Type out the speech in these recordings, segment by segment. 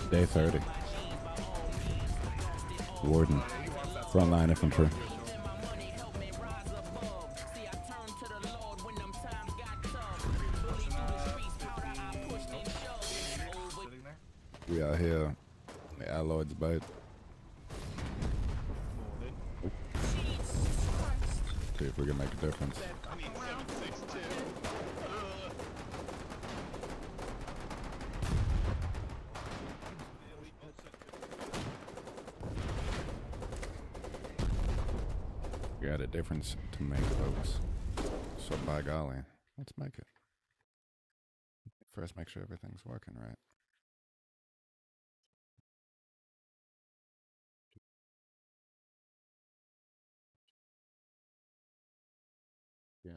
Day 30. Warden. Frontline Infantry. We out here. The Alloyd's bite. See if we can make a difference. We got a difference to make, folks. So by golly, let's make it. First, make sure everything's working right. Yeah.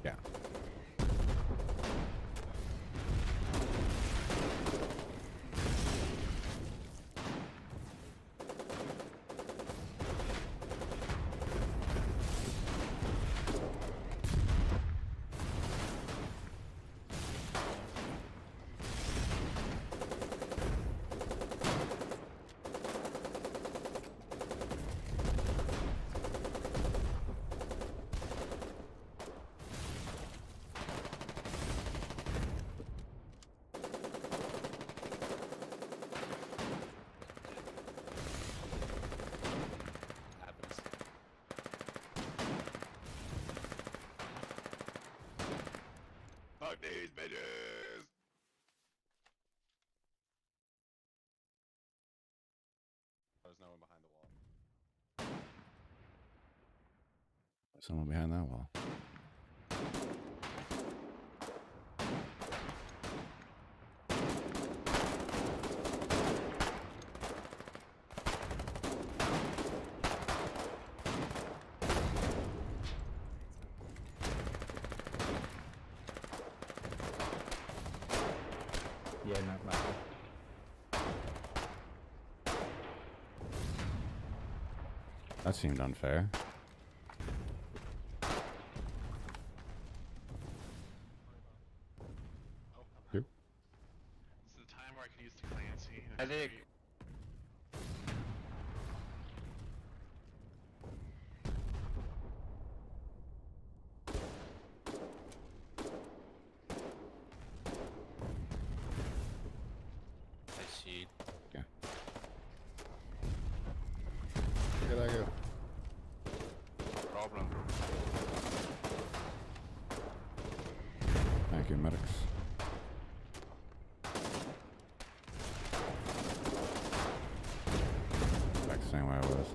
Yeah. Fuck these bitches! There's no one behind the wall. Someone behind that wall. Yeah, not bad. That seemed unfair. Here. This is the time where I can use the Clancy. I think. Yeah. Here I go. Problem. Thank you, medics. Back the same way I was.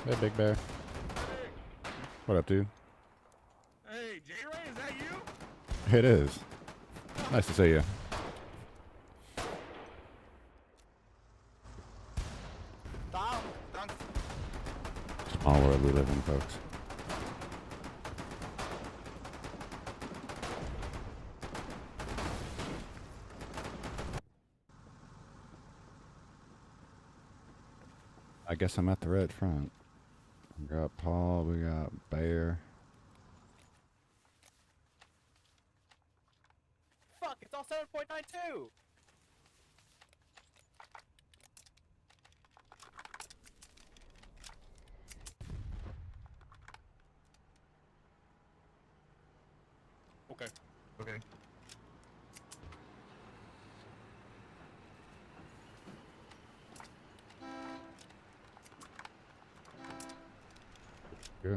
Hey, Big Bear. What up, dude? Hey, J-Ray, is that you? It is. Nice to see you. Small world we live in, folks. I guess I'm at the red front. We got Paul, we got Bear. Fuck, it's all 7.92! Okay. Yeah.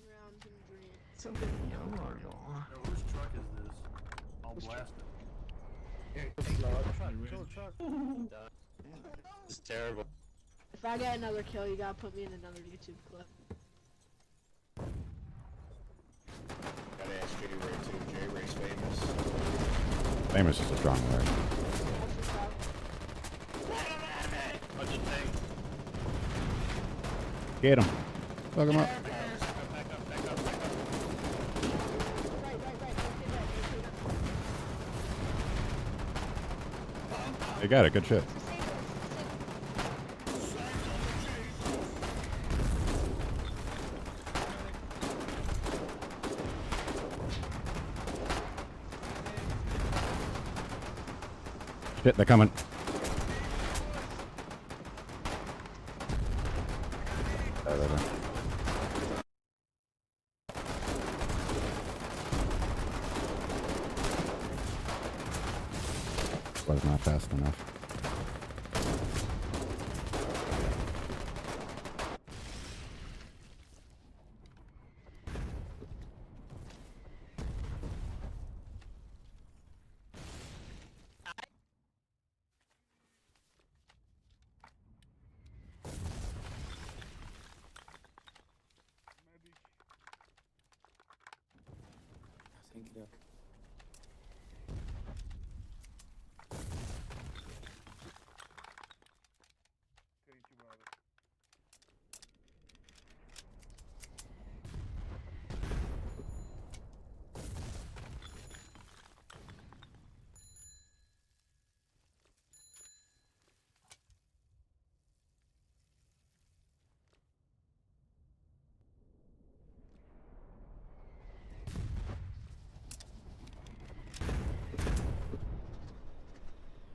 Rounds and green. Something young or no? Yo, whose truck is this? I'll blast it. This is terrible. If I get another kill, you gotta put me in another YouTube clip. Gotta ask J-Ray too. J-Ray's famous. Famous is a strong word. That's what's up. Bunch of things. Get him. Fuck him up. Back up, back up, back up, back up. Right. You got it. Good shit. Shit, they're coming. There. Was not fast enough. Thank you.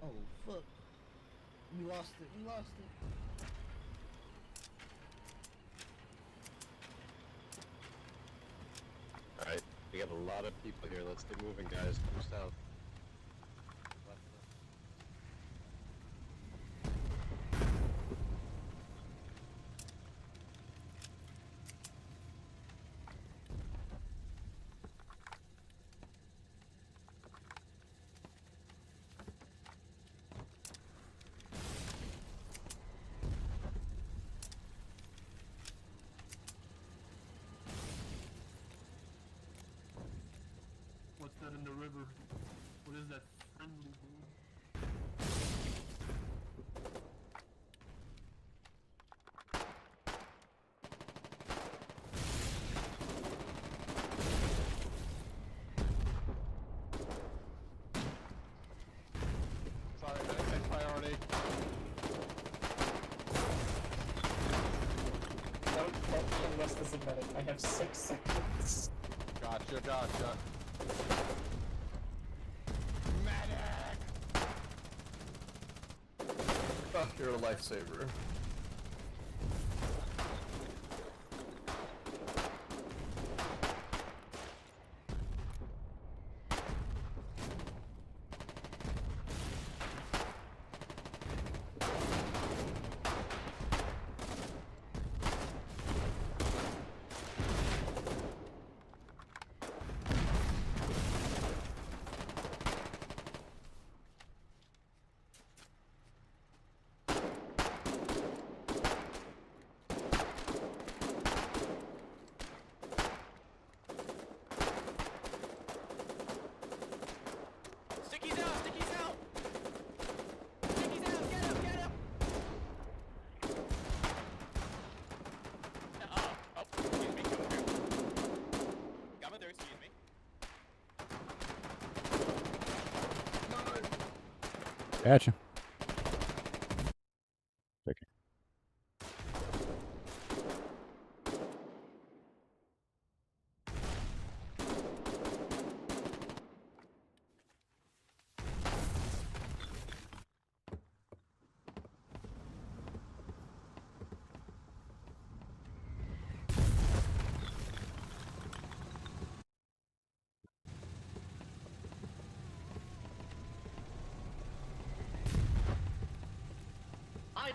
Oh fuck. You lost it. Alright, we got a lot of people here. Let's get moving, guys. Come south. Left. What's that in the river? What is that friendly dude? Sorry, medic priority. Don't help me unless there's a medic. I have 6 seconds. Gotcha. Medic! Oh, you're a lifesaver. Gotcha. Take it.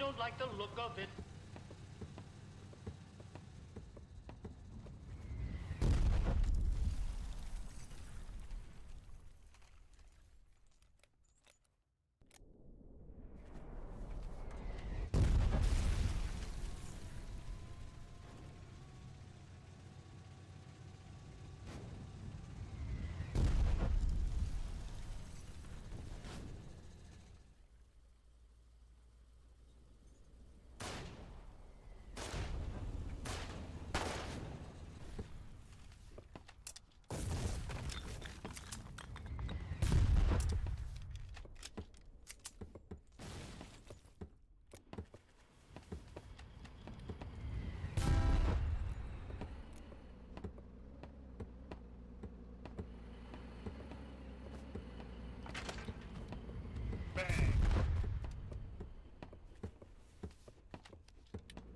don't like the look of it.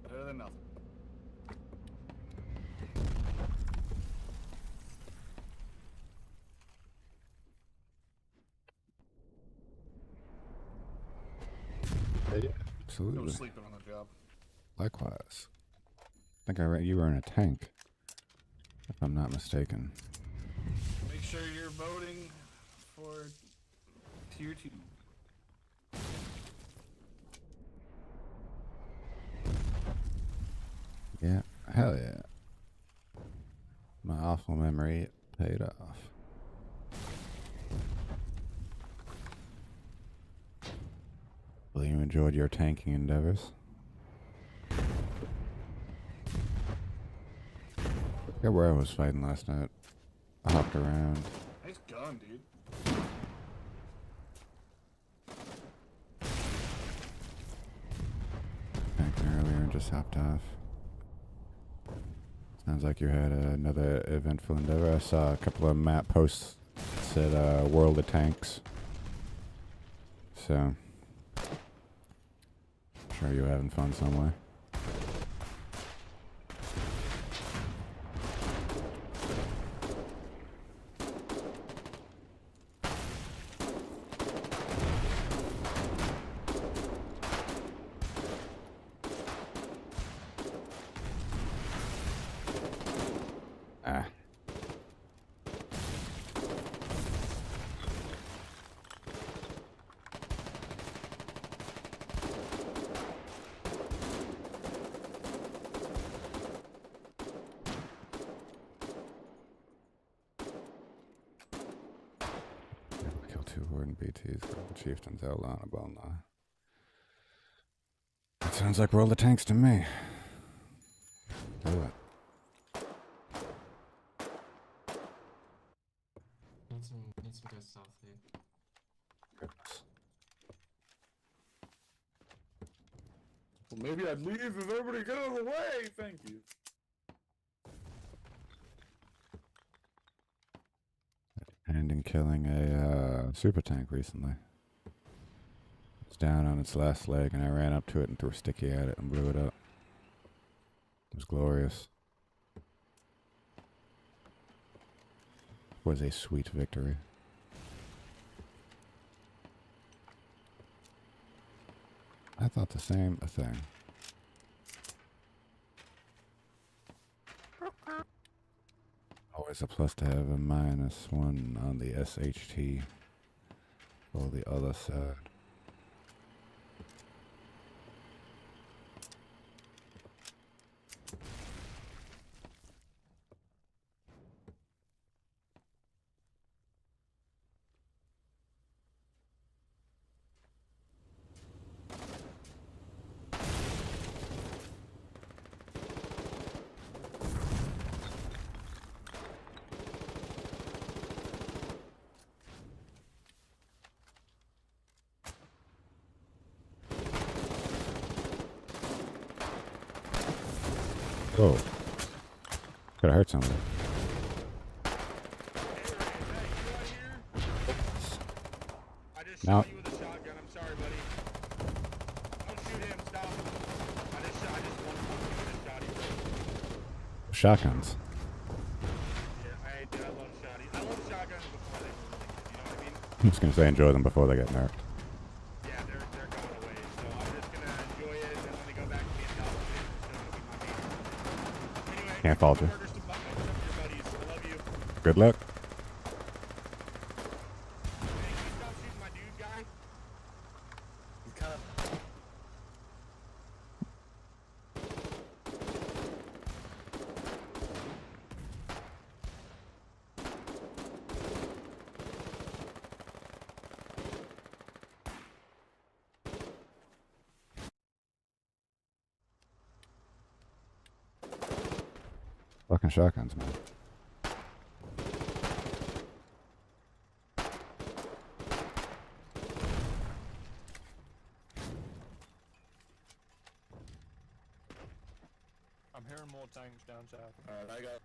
Better than nothing. Yeah, No absolutely. sleeping on the job. Likewise. I think I read you were in a tank, if I'm not mistaken. Make sure you're voting for tier 2. Yeah, hell yeah. My awful memory paid off. Well, you enjoyed your tanking endeavors. I forget where I was fighting last night. I hopped around. Nice gun, dude. Tanking earlier and just hopped off. Sounds like you had another eventful endeavor. I saw a couple of map posts that said World of Tanks. So, I'm sure you're having fun somewhere. Ah. Kill 2 Warden BTs, Chieftains outline a bone lie. That sounds like World of Tanks to me. Do it. Need some guys south here. Well, maybe I'd leave if everybody get out of the way. Thank you. And in killing a super tank recently. It's down on its last leg, and I ran up to it and threw a sticky at it and blew it up. It was glorious. It was a sweet victory. I thought the same thing. Always a plus to have a -1 on the SHT for the other side. Whoa. Could have hurt somebody. I just Now- shot you with a shotgun. I'm sorry, buddy. Don't shoot him. Stop. I just wanted to shot you. Shotguns. Yeah, I love shotty. I love shotguns before they were ridiculous. You know what I mean? I'm just gonna say enjoy them before they get nerfed. Yeah, they're going away. So I'm just gonna enjoy Can't fault you. Murder some buddies. I love you. Good luck. Hey, can you stop shooting my dude, guy? He's kind of. Fucking shotguns, man. I'm hearing more tanks down south. Alright, I got.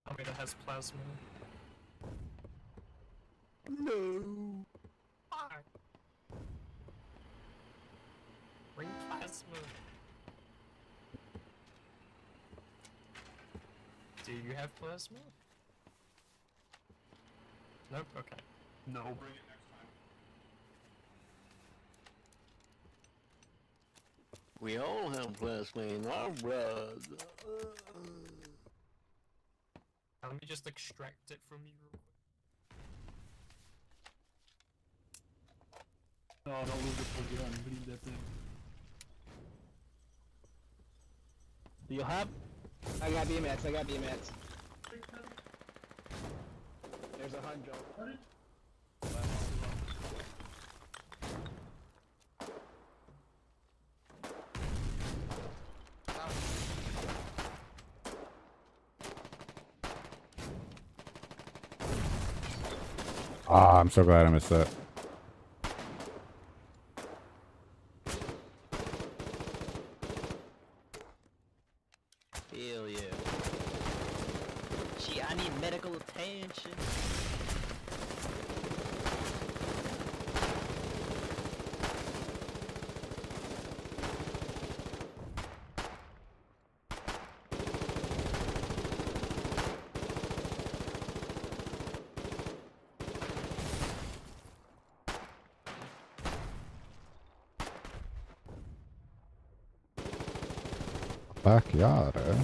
Tell me that has plasma. No. Why? Bring plasma. Do you have plasma? Nope, okay. No, bring it next time. We all have plasma in our blood. Let me just extract it from you real quick. No, don't lose it for gun. Leave that thing. Do you have? I got BMats, I got BMats. There's a hundred. Ah, I'm so glad I missed that. Hell yeah. Gee, I need medical attention. Backyard, eh?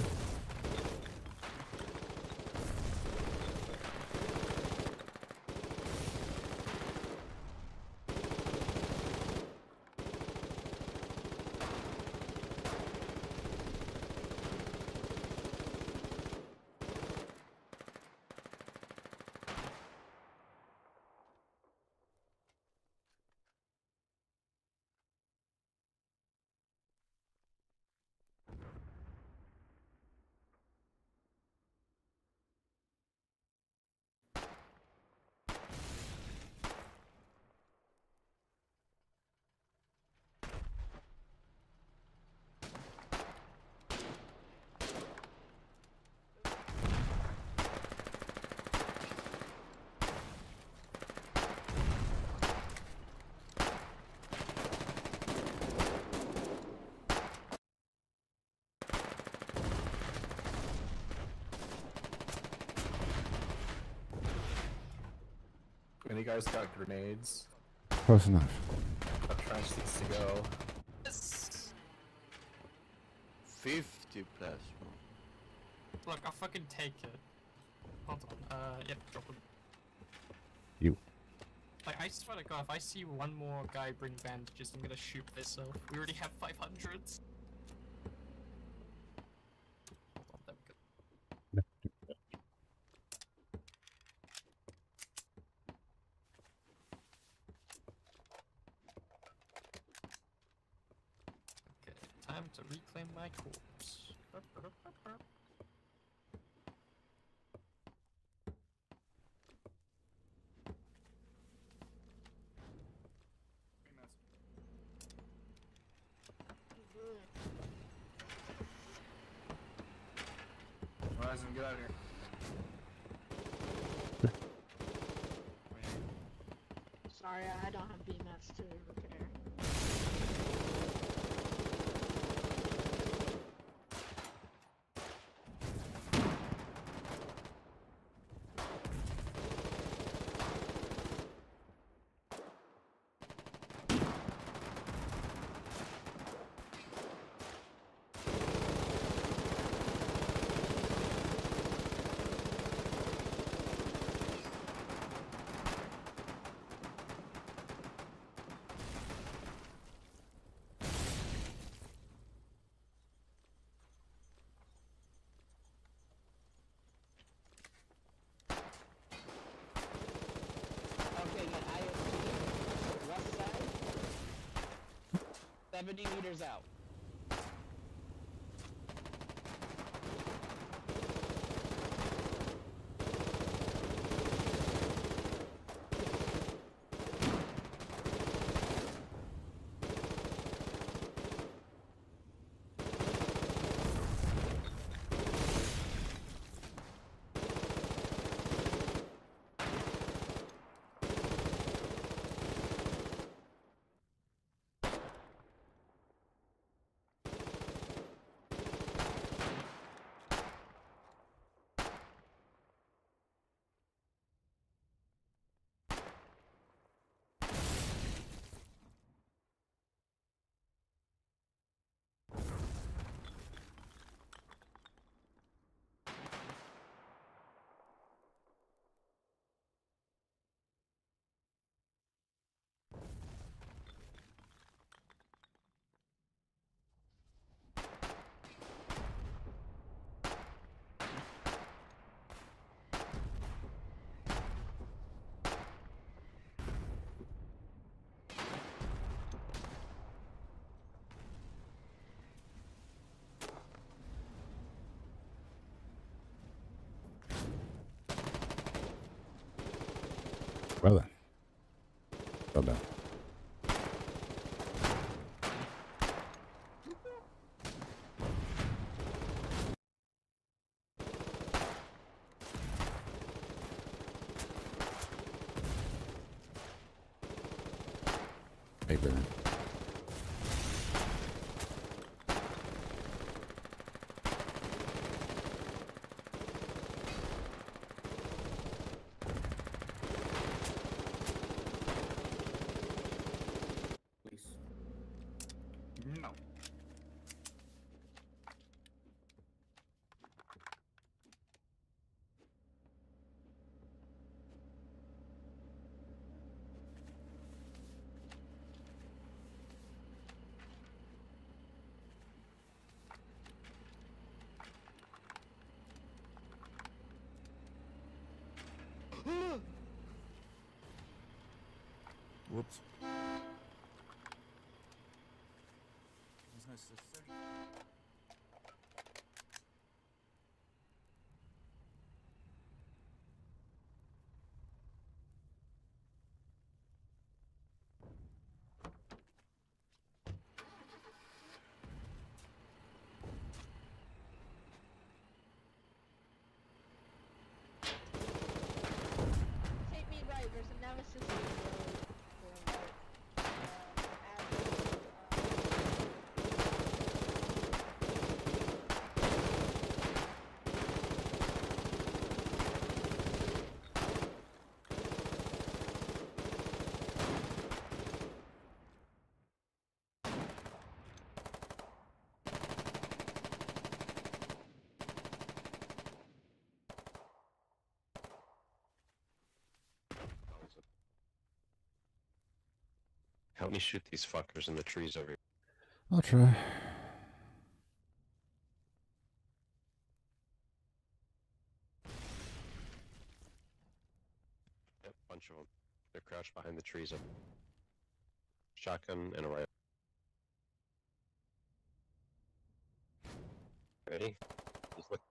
Any guys got grenades? Close enough. That trench needs to go. Yes! 50 plasma. Look, I'll fucking take it. Hold on, yep, drop it. You. Like, I swear to God, if I see one more guy bring bandages, I'm gonna shoot myself. We already have 500s. Hold on, there we go. Okay, time to reclaim my corpse. Horizon, get out of here. Sorry, I don't have BMats to repair. 70 meters out. Well then. Well done. Hey, Brennan. Please. No. Whoops. There's no sister. Take me right, there's a nemesis in the road. Help me shoot these fuckers in the trees over here. I'll try. Yep, bunch of them. They're crouched behind the trees. Shotgun and a rifle. Ready? Just look.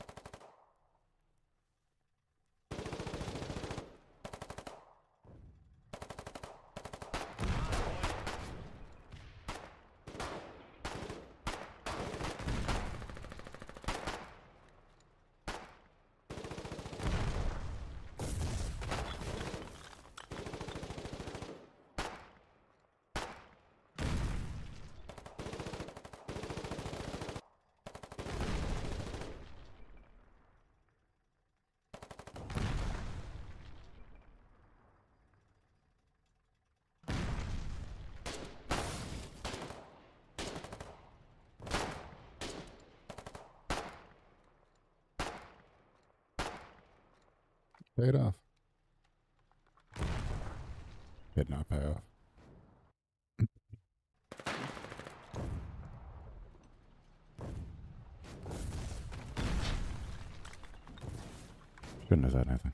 Paid off. Did not pay off. Shouldn't have said anything.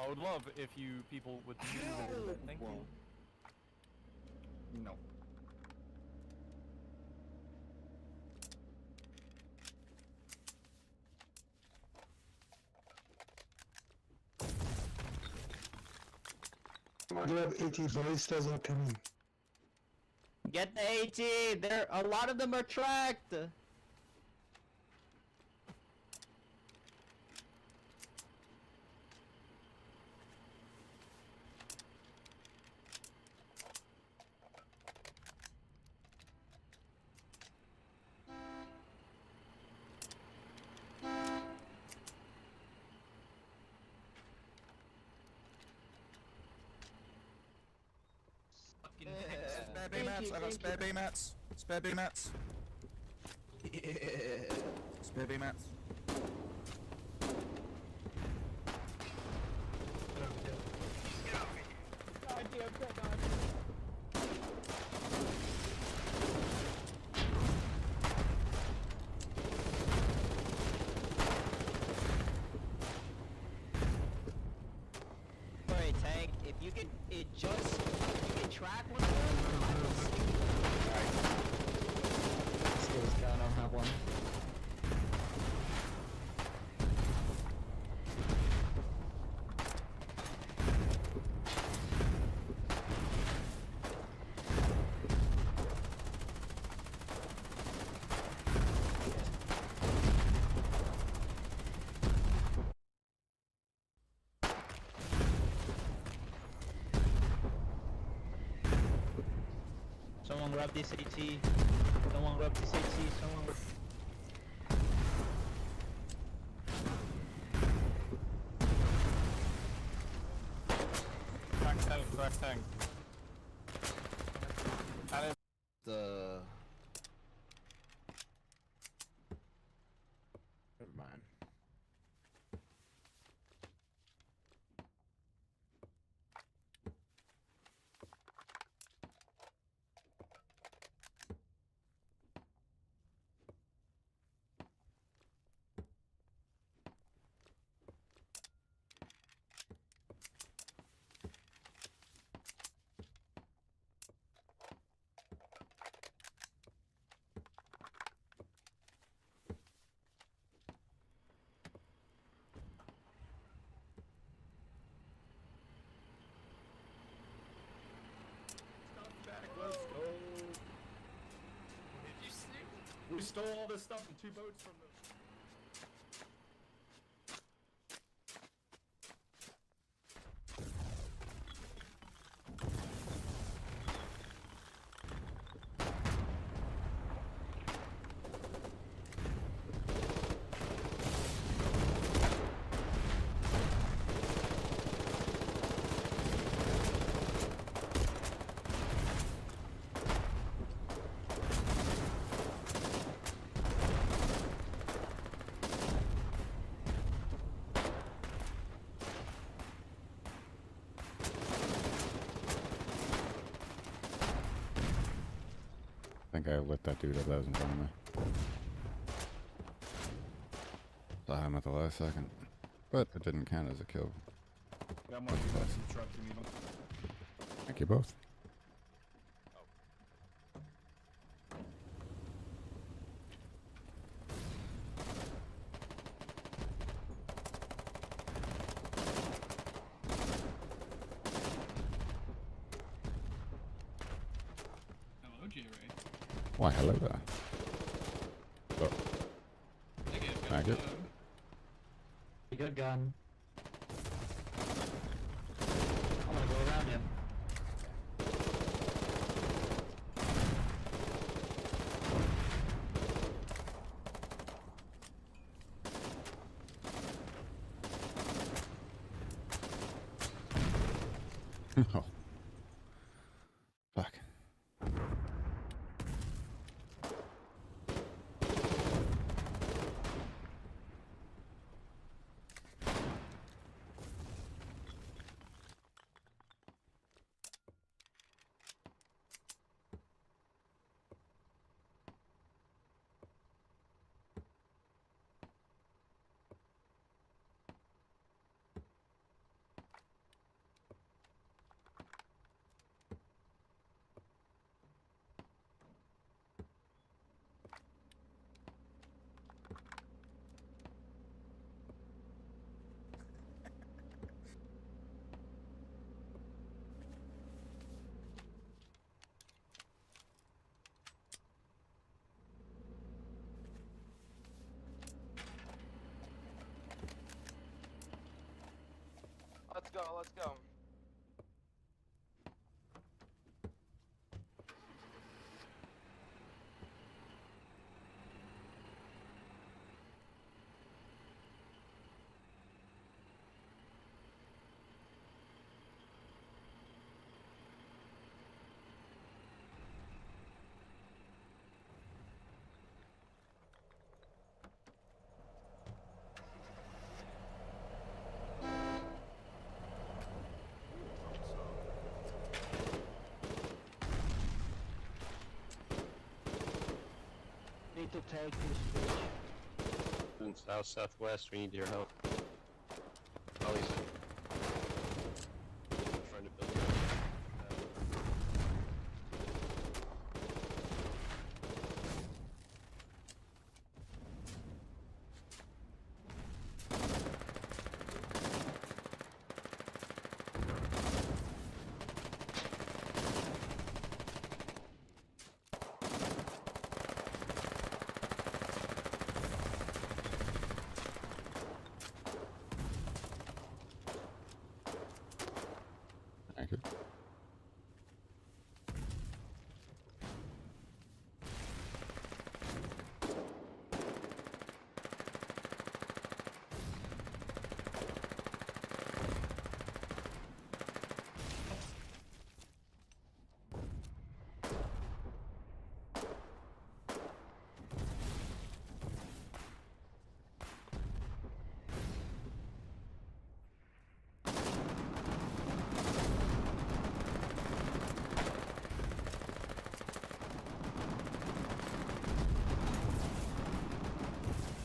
I would love if you people would move a little bit. Thank you. No. You have 80 ballistas are coming. Get the 80! There, a lot of them are tracked! Fucking Spare Thank B-mats, you, I got thank spare B-mats. Spare B-mats. Yeah. Spare B-mats. Sorry, tank. If you can, you can track one of them. Skills down, I don't have one. Someone grab this AT. Someone grab this AT. Someone. Crack tank. The... Never mind. Let's go. Did you see? We stole all this stuff in 2 boats from them. I think I lit that dude up that was in front of me. Saw him at the last second. But it didn't count as a kill. Got more B-mats in the truck, you need them. Thank you both. Hello, J-Ray. Why, hello there. Oh, thank you. Good gun. I'm gonna go around him. Oh. Fuck. go, let's go. Need to take this bridge. South, southwest, we need your help. Ollie's trying to build Thank you.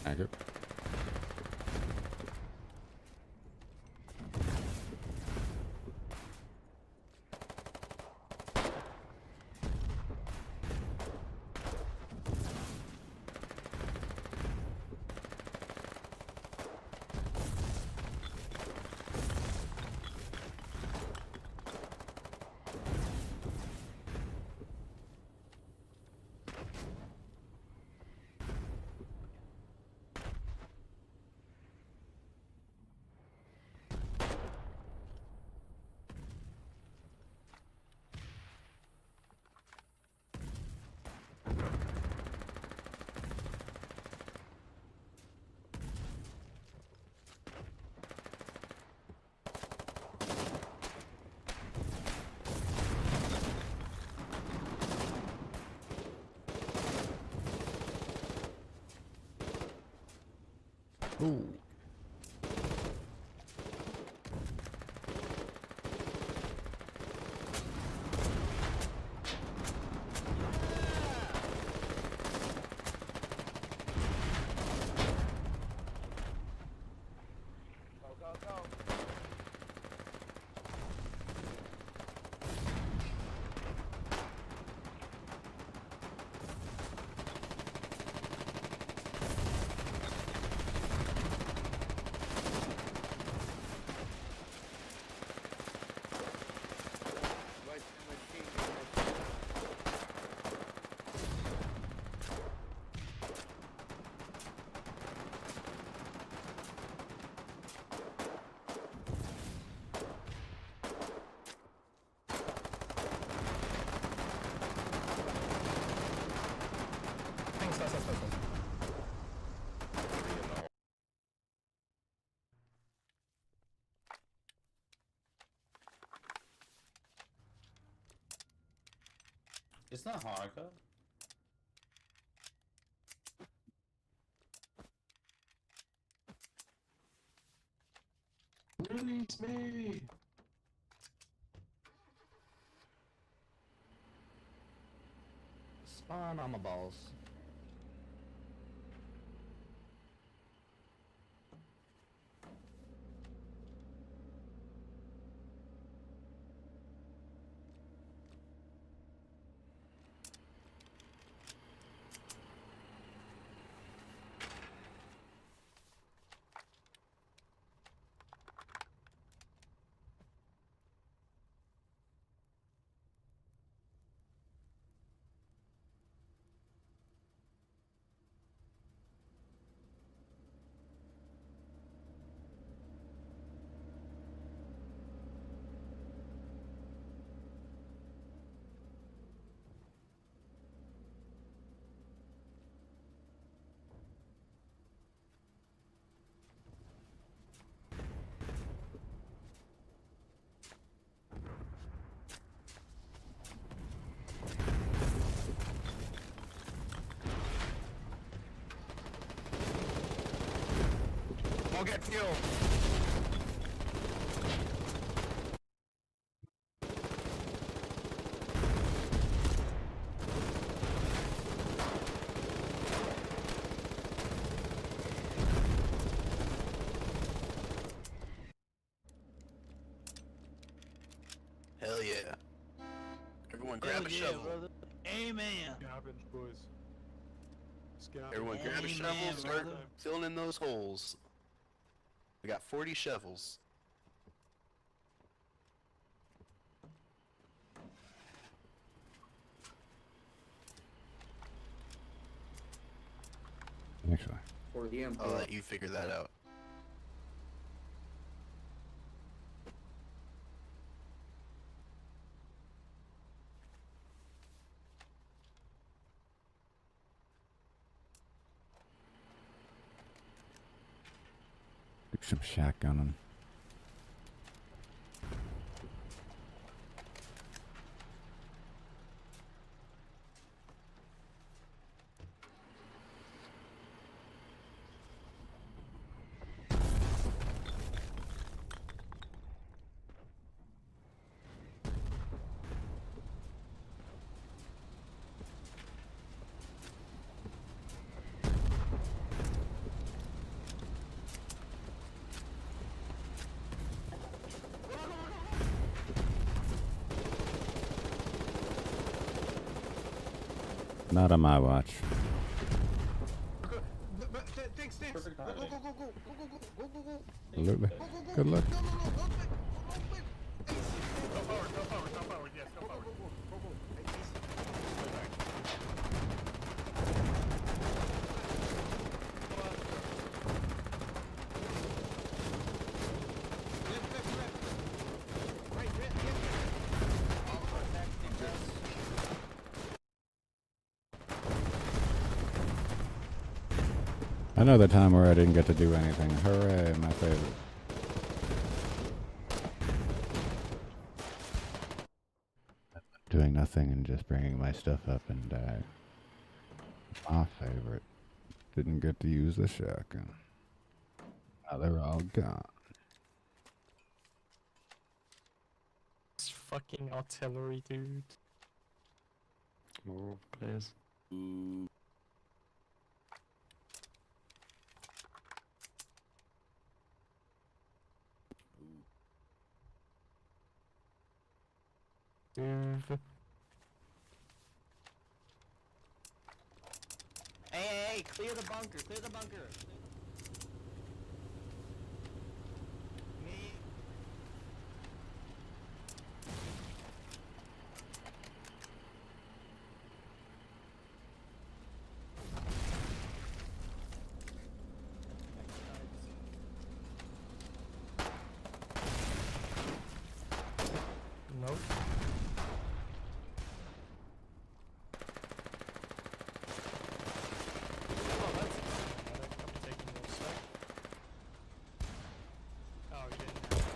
Thank you. Ooh. Go, go, go. Thanks, thanks. It's not Hanukkah. Release me! Spawn on my balls. get killed. Hell yeah. Everyone grab a shovel. Brother. Amen. Scavenge, boys. Scavenge. Everyone grab a Amen, shovel, start brother. filling in those holes. We got 40 shovels. Actually, For the I'll Emperor. let you figure that out. do some shotgunning. Not on my watch. Thanks. Perfect Go, timing. go. Absolutely. Good luck. Go forward, yes, go forward. Go. I know the time where I didn't get to do anything. Hooray, my favorite. Doing nothing and just bringing my stuff up and die. My favorite. Didn't get to use the shotgun. Now they're all gone. It's fucking artillery, dude. Move, please. Dude. Hey, clear the bunker. Me. Nope. Oh, that's automatic. I'm taking your sec. Oh, you didn't have that.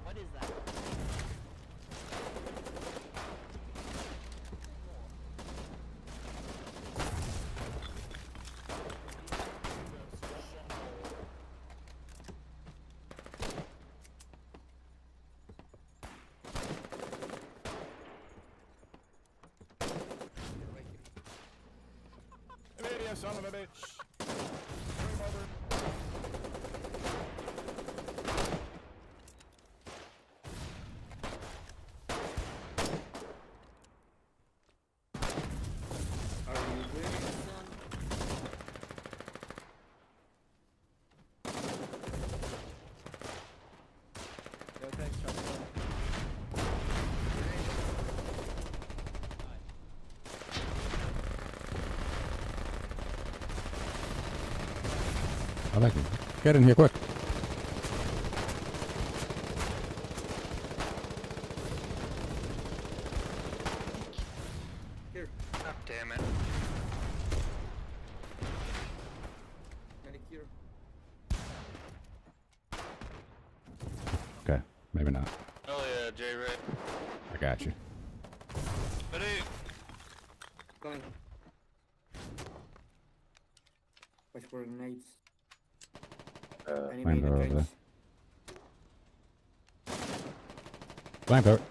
What is that? Idiot son of a bitch. Game over. Are you winning? Yo, thanks, Charlie. I like it. Get in here quick. here. Okay, maybe not. Hell yeah, J-Ray. I got you. Ready? Coming. Watch for grenades. Anybody in the Flamethrower over trench? there. Flamethrower.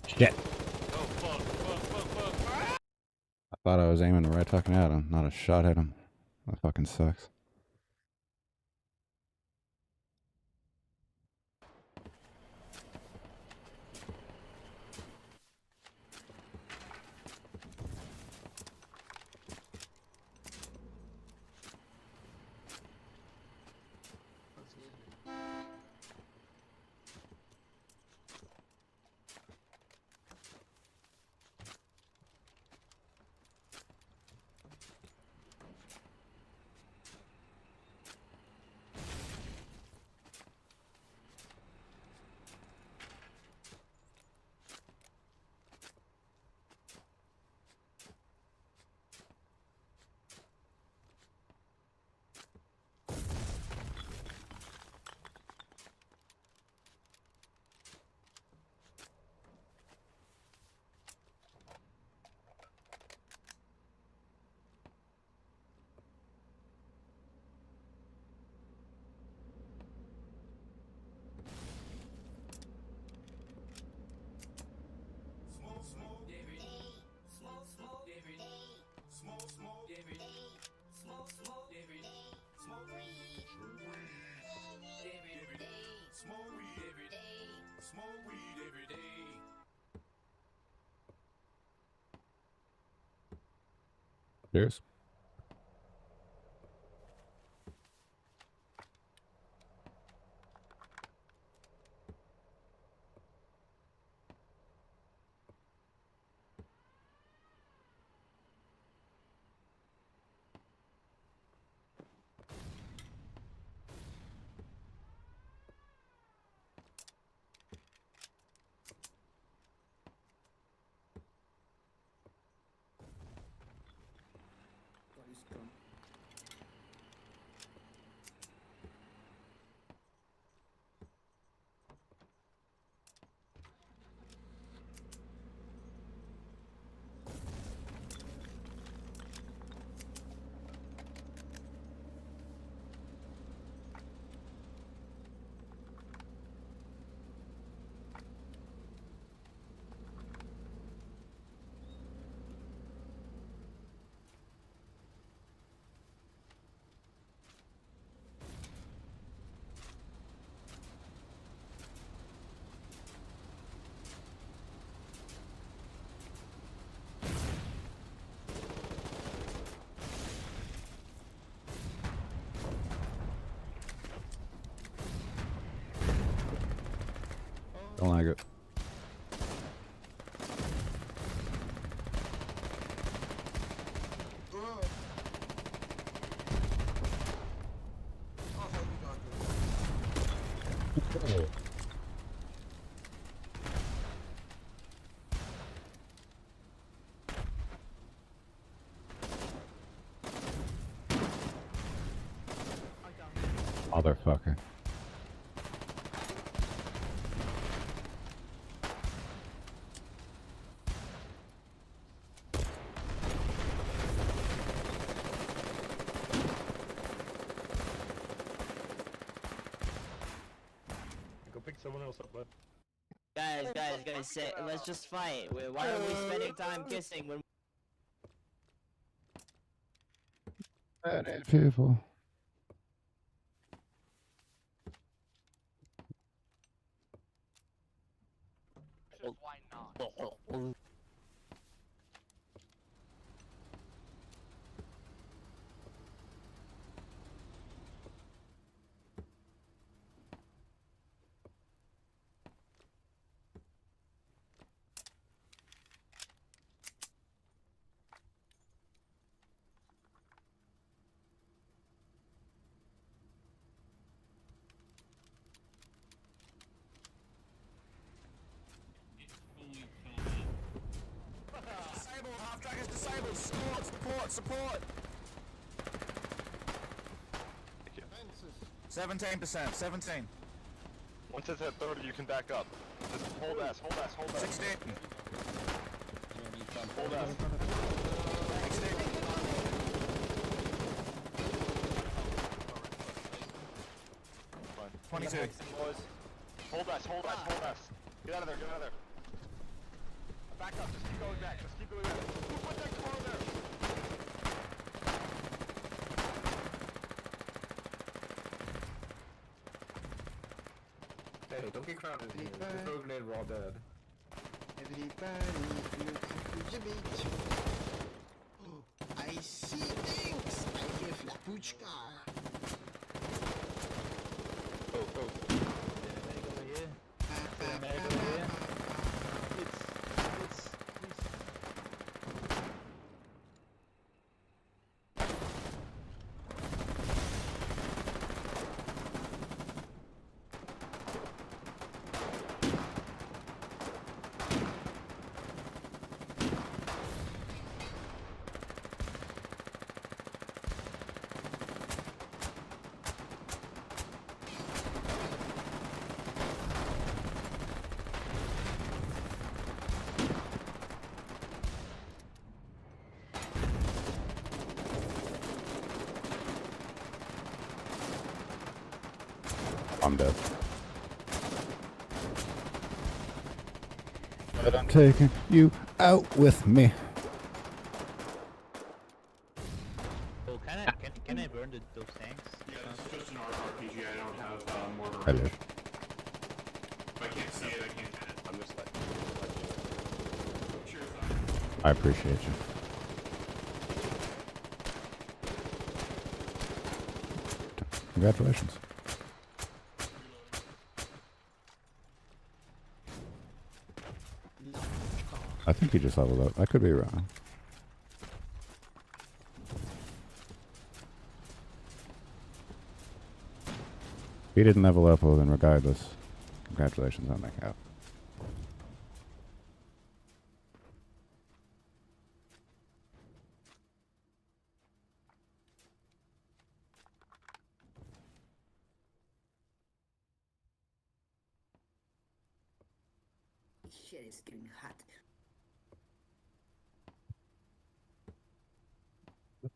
Shit. Oh, fuck. I thought I was aiming right fucking at him, not a shot at him. That fucking sucks. Cheers. Please come. Don't like it. Motherfucker. Go pick someone else up, bud. Guys, let's just fight. Why are we spending time kissing when That ain't people. why not? Disabled! Half track is disabled! Support! Support! Support! 17%, 17. Once it's at 30, you can back up. Just hold S, hold S, hold S. 16. Hold S. 22. Boys. Hold S, hold S, hold S. Get out of there, get out of there. Back up, just keep going back, just keep going back. Who put that car there? Hey, don't get crowded in here. Just throw a grenade, we're all dead. I see things. I hear flapuchka. Oh, oh. I'm dead. But I'm taking you out with me. Oh, can I burn those tanks? Yeah, it's just an RPG. I don't have mortar. I did. If I can't see it, I can't hit it. I'm just like... Sure, I appreciate you. Congratulations. I think he just leveled up. I could be wrong. If he didn't level up, well then regardless, congratulations on that cap. Shit is getting hot.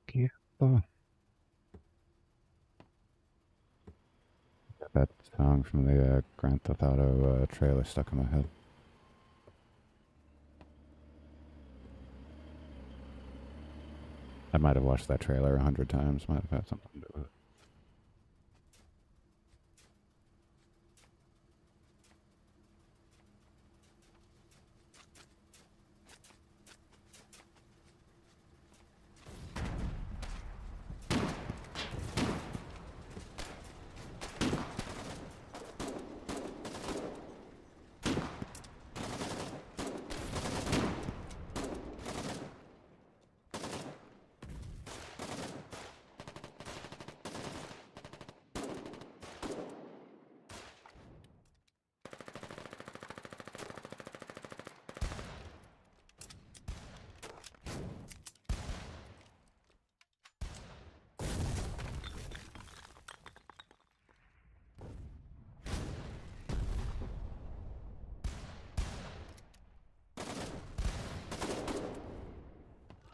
Okay. Oh. Got that song from the Grand Theft Auto trailer stuck in my head. I might have watched that trailer 100 times. Might have had something to do with it.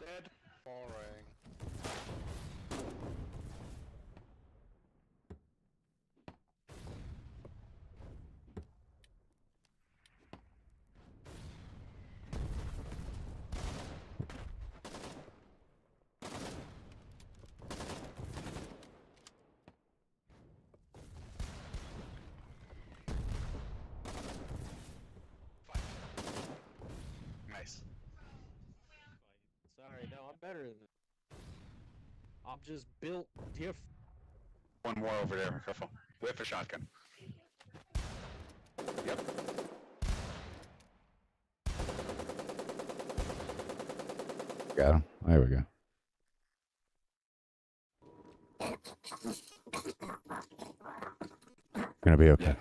Dead. Boring. Nice. Sorry, no, I'm better than. I'm just built different. One more over there, careful. Wait for shotgun. Yep. Got him. There we go. Gonna be okay.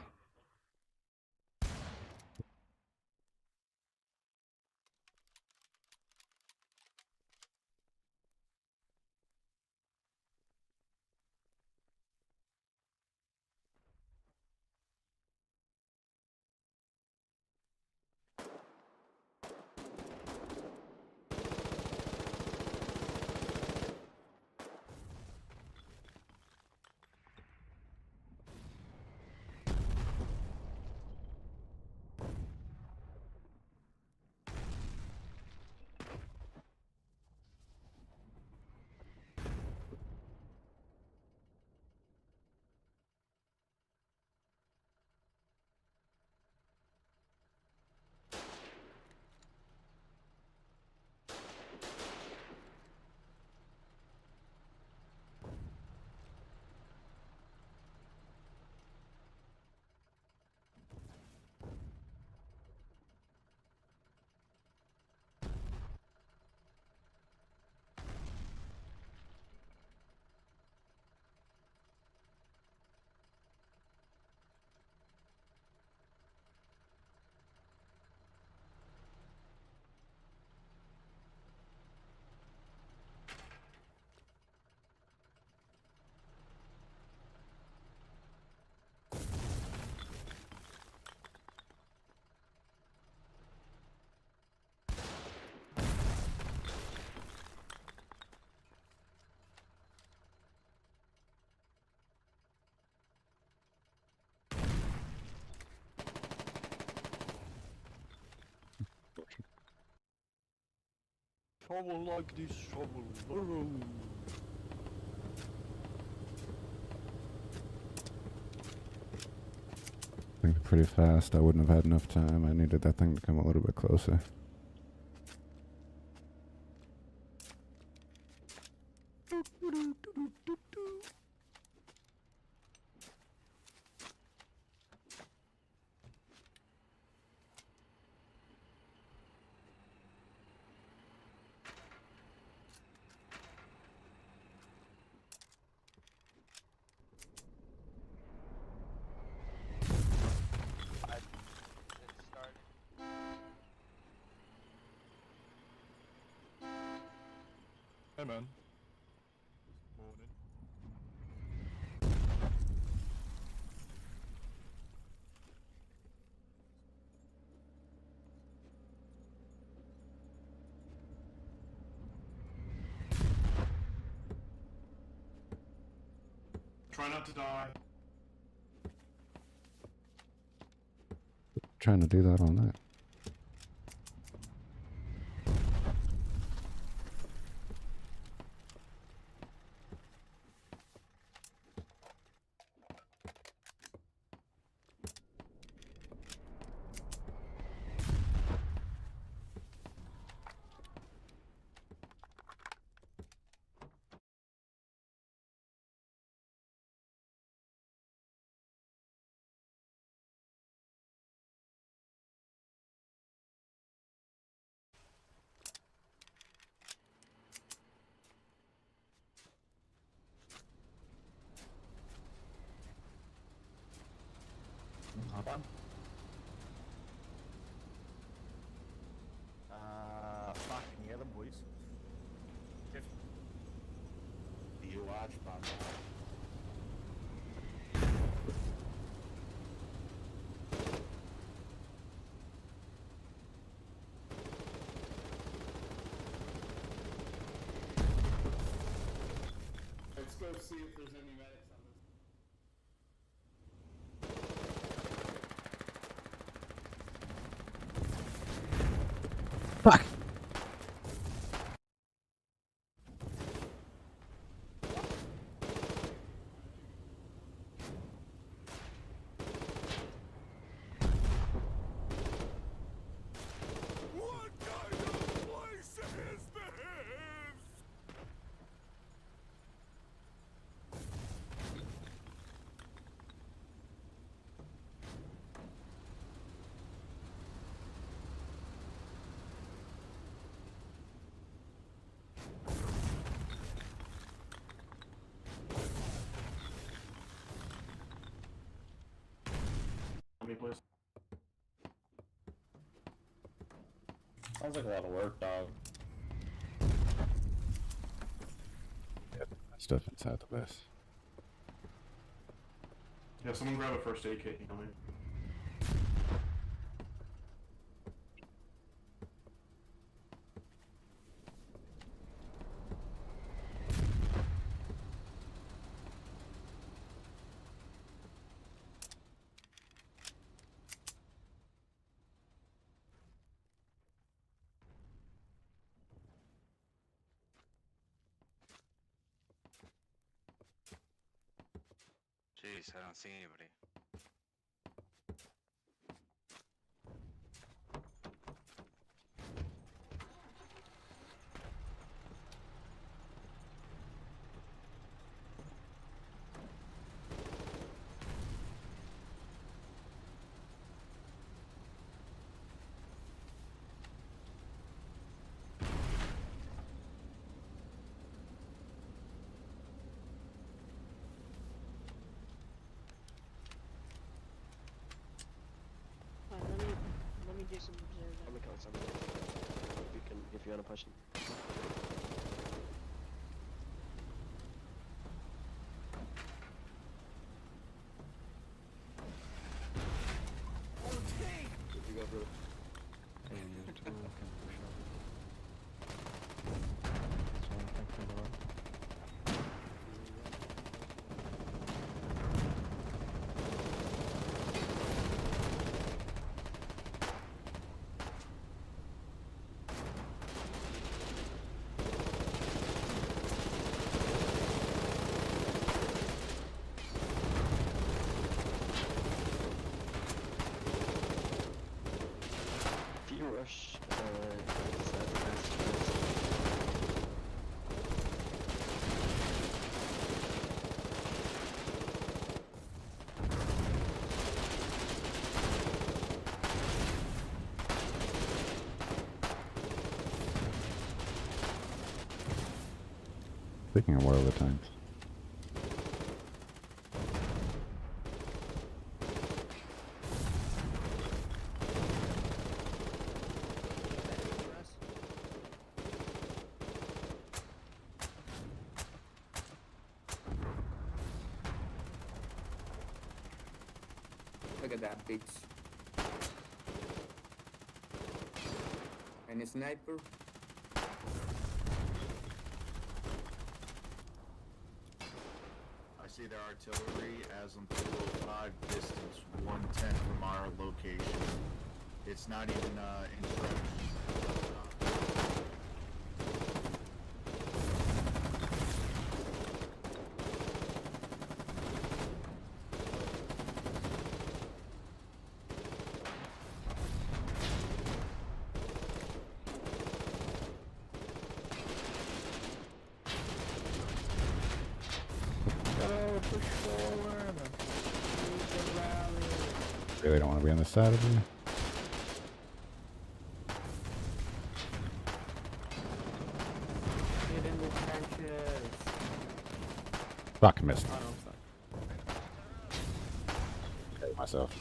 shovel like this shovel. I think pretty fast. I wouldn't have had enough time. I needed that thing to come a little bit closer. Hey man. Morning. Try not to die. Trying to do that all night. Hop on. Fuck, can you hear them, boys? Do you watch, man? Let's go see if there's any medics on this. Fuck! What kind of place is this? Me, please. Sounds like a lot of work, dog. Stuff inside the base. Yeah, someone grab a first aid kit, you know me. Jeez, I don't see anybody. Fine, let me do some observing. I'm gonna kill somebody. If you wanna push him. If you go through. Speaking of War of the Tanks. Look at that bitch. And a sniper. I see their artillery as on 205 distance, 110 from our location. It's not even in trench. Really don't want to be on the side of you. Get in the trenches. Fuck, I missed. Oh, no, I'm sorry. Hate myself.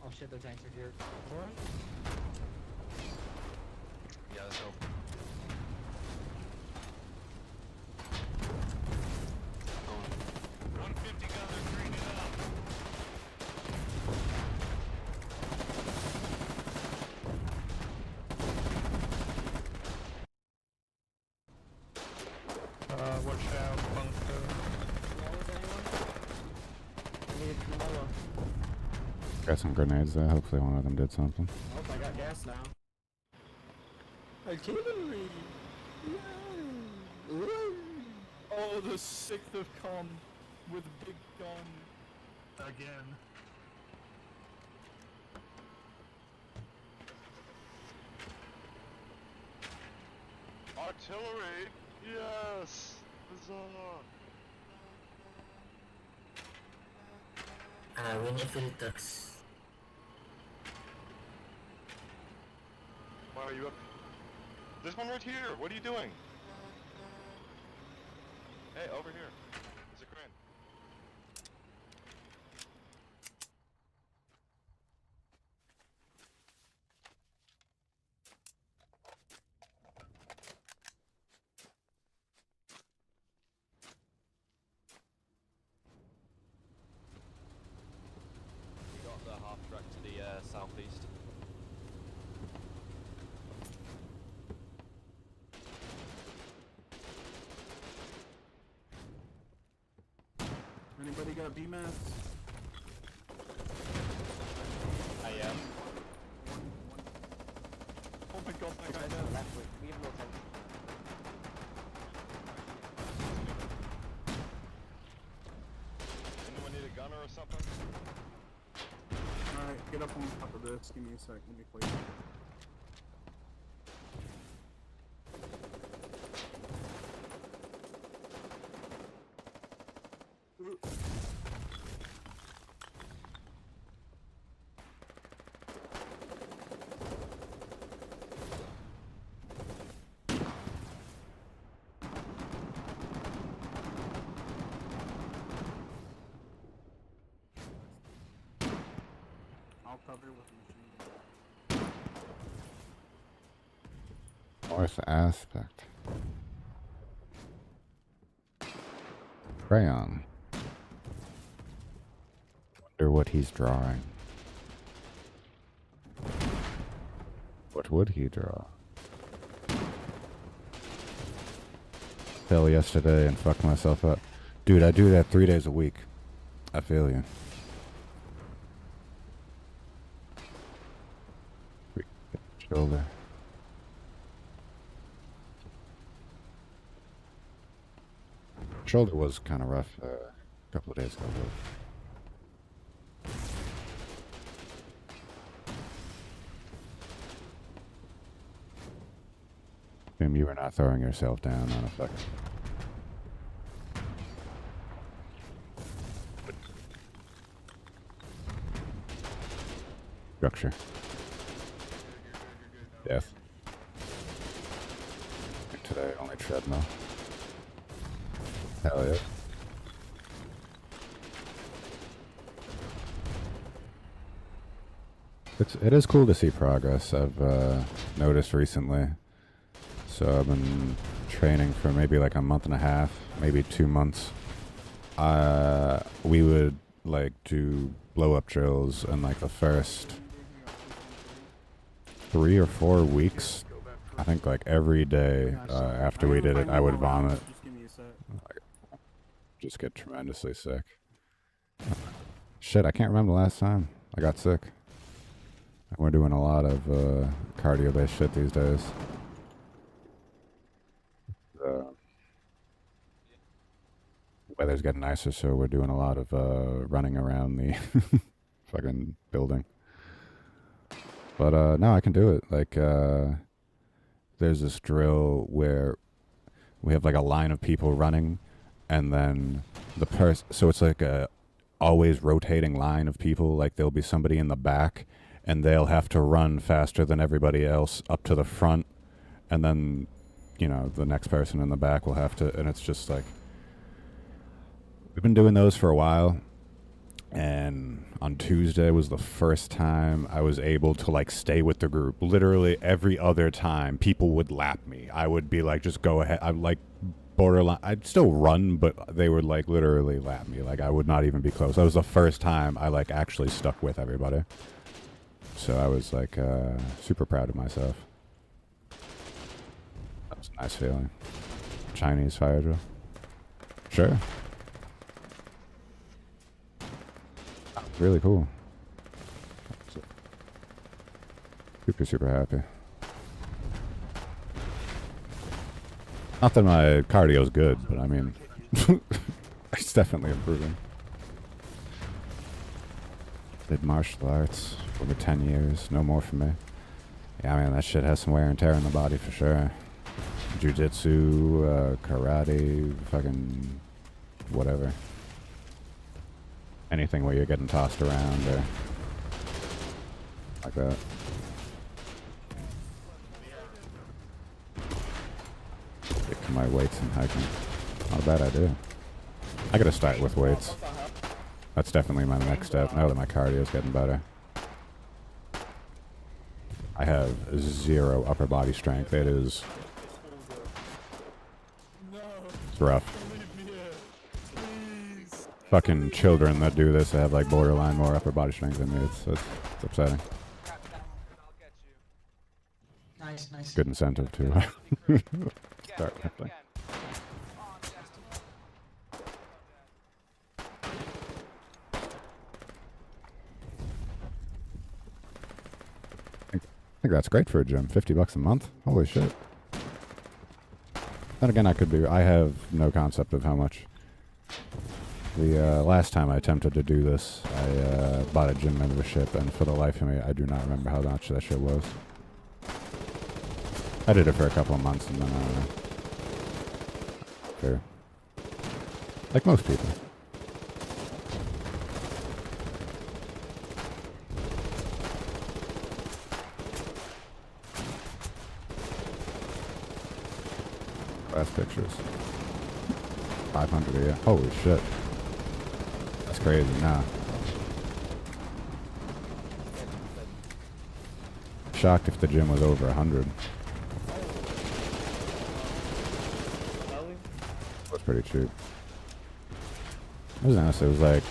Oh shit, the tanks are here. Yeah, let's go. Watch out, bunker. I need a Camilla. Got some grenades there. Hopefully one of them did something. Oh, I got gas now. Artillery! Oh, the 6th have come with a big gun. Again. Artillery! Yes! Huzzah! Winifilters. Why are you up? This one right here! What are you doing? Hey, over here. There's a crane. We got the half track to the southeast. Anybody got BMAS? I am. Oh my god, that guy Left wing. We have no tanks. Anyone need a gunner or something? Alright, get up on top of this. Give me a sec. Let me play. I'll cover with a machine gun. North aspect. Crayon. Wonder what he's drawing. What would he draw? Fell yesterday and fucked myself up. Dude, I do that 3 days a week. I feel you. Shoulder. Shoulder was kind of rough a couple of days ago. Tim, you are not throwing yourself down on a fucking... Structure. Death. Today, only treadmill. Hell yeah. It is cool to see progress. I've noticed recently. So I've been training for maybe like a month and a half, maybe 2 months. We would like do blow up drills, and like the first 3 or 4 weeks, I think like every day after we did it, I would vomit. Just get tremendously sick. Shit, I can't remember the last time I got sick. We're doing a lot of cardio-based shit these days. The weather's getting nicer, so we're doing a lot of running around the fucking building. But no, I can do it. Like, there's this drill where we have like a line of people running, and then so it's like a always rotating line of people. Like there'll be somebody in the back, and they'll have to run faster than everybody else up to the front, and then, you know, the next person in the back will have to, and it's just like, we've been doing those for a while, and on Tuesday was the first time I was able to like stay with the group. Literally every other time people would lap me. I would be like, just go ahead. I'm like borderline, I'd still run, but they would like literally lap me. Like I would not even be close. That was the first time I like actually stuck with everybody. So I was like super proud of myself. That was a nice feeling. Chinese fire drill. Sure. Really cool. Super, super happy. Not that my cardio's good, but I mean, it's definitely improving. Did martial arts for over 10 years, no more for me. Yeah, I mean, that shit has some wear and tear in the body for sure. Jiu-jitsu, karate, fucking whatever. Anything where you're getting tossed around or like that. Stick to my weights and hiking. Not a bad idea. I gotta start with weights. That's definitely my next step now that my cardio is getting better. I have 0 upper body strength. It is... It's rough. Fucking children that do this have like borderline more upper body strength than me. It's upsetting. Nice, nice. Good incentive to start lifting. I think that's great for a gym. $50 a month. Holy shit. Then again, I have no concept of how much. The last time I attempted to do this, I bought a gym membership, and for the life of me, I do not remember how much that shit was. I did it for a couple of months, and then fair. Like most people. Class pictures. 500 a year. Holy shit. That's crazy. Nah. Shocked if the gym was over 100. That's pretty cheap. It was nice. It was like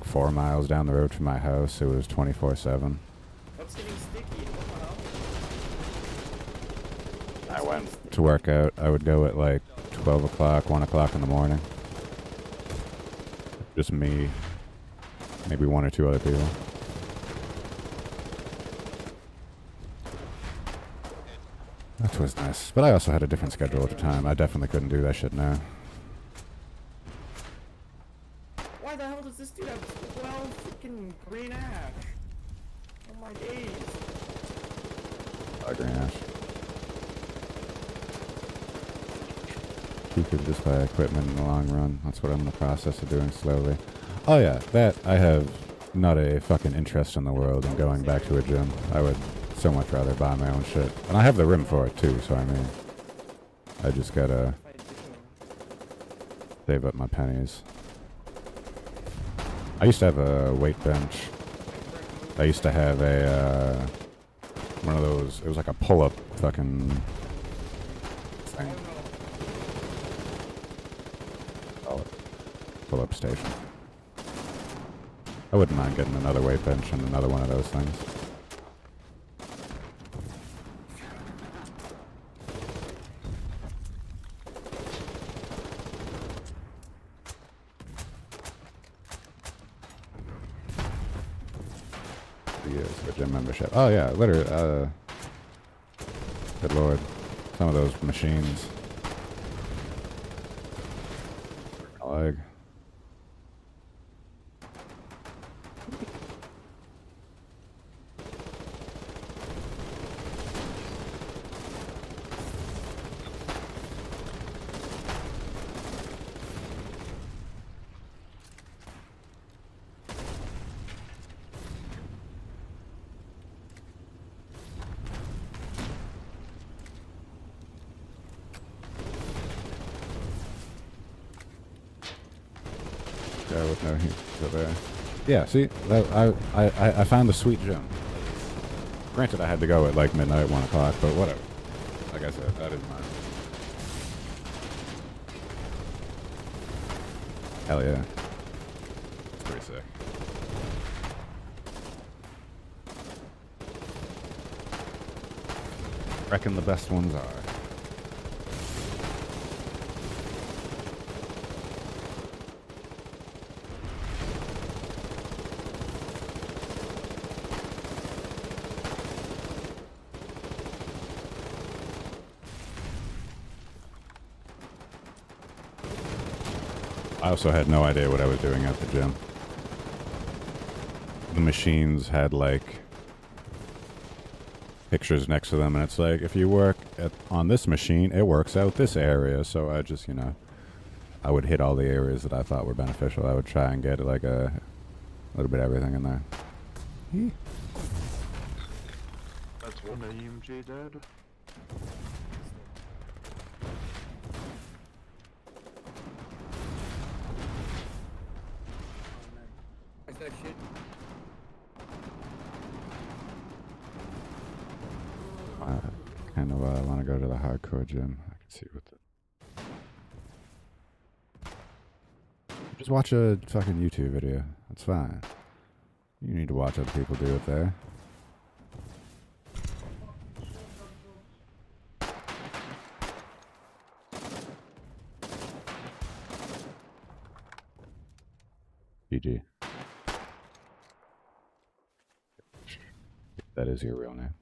4 miles down the road from my house. It was 24/7. What's getting sticky? I went to work out. I would go at like 12 o'clock, 1 o'clock in the morning. Just me, maybe 1 or 2 other people. That was nice. But I also had a different schedule at the time. I definitely couldn't do that shit now. Why the hell does this dude have 12 freaking green ash? Oh my days. green ash. You could just buy equipment in the long run. That's what I'm in the process of doing slowly. Oh yeah, that I have not a fucking interest in the world in going back to a gym. I would so much rather buy my own shit. And I have the room for it too, so I mean, I just gotta save up my pennies. I used to have a weight bench. I used to have a, one of those, it was like a pull-up fucking thing. Pull-up station. I wouldn't mind getting another weight bench and another one of those things. For gym membership. Oh yeah, literally. Good lord, some of those machines. Leg. With no heat over there. Yeah, see, I found the sweet gym. Granted, I had to go at like midnight, 1 o'clock, but whatever. Like I said, that is mine. Hell yeah. It's pretty sick. Reckon the best ones are. I also had no idea what I was doing at the gym. The machines had like pictures next to them, and it's like, if you work on this machine, it works out this area. So I just, you know, I would hit all the areas that I thought were beneficial. I would try and get like a little bit of everything in there. That's one EMG dead. That shit. I kind of want to go to the hardcore gym. I can see what the... Just watch a fucking YouTube video. That's fine. You need to watch other people do it there. GG. That is your real name.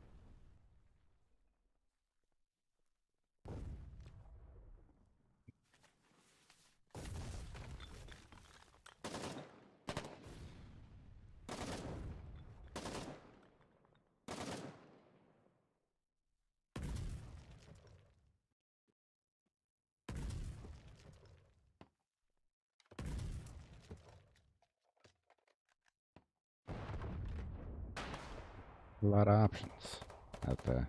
A lot of options out there.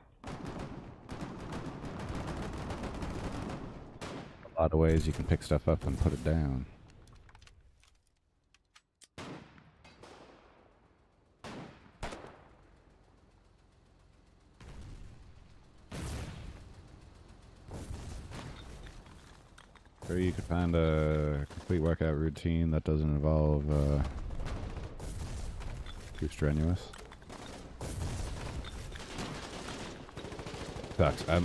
A lot of ways you can pick stuff up and put it down. Or you could find a complete workout routine that doesn't involve too strenuous. Sucks. I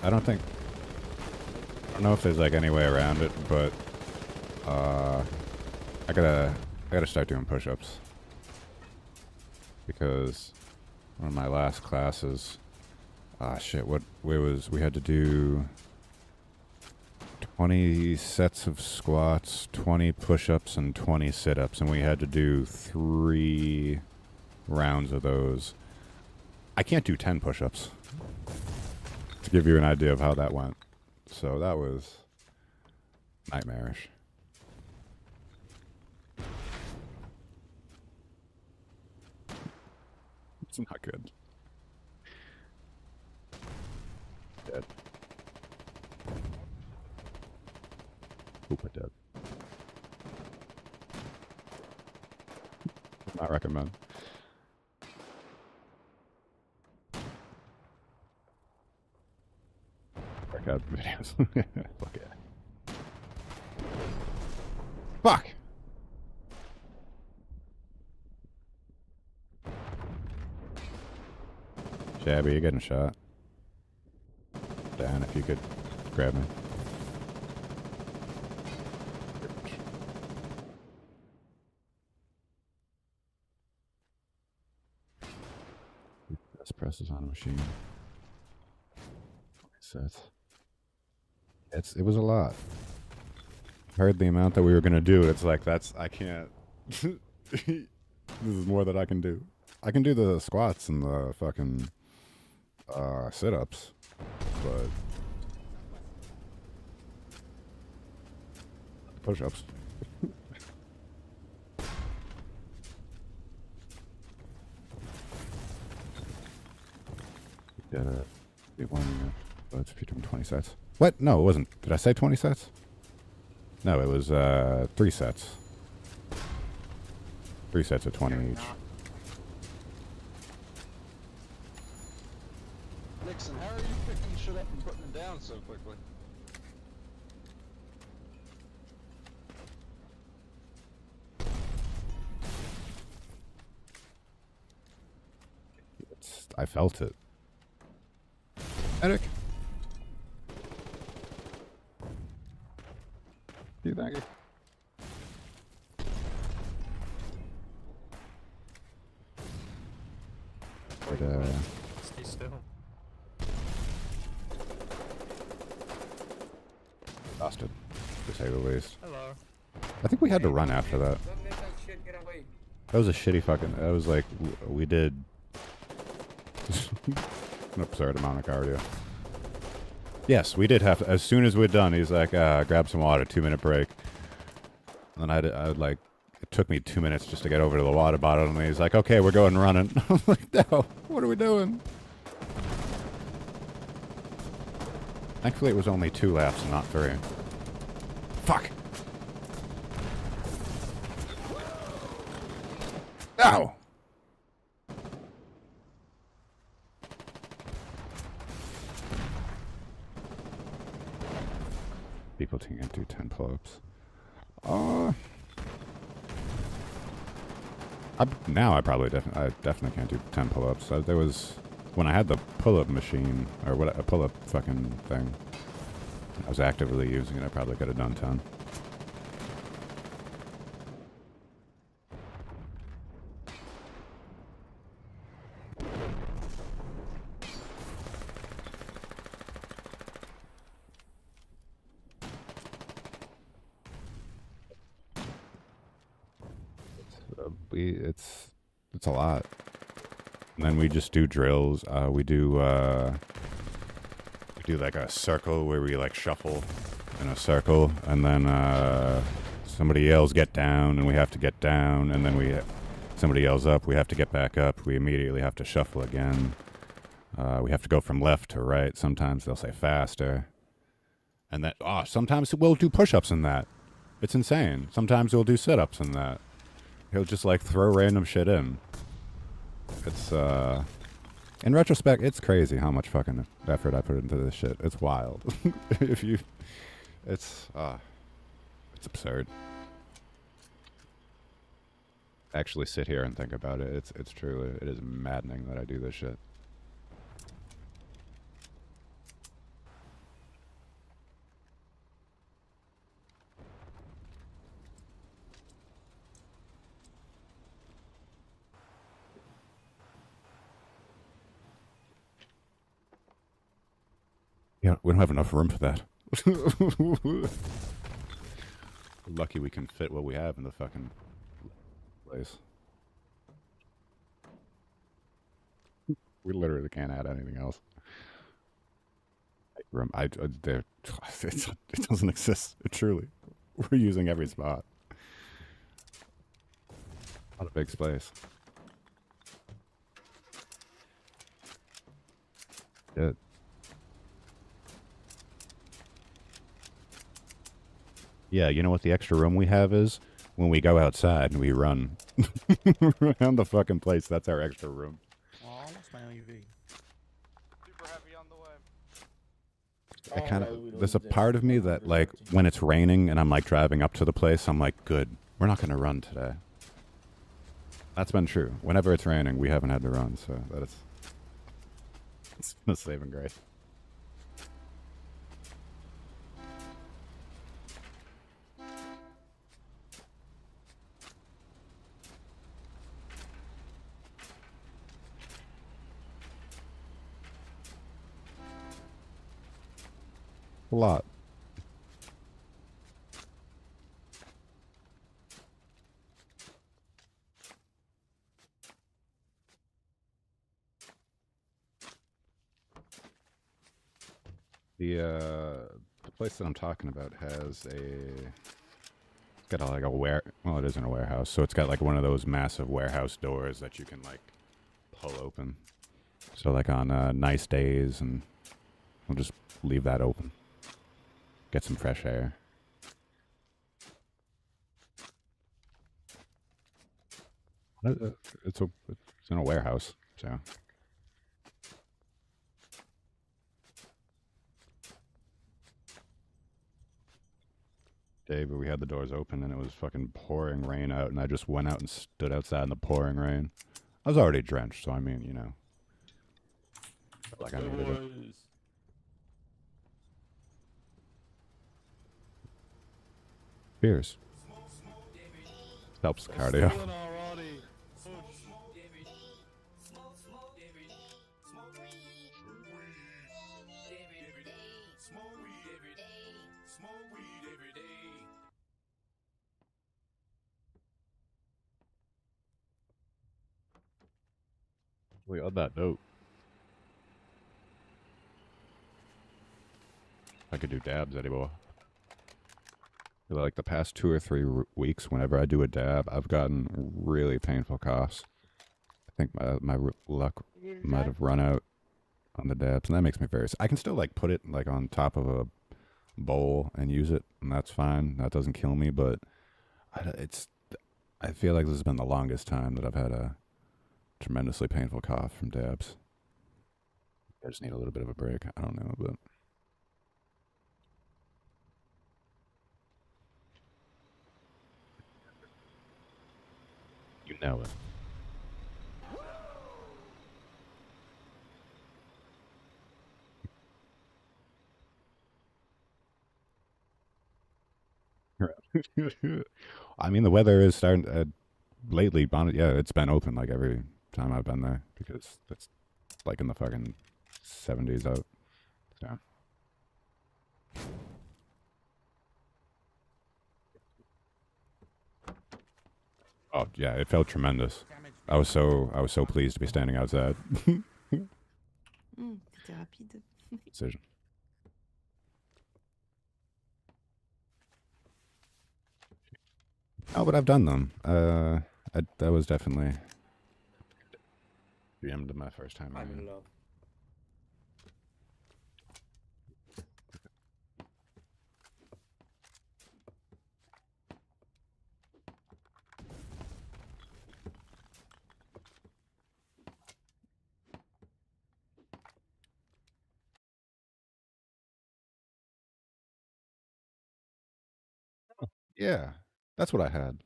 don't know if there's like any way around it, but I gotta start doing push-ups, because one of my last classes, we had to do 20 sets of squats, 20 push-ups, and 20 sit-ups, and we had to do 3 rounds of those. I can't do 10 push-ups. To give you an idea of how that went. So that was nightmarish. It's not good. Dead. Oop, dead. Not recommend. Check out videos. Fuck yeah. Fuck! Shabby, you're getting shot. Dan, if you could grab me. Best presses on a machine. 20 sets. It was a lot. Heard the amount that we were gonna do. It's like I can't. This is more than I can do. I can do the squats and the fucking sit-ups, but push-ups. Did one, but it's between 20 sets. What? No, it wasn't. Did I say 20 sets? No, it was 3 sets. 3 sets of 20 each. Nixon, how are you picking shit up and putting it down so quickly? I felt it. Eric. Thank you. But, Stay still. Exhausted, to say the least. Hello. I think we had to run after that. Don't let that shit get away. That was a shitty fucking. That was like we did an absurd amount of cardio. Yes, we did have to. As soon as we're done, he's like, "Grab some water. 2-minute break." And then I'd like. It took me 2 minutes just to get over to the water bottle, and he's like, "Okay, we're going running." I'm like, "No, what are we doing?" Thankfully, it was only 2 laps and not 3. Fuck! Ow! People can't do 10 pull-ups. Now I definitely can't do 10 pull-ups. There was when I had the pull-up machine or what a pull-up fucking thing. I was actively using it. I probably could have done 10. It's a lot. And then we just do drills. We do like a circle where we like shuffle in a circle, and then somebody yells "get down," and we have to get down, and then somebody yells up, we have to get back up. We immediately have to shuffle again. We have to go from left to right. Sometimes they'll say faster, and that sometimes we'll do push-ups in that. It's insane. Sometimes we'll do sit-ups in that. He'll just like throw random shit in. It's in retrospect, it's crazy how much fucking effort I put into this shit. It's wild. It's absurd. Actually sit here and think about it. It's truly, it is maddening that I do this shit. Yeah, we don't have enough room for that. Lucky we can fit what we have in the fucking place. We literally can't add anything else. There, it doesn't exist. Truly, we're using every spot. Not a big space. Good. Yeah, you know what the extra room we have is? When we go outside and we run around the fucking place, that's our extra room. Oh, I lost my IV. Super heavy on the way. I kind of, there's a part of me that, like, when it's raining and I'm, like, driving up to the place, I'm like, good, we're not going to run today. That's been true. Whenever it's raining, we haven't had to run, so that is, it's been a saving grace. A lot. The place that I'm talking about has it's got like a well, it isn't a warehouse, so it's got like one of those massive warehouse doors that you can like pull open. So like on nice days, and we'll just leave that open. Get some fresh air. It's in a warehouse, so. Day, but we had the doors open and it was fucking pouring rain out, and I just went out and stood outside in the pouring rain. I was already drenched, so I mean, you know. Like I needed it. Beers. Helps cardio. We got that dope. I could do dabs anymore. Like the past 2 or 3 weeks, whenever I do a dab, I've gotten really painful coughs. I think my luck might have run out on the dabs, and that makes me very sick. I can still like put it like on top of a bowl and use it, and that's fine. That doesn't kill me, but I feel like this has been the longest time that I've had a tremendously painful cough from dabs. I just need a little bit of a break. I don't know, but. You know it. I mean, the weather is starting lately. Yeah, it's been open like every time I've been there because it's like in the fucking 70s out. So. Oh yeah, it felt tremendous. I was so pleased to be standing outside. C'était rapide. Decision. Oh, but I've done them. That was definitely DM'd my first time. I'm in love. Yeah, that's what I had.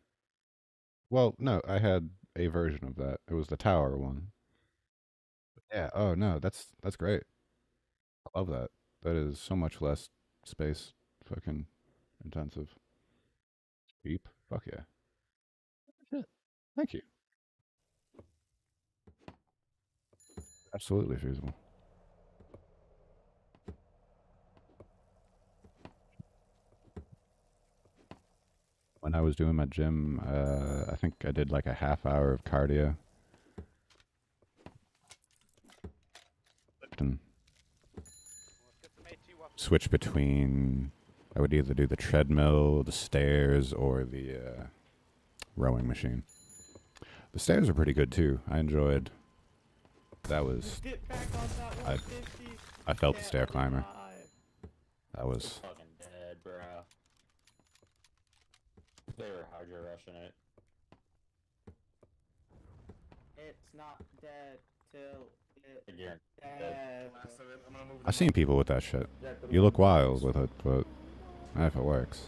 Well, no, I had a version of that. It was the tower one. Yeah. Oh no, that's great. I love that. That is so much less space fucking intensive. Beep. Fuck yeah. Shit. Thank you. Absolutely feasible. When I was doing my gym, I think I did like a half hour of cardio. often switch between. I would either do the treadmill, the stairs, or the rowing machine. The stairs are pretty good too. I enjoyed. That was. Get back on that 150. I felt the stair climber. That was. Fucking dead, bro. They were hydro rushing it. It's not dead till it's Again. dead. I've seen people with that shit. You look wild with it, but if it works.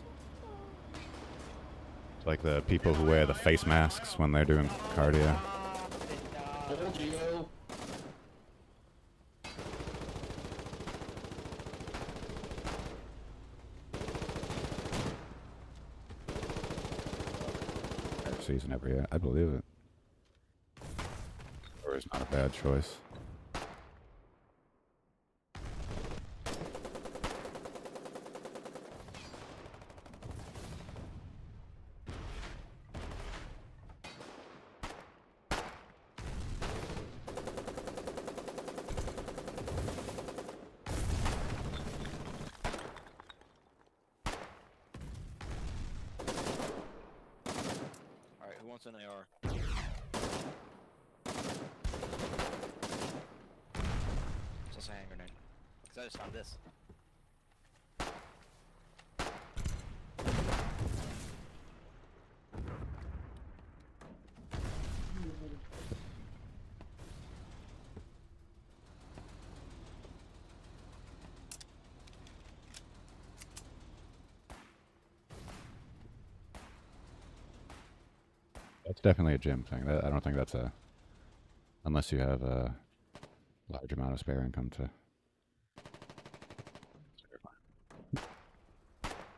It's like the people who wear the face masks when they're doing cardio. Told you. Season every year. I believe it. Or it's not a bad choice. Alright, who wants an AR? Just a hand grenade. Cause I just found this. That's definitely a gym thing. I don't think that's a... Unless you have a large amount of spare income to... But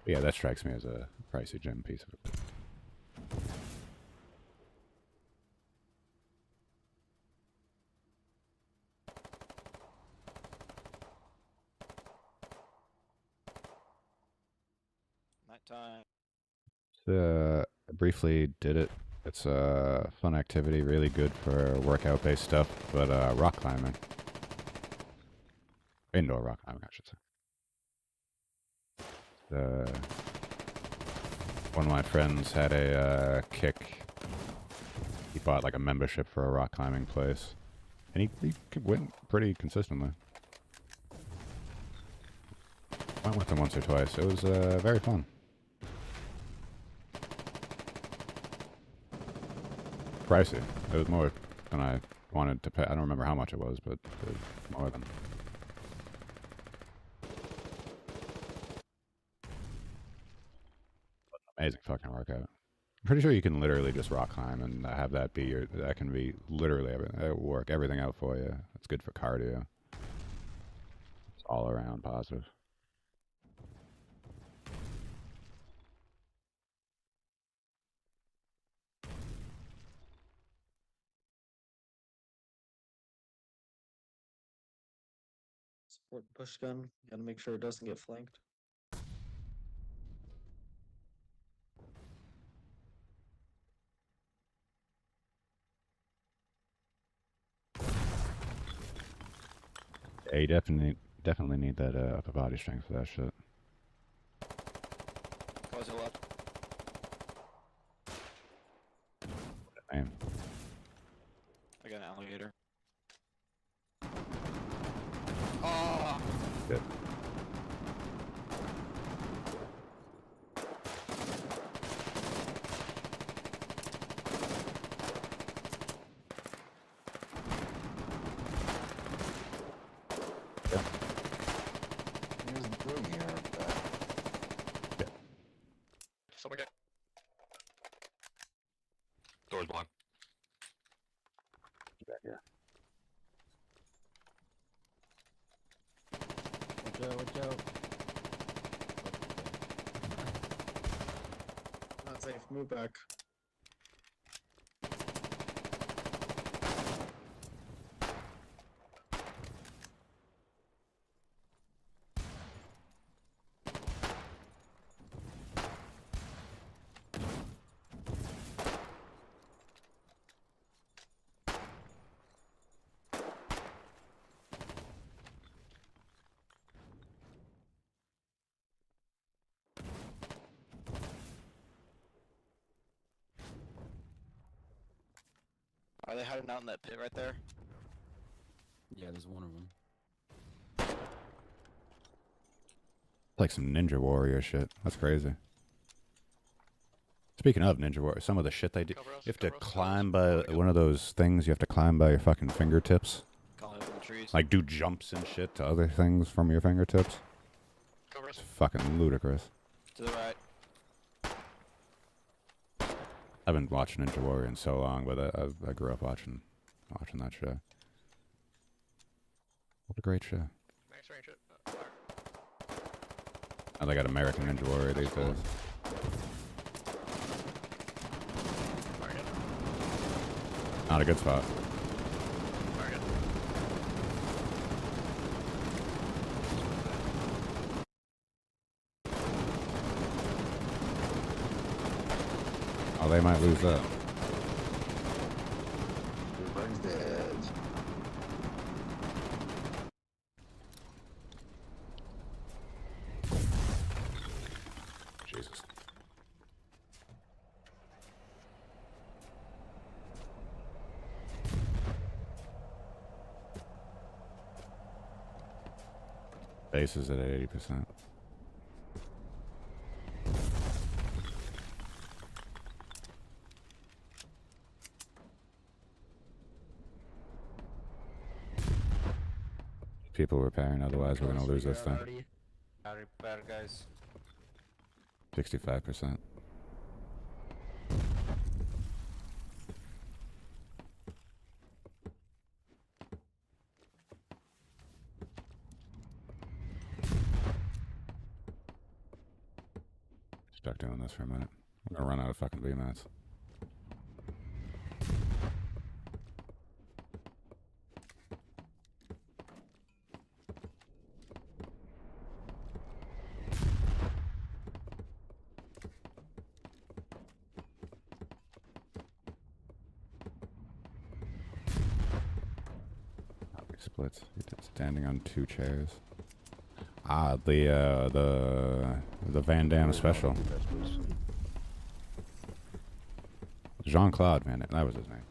yeah, that strikes me as a pricey gym piece of it. Nighttime. I briefly did it. It's a fun activity, really good for workout-based stuff, but rock climbing. Indoor rock climbing, I should say. One of my friends had a kick. He bought like a membership for a rock climbing place, and he went pretty consistently. Went with him once or twice. It was very fun. Pricey. It was more than I wanted to pay. I don't remember how much it was, but it was more than. Amazing fucking workout. I'm pretty sure you can literally just rock climb and have that be your. That can be literally everything. It will work everything out for you. It's good for cardio. It's all around positive. Support the push gun. Gotta make sure it doesn't get flanked. Yeah, you definitely need that upper body strength for that shit. Close it up. Man. I got an alligator. Oh! Good. Someone get. Door's blocked. Back here. Watch out. Not safe. Move back. Are they hiding out in that pit right there? Yeah, there's one of them. Like some Ninja Warrior shit. That's crazy. Speaking of Ninja Warrior, some of the shit they do. Cover us, You have to cover us, climb cover us. by one of those things. You have to climb by your fucking fingertips. Calling from the trees. Like do jumps and shit to other things from your fingertips. Cover It's us. fucking ludicrous. To the right. I've been watching Ninja Warrior in so long, but I grew up watching that show. What a great show. Max range it. Fire. Oh, they got American Ninja Warrior these days. Fire again. Not a good spot. Fire again. Oh, they might lose that. Everybody's dead. Jesus. Base is at 80%. People repairing, otherwise we're gonna lose this thing. I repair, guys. 65%. Stuck doing this for a minute. I'm gonna run out of fucking VMATs. Splits. Standing on 2 chairs. Ah, the Van Damme special. Jean-Claude Van Damme. That was his name.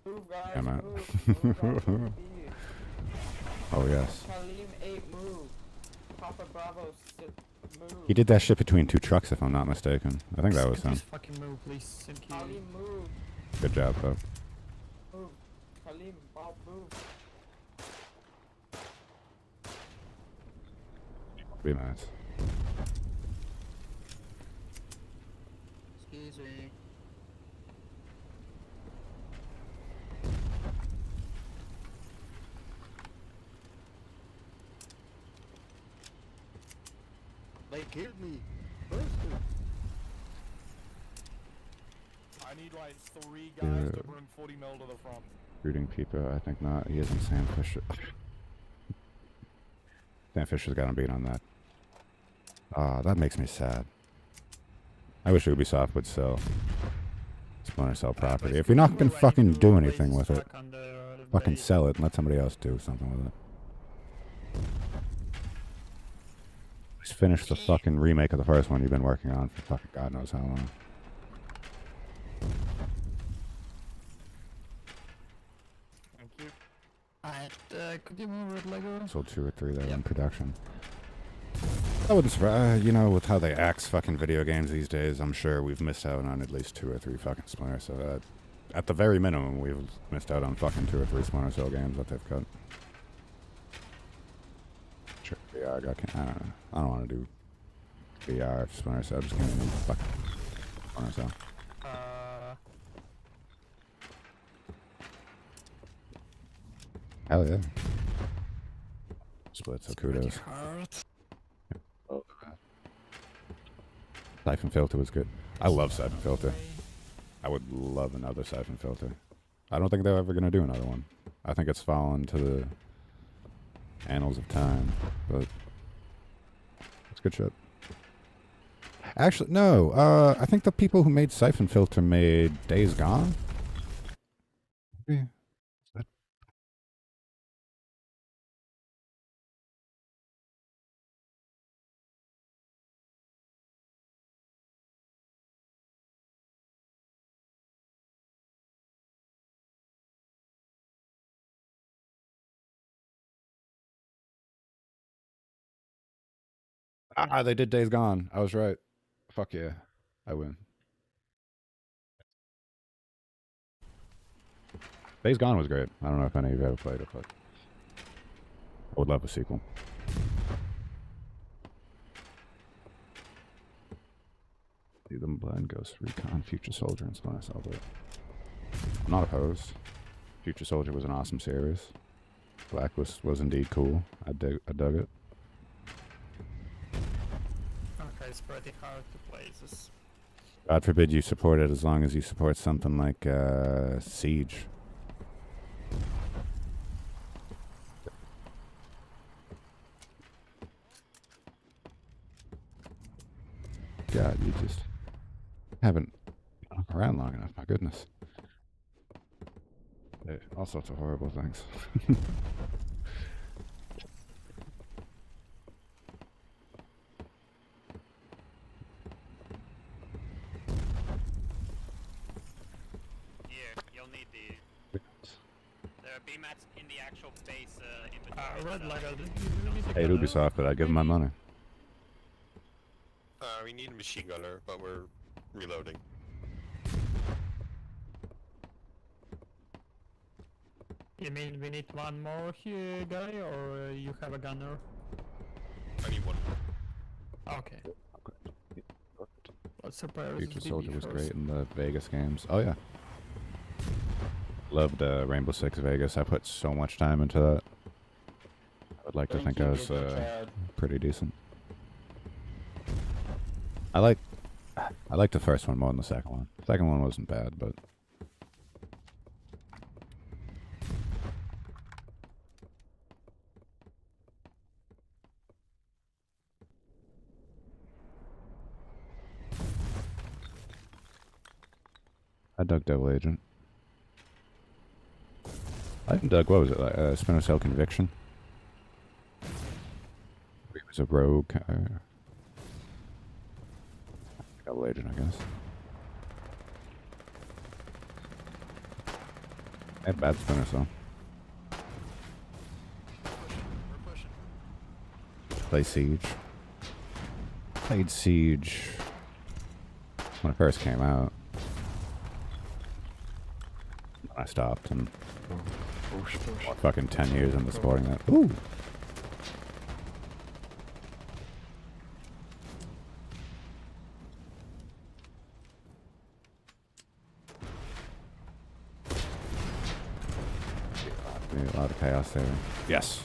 Move, guys. Yeah, man. Move, move, Oh yes. Halim 8, move. Papa Bravo, move. He did that shit between 2 trucks, if I'm not mistaken. I think that was him. Please fucking move, please. Thank you. Halim, move. Good job, though. Move. Halim, Bob, move. Be nice. Excuse me. They killed me. I need like 3 guys to bring 40 mil to the front. Recruiting people, I think not. He isn't Sam Fisher. Sam Fisher's got him beat on that. Ah, that makes me sad. I wish Ubisoft would sell Splinter Cell property. If you're not gonna fucking do anything with it, fucking sell it and let somebody else do something with it. Just finish the fucking remake of the first one you've been working on for fucking God knows how long. Thank you. Alright, could you move it, Lego? Sold 2 or 3 that are in production. I wouldn't surprise, you know, with how they axe fucking video games these days, I'm sure we've missed out on at least 2 or 3 fucking Splinter Cell. At the very minimum, we've missed out on fucking 2 or 3 Splinter Cell games that they've cut. Sure, VR, I don't know. I don't want to do VR for Splinter Cell, just give me fucking Splinter Cell. Hell yeah. Split, so kudos. Oh, Siphon Filter was good. I love Siphon Filter. I would love another Siphon Filter. I don't think they're ever going to do another one. I think it's fallen to the annals of time, but it's good shit. Actually, no. I think the people who made Siphon Filter made Days Gone. Maybe. Ah, they did Days Gone. I was right. Fuck yeah. I win. Days Gone was great. I don't know if any of you ever played it, but I would love a sequel. See them blend, Ghost Recon, Future Soldier, and Splinter Cell. I'm not opposed. Future Soldier was an awesome series. Black was indeed cool. I dug it. Okay, it's pretty hard to play this. God forbid you support it as long as you support something like Siege. God, you just haven't been around long enough. My goodness. All sorts of horrible things. Here, you'll need the. There are B-mats in the actual base inventory. Red light. Hey, Ubisoft, but I'd give them my money. We need a machine gunner, but we're reloading. You mean we need one more here, guy, or you have a gunner? I need one. Okay. Let's prepare Future this Soldier BB was first. great in the Vegas games. Oh yeah. Loved Rainbow Six Vegas. I put so much time into that. I would like to think I was pretty decent. I liked the first one more than the second one. The second one wasn't bad, but I dug Devil Agent. I even dug, what was it, like Splinter Cell Conviction? He was a rogue. Devil Agent, I guess. I had bad Splinter Cell. We're pushing. Play Siege. Played Siege when it first came out. I stopped and fucking 10 years into sporting that. Ooh! A lot of chaos there. Yes!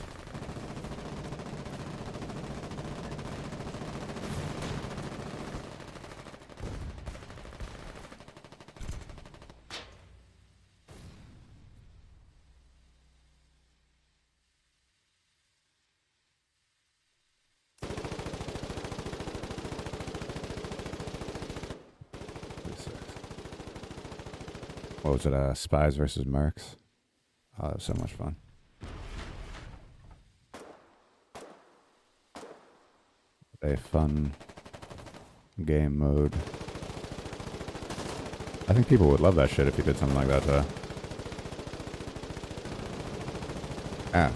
What was it, Spies versus Mercs? Oh, that was so much fun. A fun game mode. I think people would love that shit if you did something like that, though. Ah.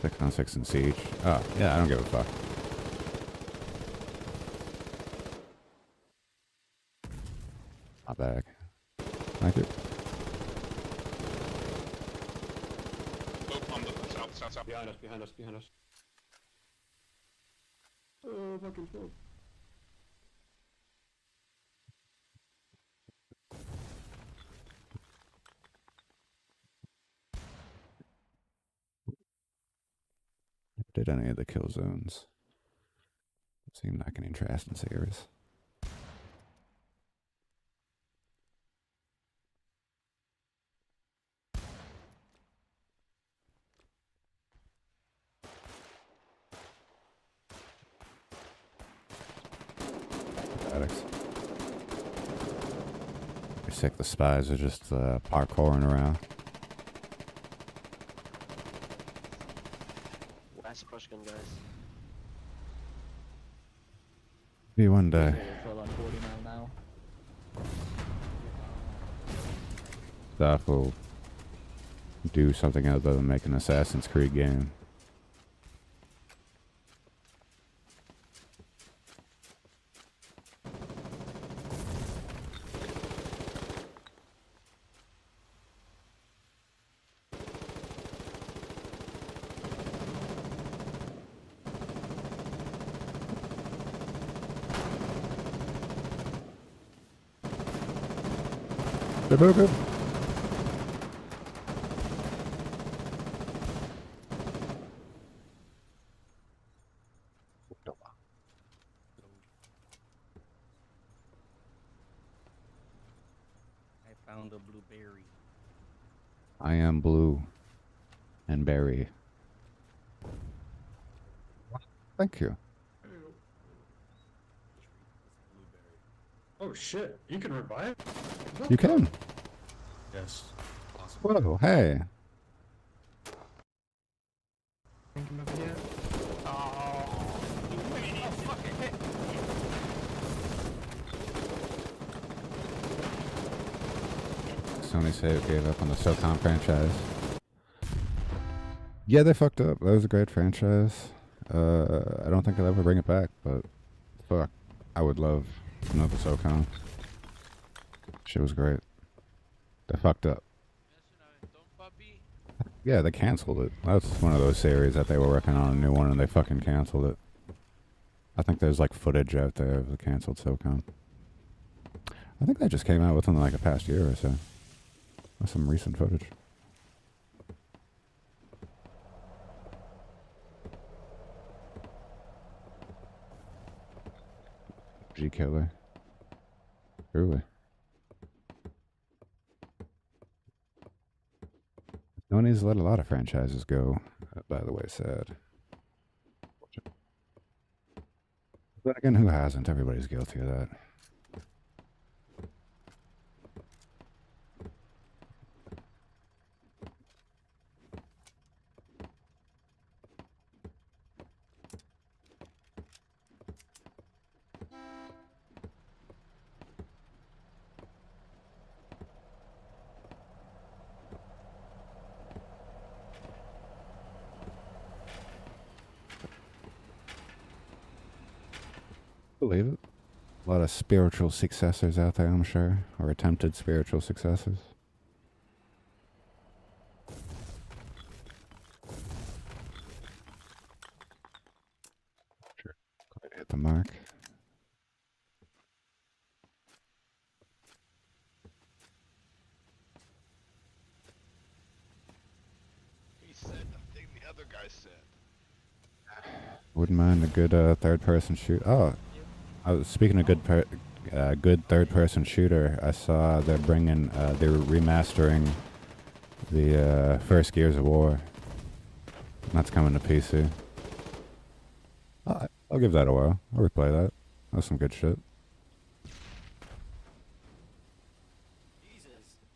6-on-6 in Siege. Oh, yeah, I don't give a fuck. Not bad. Thank you. Oh, on the south. Behind us. Oh, fucking fuck. Did any of the kill zones? Seemed like an interesting series. Addicts. You're sick, the spies are just parkouring around. Last pushkin, guys. Maybe one day. Full on 40 mile now. Staff will do something other than make an Assassin's Creed game. They're moving. I found a blueberry. I am blue and berry. Thank you. Oh shit, you can revive? You can. Yes. Awesome. Whoa, hey. Bring him over here. Oh, fucking hit. Sony say it gave up on the SOCOM franchise. Yeah, they fucked up. That was a great franchise. I don't think they'll ever bring it back, but fuck, I would love another SOCOM. Shit was great. They fucked up. Yeah, they canceled it. That's one of those series that they were working on a new one and they fucking canceled it. I think there's like footage out there of the canceled SOCOM. I think that just came out within like a past year or so. That's some recent footage. G Killer. Truly. Sony's let a lot of franchises go, by the way, sad. But again, who hasn't? Everybody's guilty of that. Believe it. A lot of spiritual successors out there, I'm sure, or attempted spiritual successors. Sure. Quite hit the mark. He said nothing the other guy said. Wouldn't mind a good third-person shoot. Oh, I was speaking of good third-person shooter. I saw they're remastering the first Gears of War. That's coming to PC. I'll give that a whirl. I'll replay that. That's some good shit.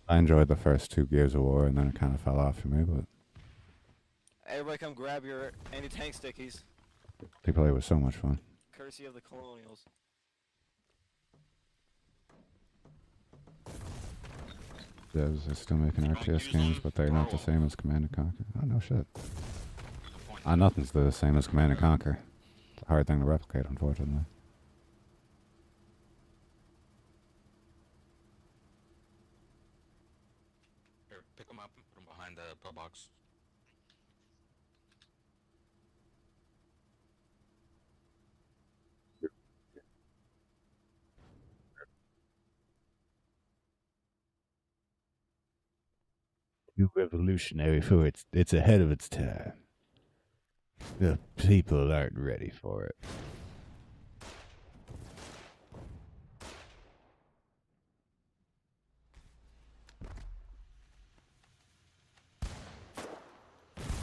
I enjoyed the first two Gears of War, and then it kind of fell off for me. But Everybody, come grab your anti-tank stickies. they play was so much fun. Courtesy of the Colonials. Devs are still making RTS games, but they're not the same as Command & Conquer. Oh, no shit. Nothing's the same as Command & Conquer. It's a hard thing to replicate, unfortunately. Here, pick them up and put them behind the pillbox. Too revolutionary for it's ahead of its time. The people aren't ready for it.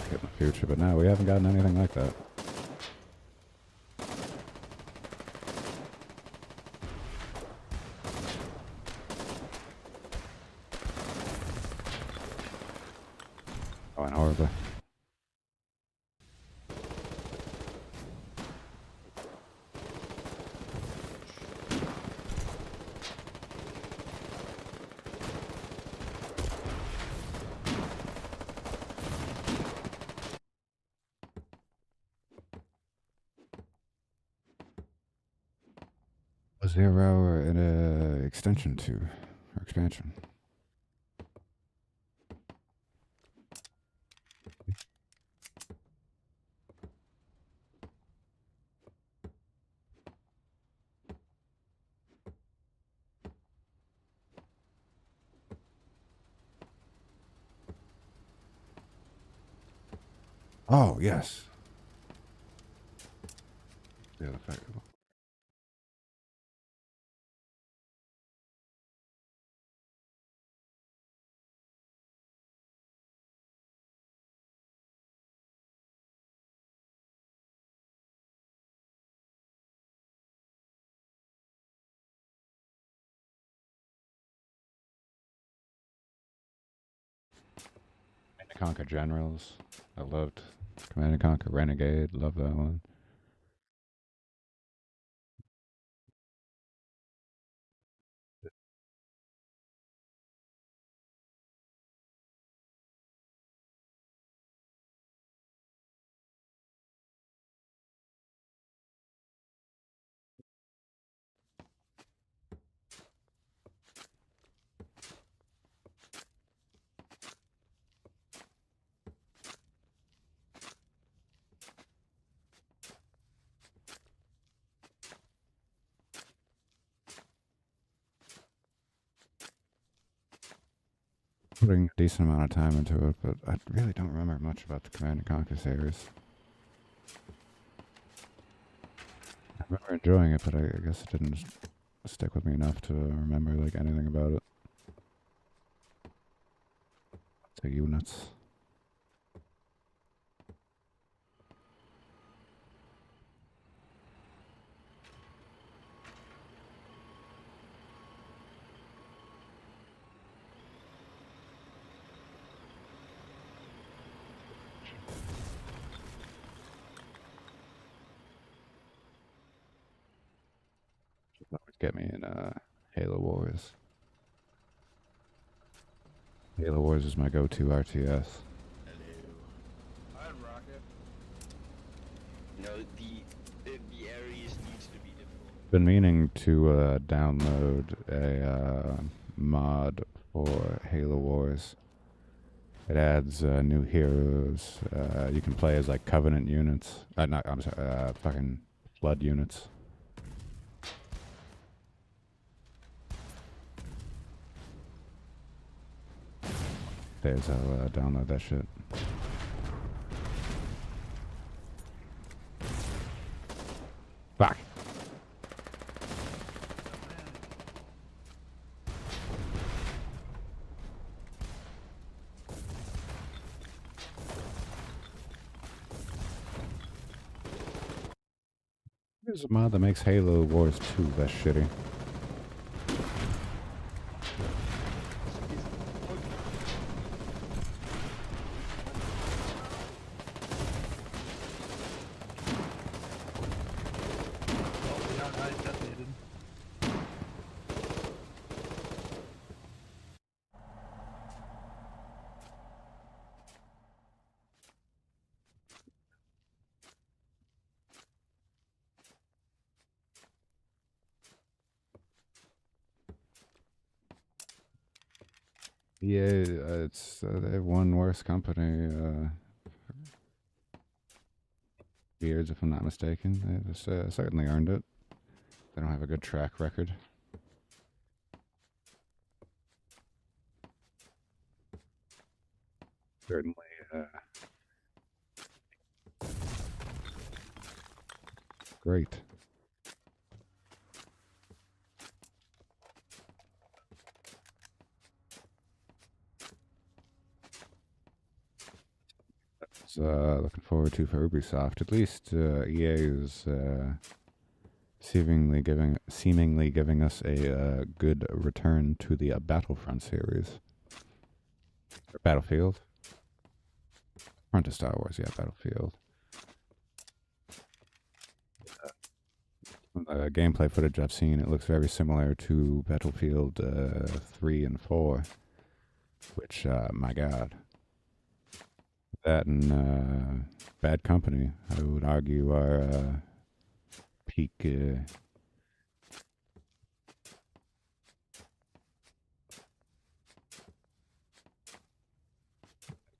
In the future, but now we haven't gotten anything like that. Oh, and horribly. 0 and extension 2 or expansion. Oh, yes. The other festival. Command and Conquer Generals. I loved Command and Conquer Renegade. Love that one. Putting a decent amount of time into it, but I really don't remember much about the Command and Conquer series. I remember enjoying it, but I guess it didn't stick with me enough to remember like anything about it. The units. Always get me in Halo Wars. Halo Wars is my go-to RTS. I'd rock it. You know, the areas needs to be difficult. Been meaning to download a mod for Halo Wars. It adds new heroes. You can play as like Covenant units. I'm sorry, fucking Flood units. Days I'll download that shit. Fuck. There's a mod that makes Halo Wars 2 less shitty. Yeah, it's they have one worse company. Years, if I'm not mistaken. They've certainly earned it. They don't have a good track record. Certainly. Great. Looking forward to for Ubisoft. At least EA is seemingly giving us a good return to the Battlefront series. Or Battlefield. Front of Star Wars, yeah, Battlefield. From the gameplay footage I've seen, it looks very similar to Battlefield 3 and 4, which, my god. That and Bad Company, I would argue, are peak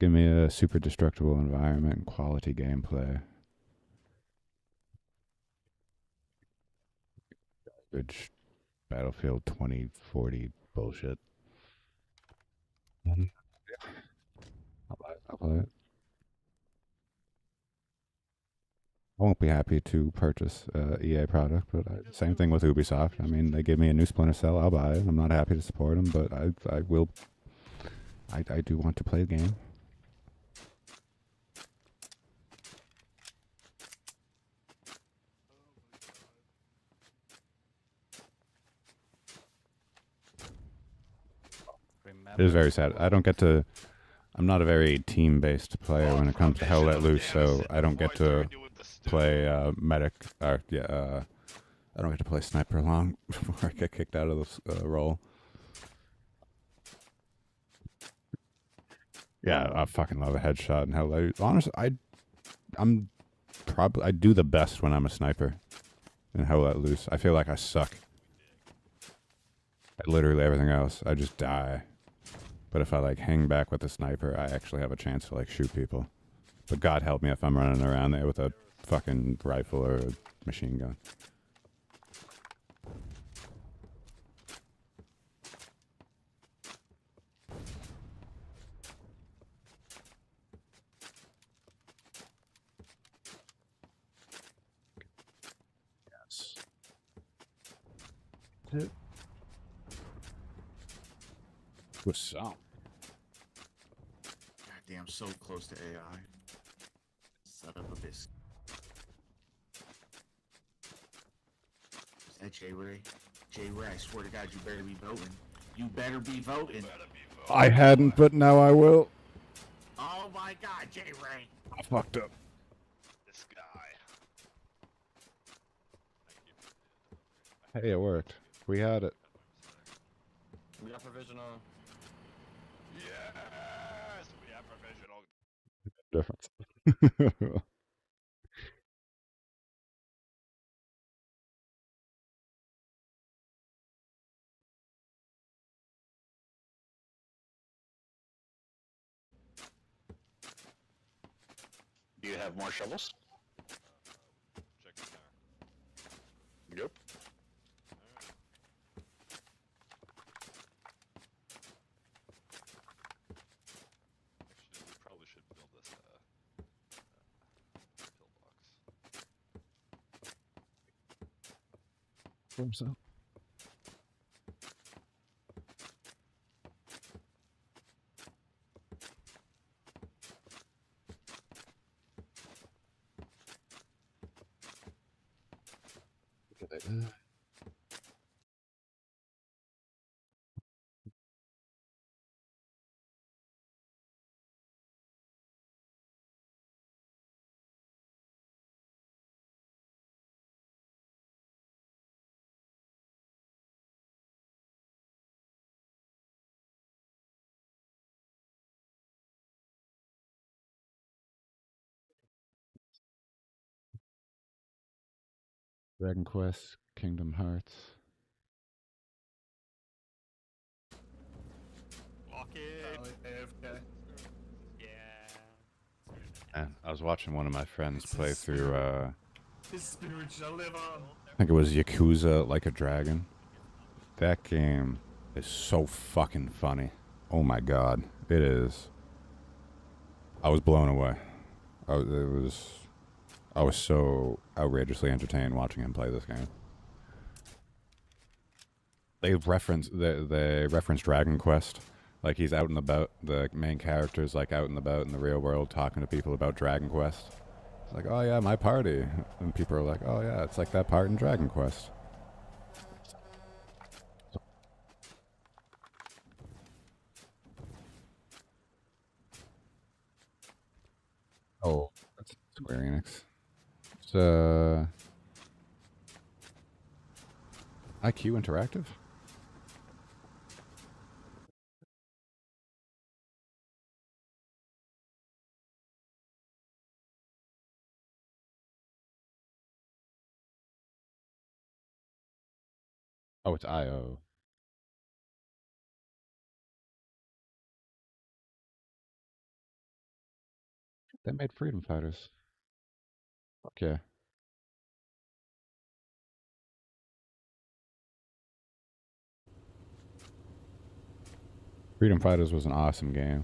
give me a super destructible environment and quality gameplay. Good Battlefield 2040 bullshit. Mhm. I'll buy it. I'll buy it. I won't be happy to purchase EA product, but same thing with Ubisoft. I mean, they give me a new Splinter Cell, I'll buy it. I'm not happy to support them, but I will. I do want to play the game. It is very sad. I don't get to. I'm not a very team-based player when it comes to Hell Let Loose, so I don't get to play medic. Or I don't get to play sniper long before I get kicked out of this role. Yeah, I fucking love a headshot and Hell Let Loose. Honestly, I do the best when I'm a sniper in Hell Let Loose. I feel like I suck at literally everything else. I just die. But if I like hang back with a sniper, I actually have a chance to like shoot people. But God help me if I'm running around there with a fucking rifle or a machine gun. Yes. What's up? Goddamn, so close to AI. Son of a biscuit. Is that J-Ray? J-Ray, I swear to God, you better be voting. You better be voting. I hadn't, but now I will. Oh my God, J-Ray. I fucked up. This guy. Hey, it worked. We had it. We got provisional. Yes, we have provisional. Difference. Do you have more shovels? Check it there. Yep. Actually, we probably should build this pillbox. So. Dragon Quest, Kingdom Hearts. Lock it. AFK. Yeah. And I was watching one of my friends play through, His spirit shall live on. I think it was Yakuza Like a Dragon. That game is so fucking funny. Oh my God. It is. I was blown away. I was so outrageously entertained watching him play this game. They reference Dragon Quest. Like he's out and about, the main character's like out and about in the real world talking to people about Dragon Quest. It's like, oh yeah, my party. And people are like, oh yeah, it's like that part in Dragon Quest. Oh, that's Square Enix. It's IQ Interactive? Oh, it's IO. They made freedom fighters. Fuck yeah. Freedom Fighters was an awesome game.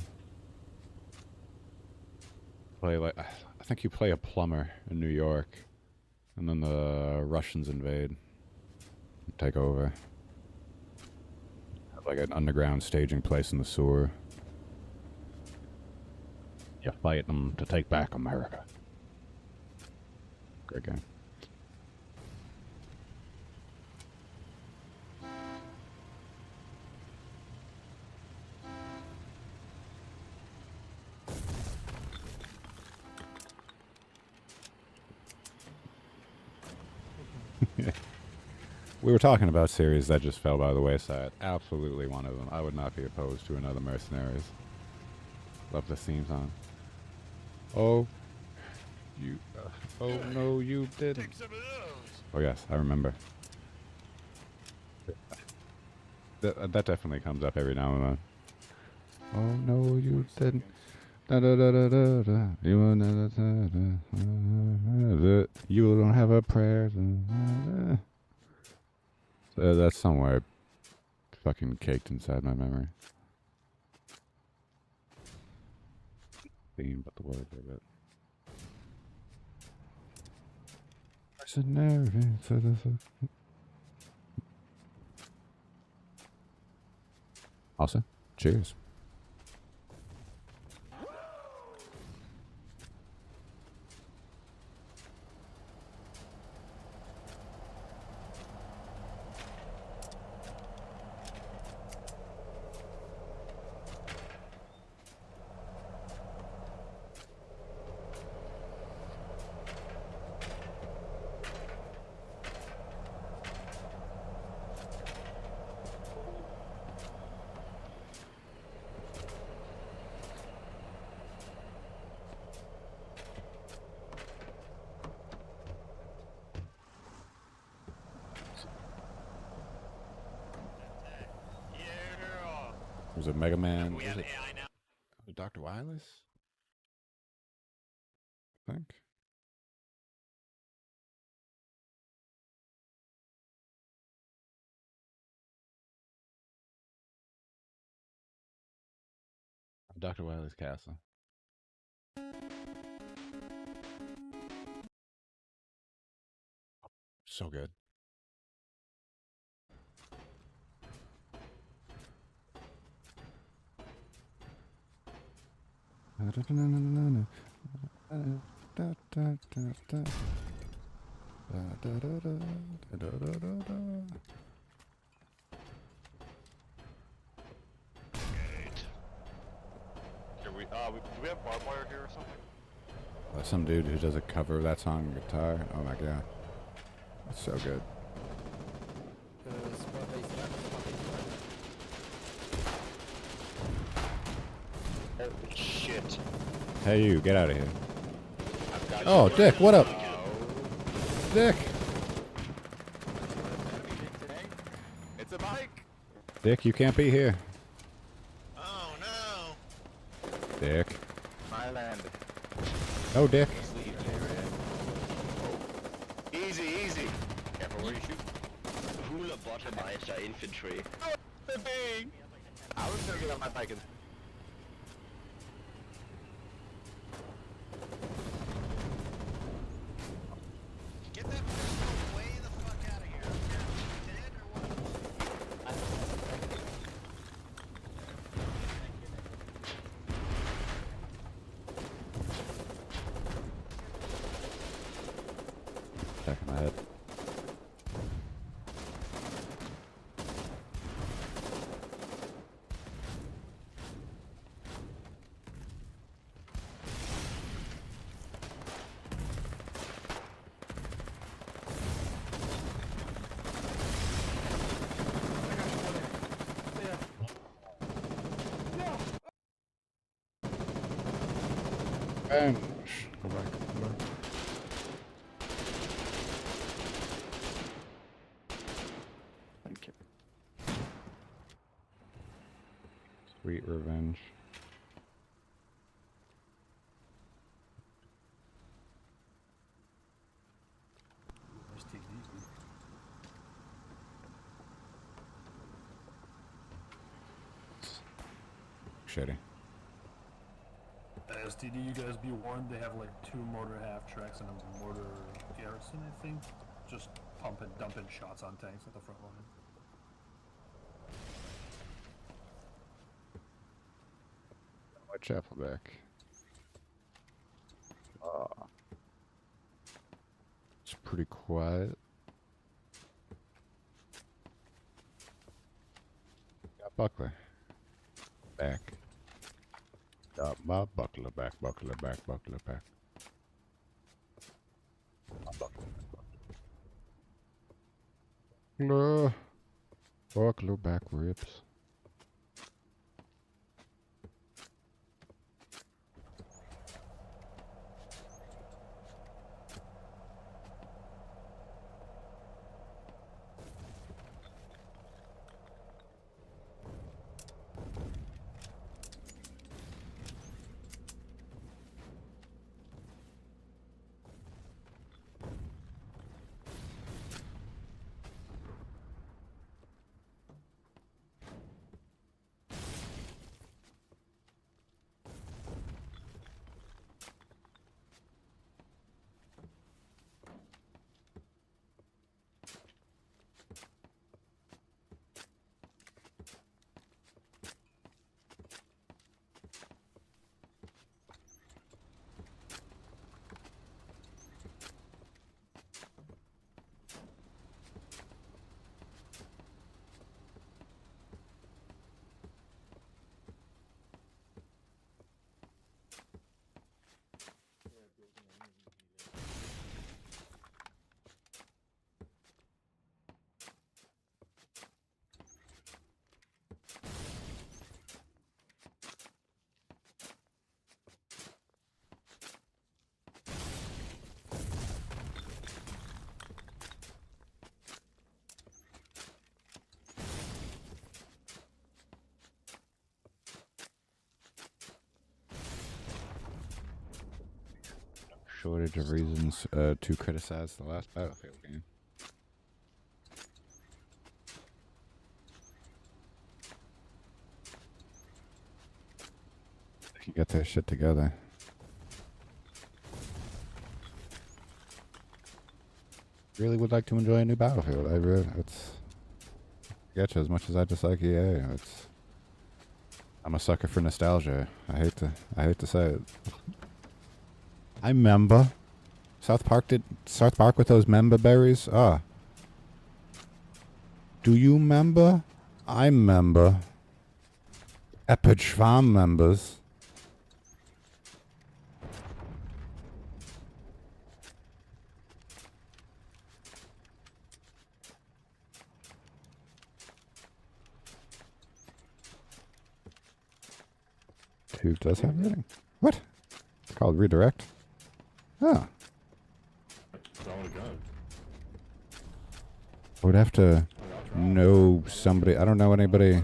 Play like I think you play a plumber in New York, and then the Russians invade, take over. Have like an underground staging place in the sewer. You fight them to take back America. Great game. We were talking about series that just fell by the wayside. Absolutely one of them. I would not be opposed to another Mercenaries. Love the theme song. Oh, you. Oh no, you didn't. Oh yes, I remember. That definitely comes up every now and then. Oh no, you didn't. Da, da, da, da, da, da. You don't have a prayer. That's somewhere fucking caked inside my memory. Theme, but the words of it. Also, cheers. Was it Mega Man? Was it Dr. Wireless? I think. Dr. Wily's Castle. So good. Do we have barbed wire here or something? Some dude who does a cover of that song on guitar. Oh my god. That's so good. Holy shit. Hey you, get out of here. Oh, Dick, what up? Dick! It's a bike! Dick, you can't be here. Oh no! Dick. My land. Oh, Dick. Easy, easy. Careful where you shoot. Ruler Bottomeister Infantry. I was gonna get on my bike and... Get that pistol way the fuck out of here. Dead or what? Back in my head. And go back. Go back. Thank you. Sweet revenge. shitty. STD, you guys be warned, they have like 2 mortar half tracks and a mortar garrison, I think. Just dumping shots on tanks at the front line. Whitechapel back. It's pretty quiet. Got Buckler. Back. Got my Buckler back, Buckler back, Buckler back. My Buckler back, Buckler. Buckler back ribs. Shortage of reasons to criticize the last Battlefield game. If you get their shit together. Really would like to enjoy a new Battlefield. It's get you as much as I dislike EA. I'm a sucker for nostalgia. I hate to say it. I remember South Park with those member berries. Do you remember? I remember. Epic Schwarm members. Who does have rating? What? It's called redirect. Oh. That's all I got. I would have to know somebody. I don't know anybody.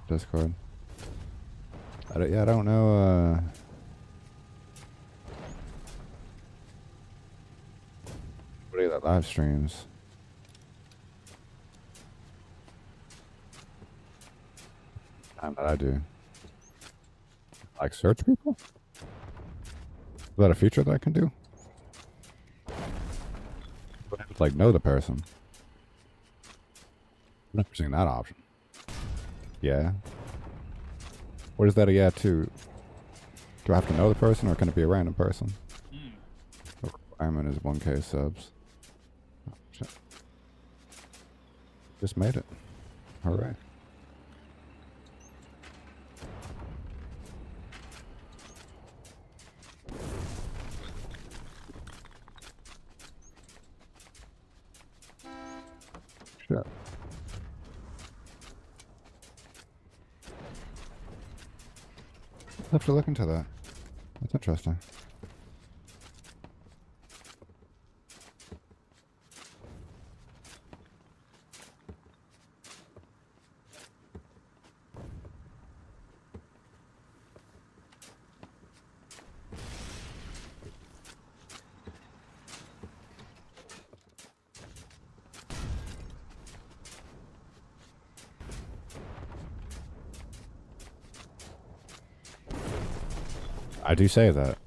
Discord. I don't know. Anybody that live streams. Time that I do. Like search people? Is that a feature that I can do? But I have to like know the person. I've never seen that option. Yeah. What is that a yeah to? Do I have to know the person or can it be a random person? The requirement is 1K subs. Oh, shit. Just made it. Alright. Shit. I'll have to look into that. That's interesting. I do say that. At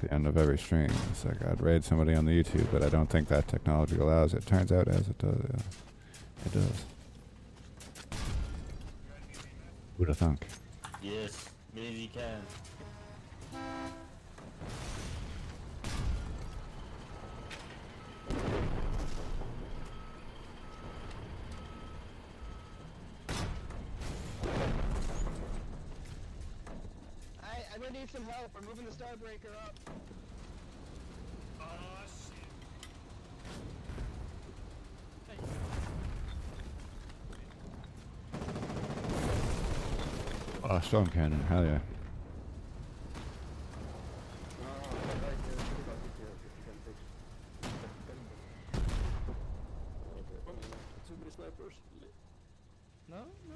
the end of every stream. It's like I'd raid somebody on the YouTube, but I don't think that technology allows it. Turns out as it does, yeah. It does. Who'da thunk? Yes, maybe you can. I'm gonna need some help. We're moving the Starbreaker up. Oh, storm cannon, hell yeah. Too many snipers. No, no.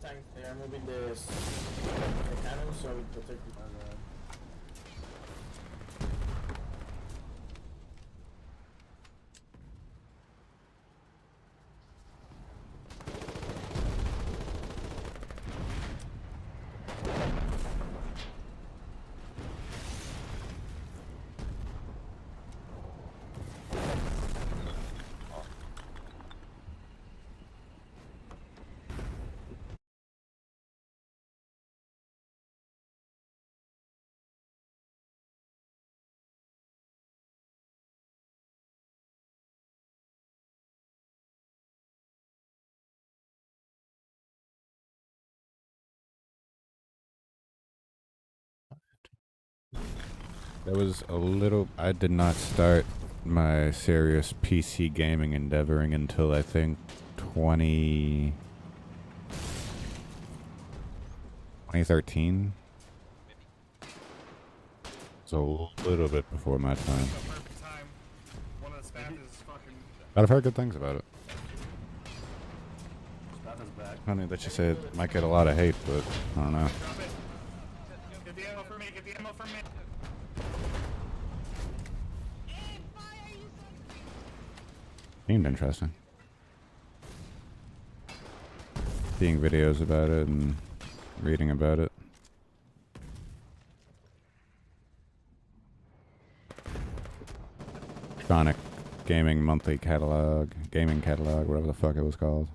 Tank, they are moving the cannon, so protect the There was a little. I did not start my serious PC gaming endeavoring until I think 2013. So a little bit before my time. Perfect time. One of the staff is fucking. But I've heard good things about it. Staff is back. Funny that you say it might get a lot of hate, but I don't know. Drop it. Get the ammo for me. Get the ammo for me. Seemed interesting. Seeing videos about it and reading about it. Sonic Gaming Monthly Catalog, Gaming Catalog, whatever the fuck it was called.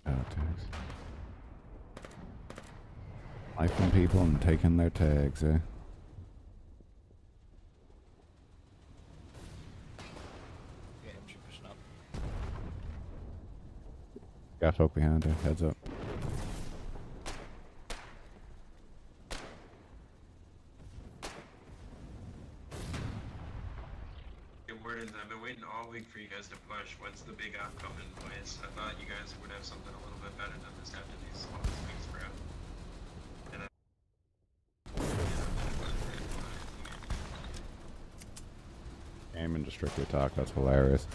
Tags. Knifing people and taking their tags, eh? Got folk behind her, heads up. Hey, Wardens, I've been waiting all week for you guys to push. When's the big app coming in place? I thought you guys would have something a little bit better than this after all these weeks for out. Game and just strictly talk, that's hilarious.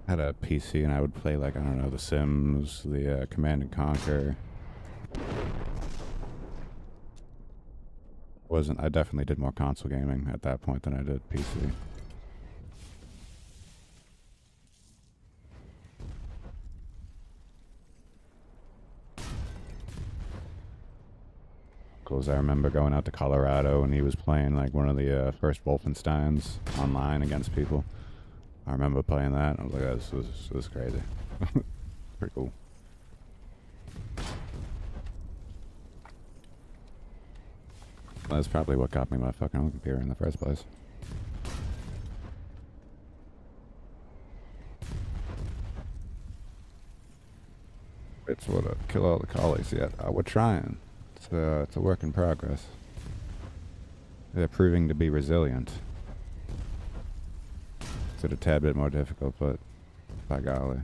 Had a PC and I would play like, I don't know, The Sims, the Command and Conquer. I definitely did more console gaming at that point than I did PC. locals. I remember going out to Colorado and he was playing like one of the first Wolfensteins online against people. I remember playing that. I was like, oh, this is crazy. Pretty cool. That's probably what got me my fucking computer in the first place. It's what kill all the collies yet. We're trying. It's a work in progress. They're proving to be resilient. It's a tad bit more difficult, but by golly.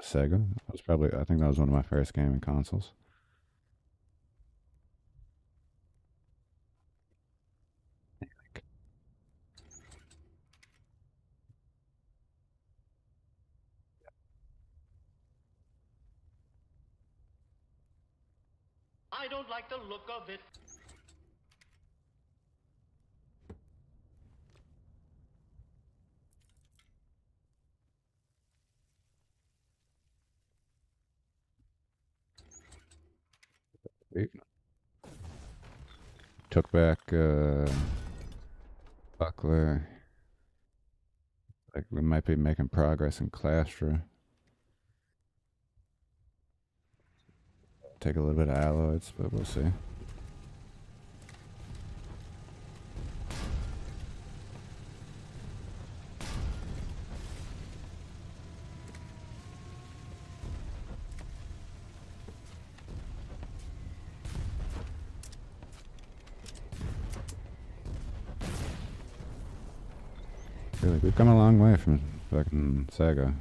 Sega. That was probably, I think that was one of my first gaming consoles. I don't like the look of it. Took back Buckler. Like we might be making progress in Clastra. Take a little bit of alloys, but we'll see. Really, we've come a long way from fucking Sega.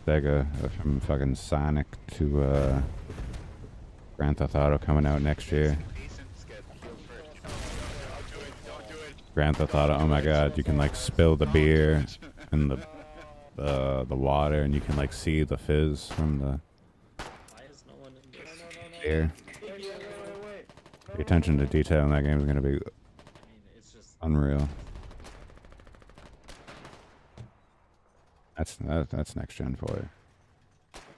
Sega, from fucking Sonic to Grand Theft Auto coming out next year. Grand Theft Auto, oh my god, you can like spill the beer in the water and you can like see the fizz from the beer. The attention to detail in that game is going to be unreal. That's next gen for you.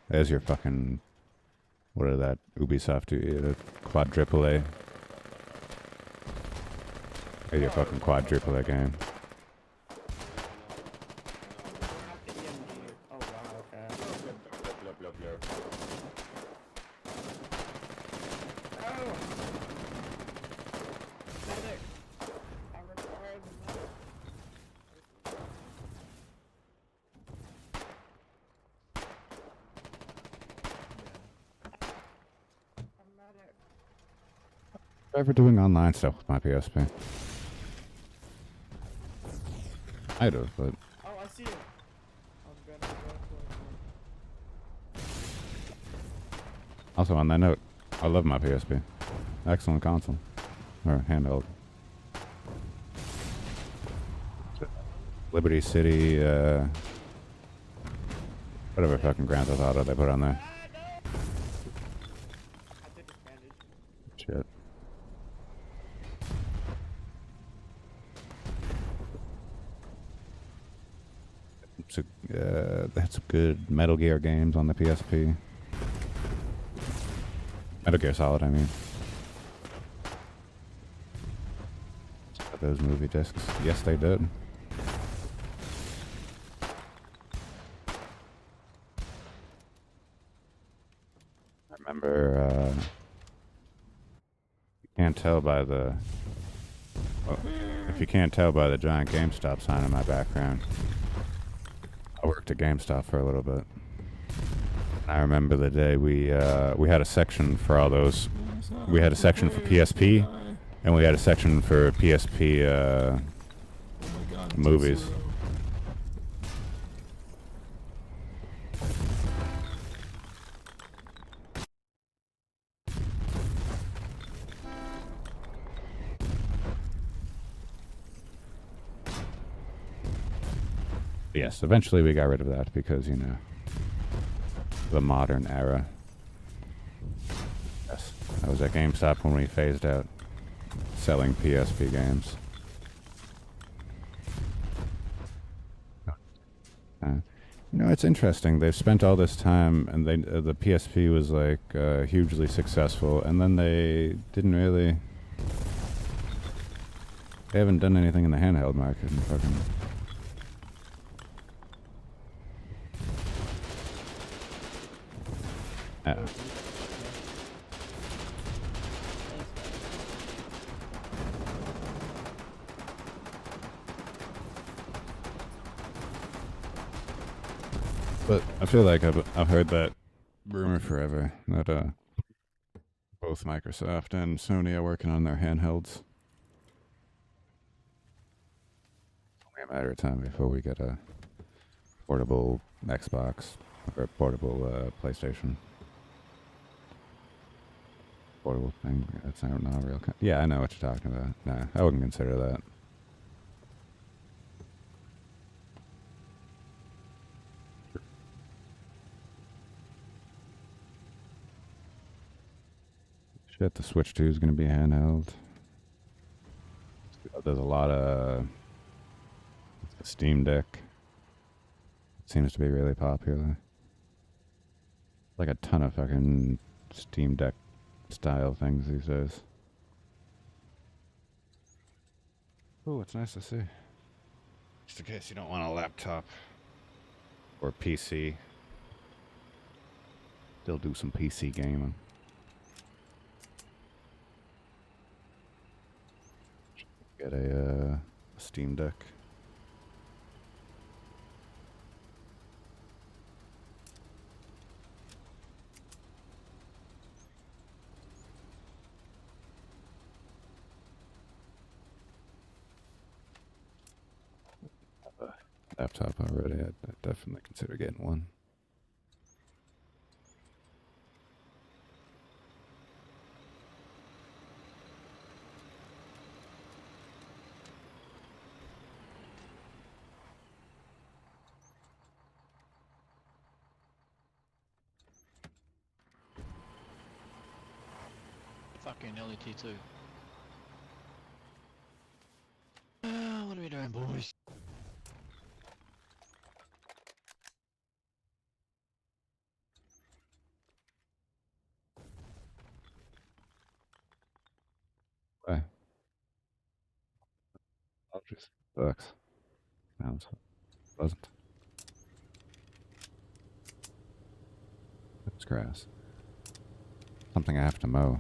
There's your fucking, what is that, Ubisoft, quadruple A. There's your fucking quadruple A game. Ever doing online stuff with my PSP? I'd have, but Oh, I see it. I'm gonna go also on that note, I love my PSP. Excellent console. Or handheld. Liberty City, whatever fucking Grand Theft Auto they put on there. Shit. That's good Metal Gear games on the PSP. Metal Gear Solid, I mean. Those movie discs. Yes, they did. I remember, you can't tell by the... Well, if you can't tell by the giant GameStop sign in my background, I worked at GameStop for a little bit. I remember the day we had a section for all those. We had a section for PSP, and we had a section for PSP movies. Yes, eventually we got rid of that because, you know, the modern era. Yes, I was at GameStop when we phased out selling PSP games. You know, it's interesting. They've spent all this time, and the PSP was like hugely successful, and then they didn't really. They haven't done anything in the handheld market. And fucking. But I feel like I've heard that rumor forever that both Microsoft and Sony are working on their handhelds. Only a matter of time before we get a portable Xbox or a portable PlayStation. Portable thing. That's not a real. Yeah, I know what you're talking about. Nah, I wouldn't consider that. Shit, the Switch 2 is going to be handheld. There's a lot of the Steam Deck. It seems to be really popular. Like a ton of fucking Steam Deck style things these days. Oh, it's nice to see. Just in case you don't want a laptop or PC. Still do some PC gaming. Get a Steam Deck. Laptop already. I'd definitely consider getting one. Fucking LET2. What are we doing, boys? Why? I'll just sucks. Sounds pleasant. It's grass. Something I have to mow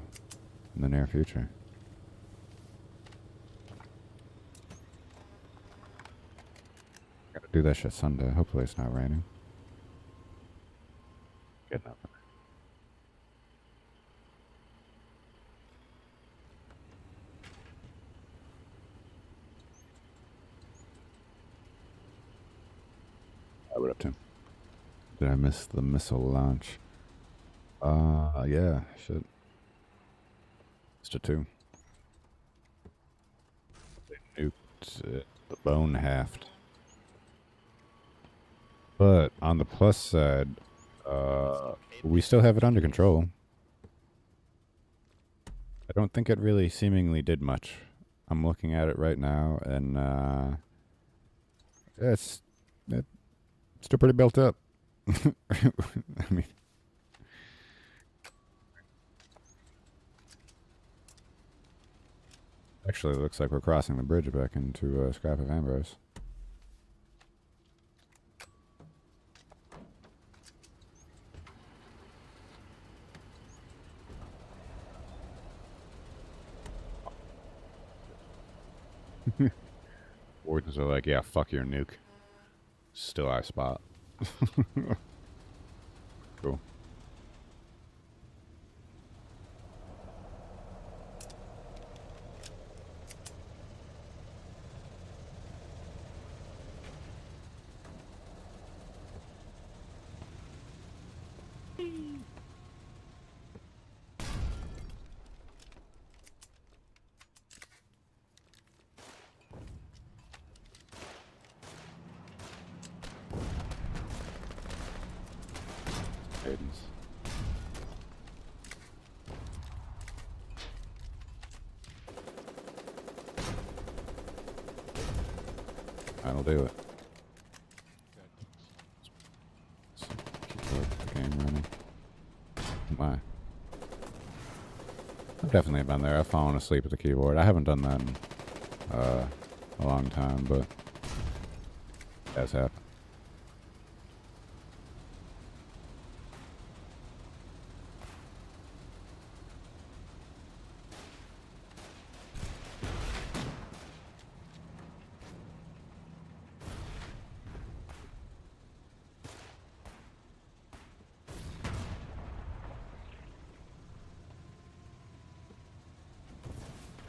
in the near future. Gotta do that shit Sunday. Hopefully it's not raining. Getting up. What up, Tim? Did I miss the missile launch? Yeah, shit. Just a 2. They nuked the bone haft. But on the plus side, we still have it under control. I don't think it really seemingly did much. I'm looking at it right now, and it's still pretty built up. I mean, actually, it looks like we're crossing the bridge back into Scrap of Ambrose. Wardens are like, yeah, fuck your nuke. Still our spot. Cool. Cadence. That'll do it. Keep the game running. My. I've definitely been there. I've fallen asleep at the keyboard. I haven't done that in a long time, but it has happened.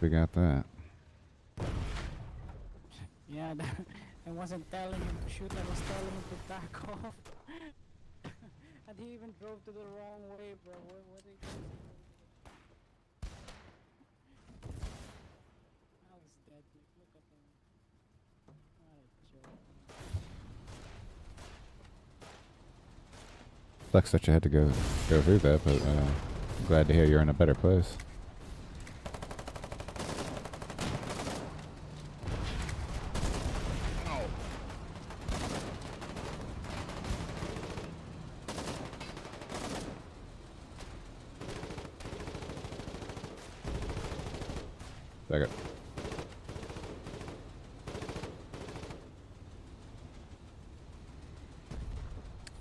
We got that. Yeah, I wasn't telling him to shoot, I was telling him to back off. And he even drove to the wrong way, bro. What are you doing? I was dead, Nick. Look at him. What a joke. Sucks that you had to go through that, but I'm glad to hear you're in a better place. Second.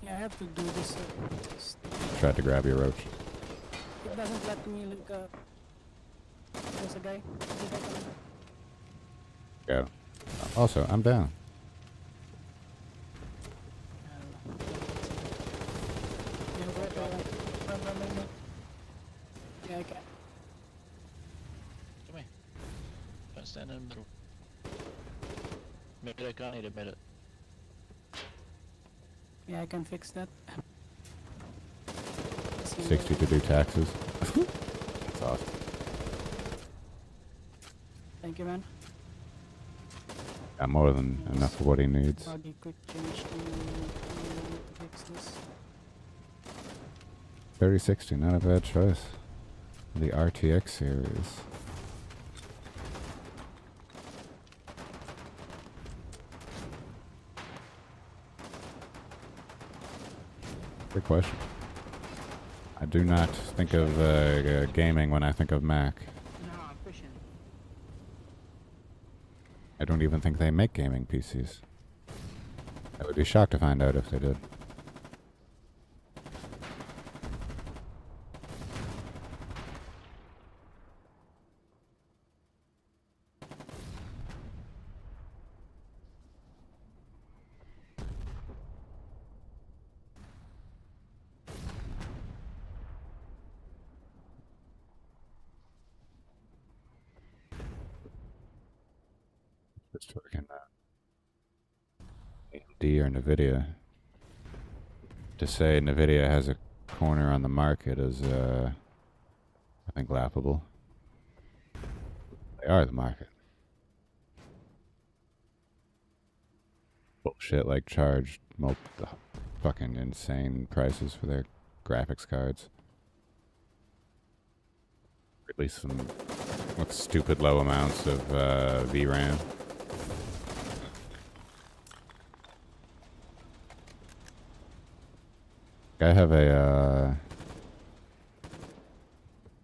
Yeah, I have to do this. Tried to grab your roach. It doesn't let me look up. There's a guy. Yeah. Also, I'm down. Yeah, I can. Come here. Don't stand in the middle. Medic, I need a medic. Yeah, I can fix that. 60 to do taxes. That's awesome. Thank you, man. Got more than enough for what he needs. Buggy quick change to fix this. 3060, not a bad choice. The RTX series. Good question. I do not think of gaming when I think of Mac. No, I'm pushing. I don't even think they make gaming PCs. I would be shocked to find out if they did. Just fucking AMD or NVIDIA. To say NVIDIA has a corner on the market is, I think, laughable. They are the market. Bullshit, like charged fucking insane prices for their graphics cards. Release them with stupid low amounts of VRAM. I have a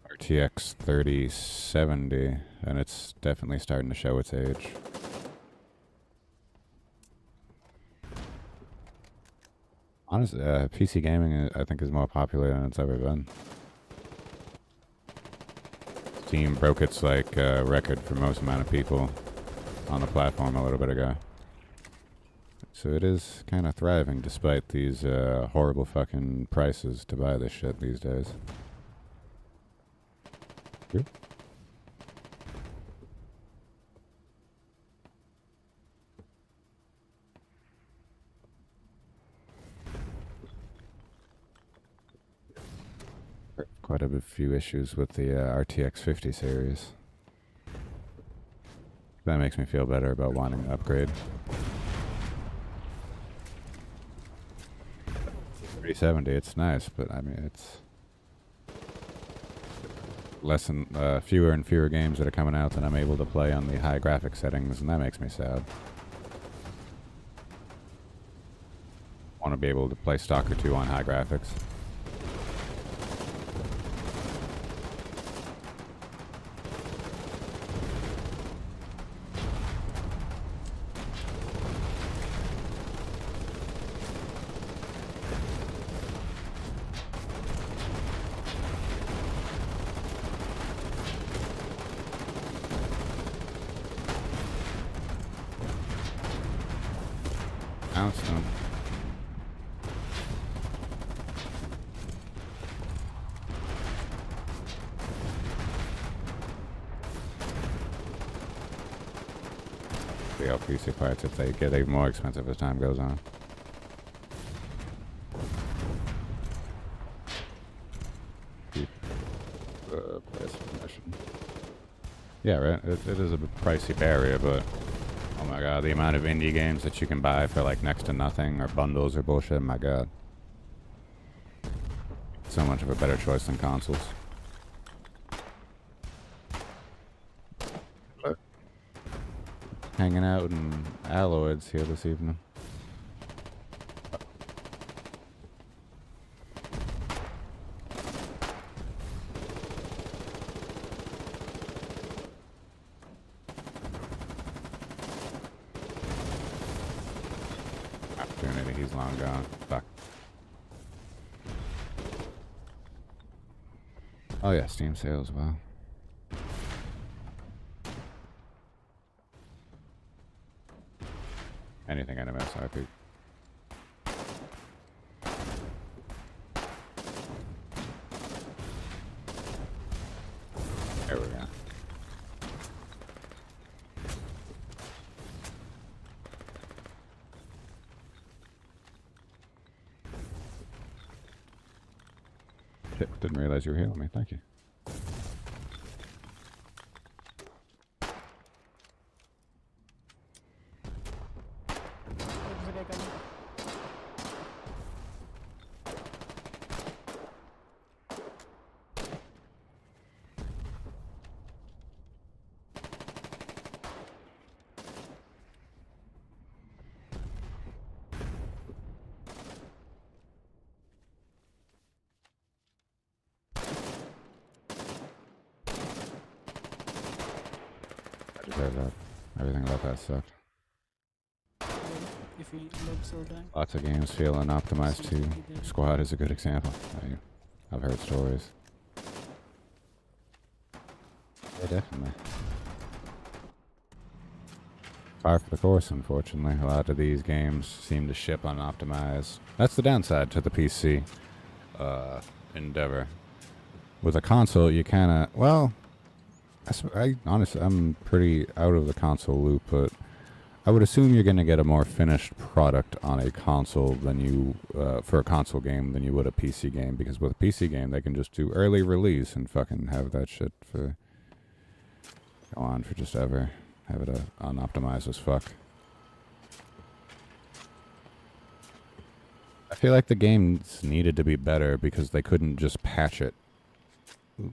RTX 3070, and it's definitely starting to show its age. Honestly, PC gaming, I think, is more popular than it's ever been. Steam broke its record for most amount of people on the platform a little bit ago. So it is kind of thriving despite these horrible fucking prices to buy this shit these days. Good. Quite a few issues with the RTX 50 series. That makes me feel better about wanting to upgrade. 370, it's nice, but I mean, it's less and fewer and fewer games that are coming out that I'm able to play on the high graphic settings, and that makes me sad. Want to be able to play Stalker 2 on high graphics. Bounced him. The LPC parts, if they get even more expensive as time goes on. Keep price permission. Yeah, right. It is a pricey barrier, but oh my god, the amount of indie games that you can buy for like next to nothing, or bundles or bullshit, my god. So much of a better choice than consoles. Hanging out in Alloyds here this evening. Opportunity, he's long gone. Fuck. Oh yeah, Steam sales, wow. Anything NMSRP. There we go. Shit, didn't realize you were healing me. Thank you. That. Everything about that sucked. If he lives or die. Lots of games feel unoptimized too. Squad is a good example. I've heard stories. Yeah, definitely. Par for the course, unfortunately. A lot of these games seem to ship unoptimized. That's the downside to the PC endeavor. With a console, you kind of, well, I honestly, I'm pretty out of the console loop, but I would assume you're going to get a more finished product on a console than you, for a console game than you would a PC game, because with a PC game, they can just do early release and fucking have that shit for, go on for just ever. Have it unoptimized as fuck. I feel like the games needed to be better because they couldn't just patch it.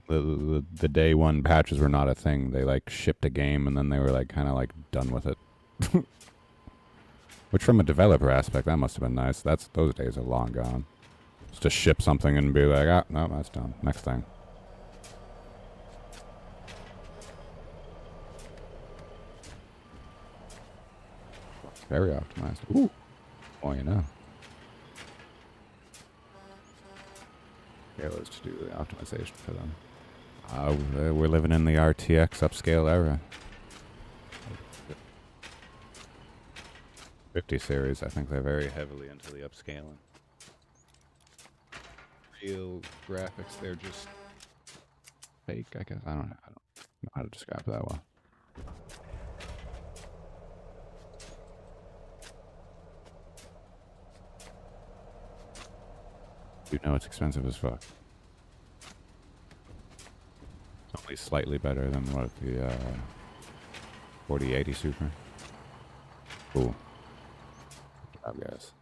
The day one patches were not a thing. They like shipped a game and then they were like kind of like done with it. Which from a developer aspect, that must have been nice. Those days are long gone. Just to ship something and be like, ah, no, that's done. Next thing. Very optimized. Ooh. Oh, you know. Yeah, let's do the optimization for them. We're living in the RTX upscale era. 50 series, I think they're very heavily into the upscaling. Real graphics, they're just fake, I guess. I don't know how to describe that well. You know it's expensive as fuck. Only slightly better than what the 4080 Super. Cool. Good job, guys.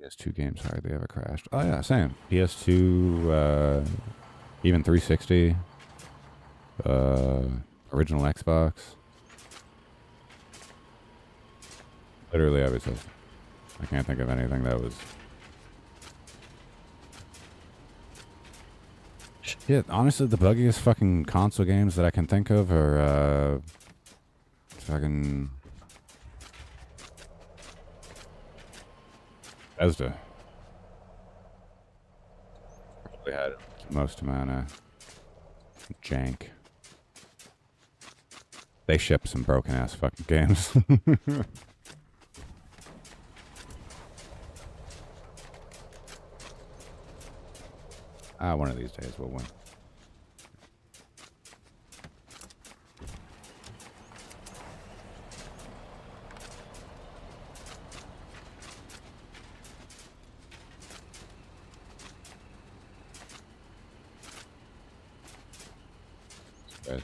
PS2 games hardly ever crashed. Oh yeah, same. PS2, even 360, original Xbox. Literally every system. I can't think of anything that was... Shit, honestly, the buggiest fucking console games that I can think of are, fucking... Bethesda. Probably had the most amount of jank. They ship some broken ass fucking games. One of these days we'll win. Guys.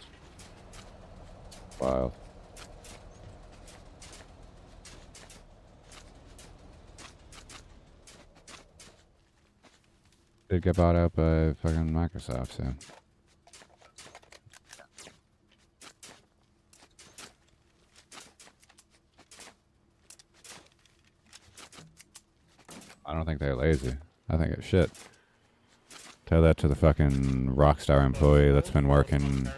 Wild. Did get bought out by fucking Microsoft soon. I don't think they're lazy. I think it's shit. Tell that to the fucking Rockstar employee that's been working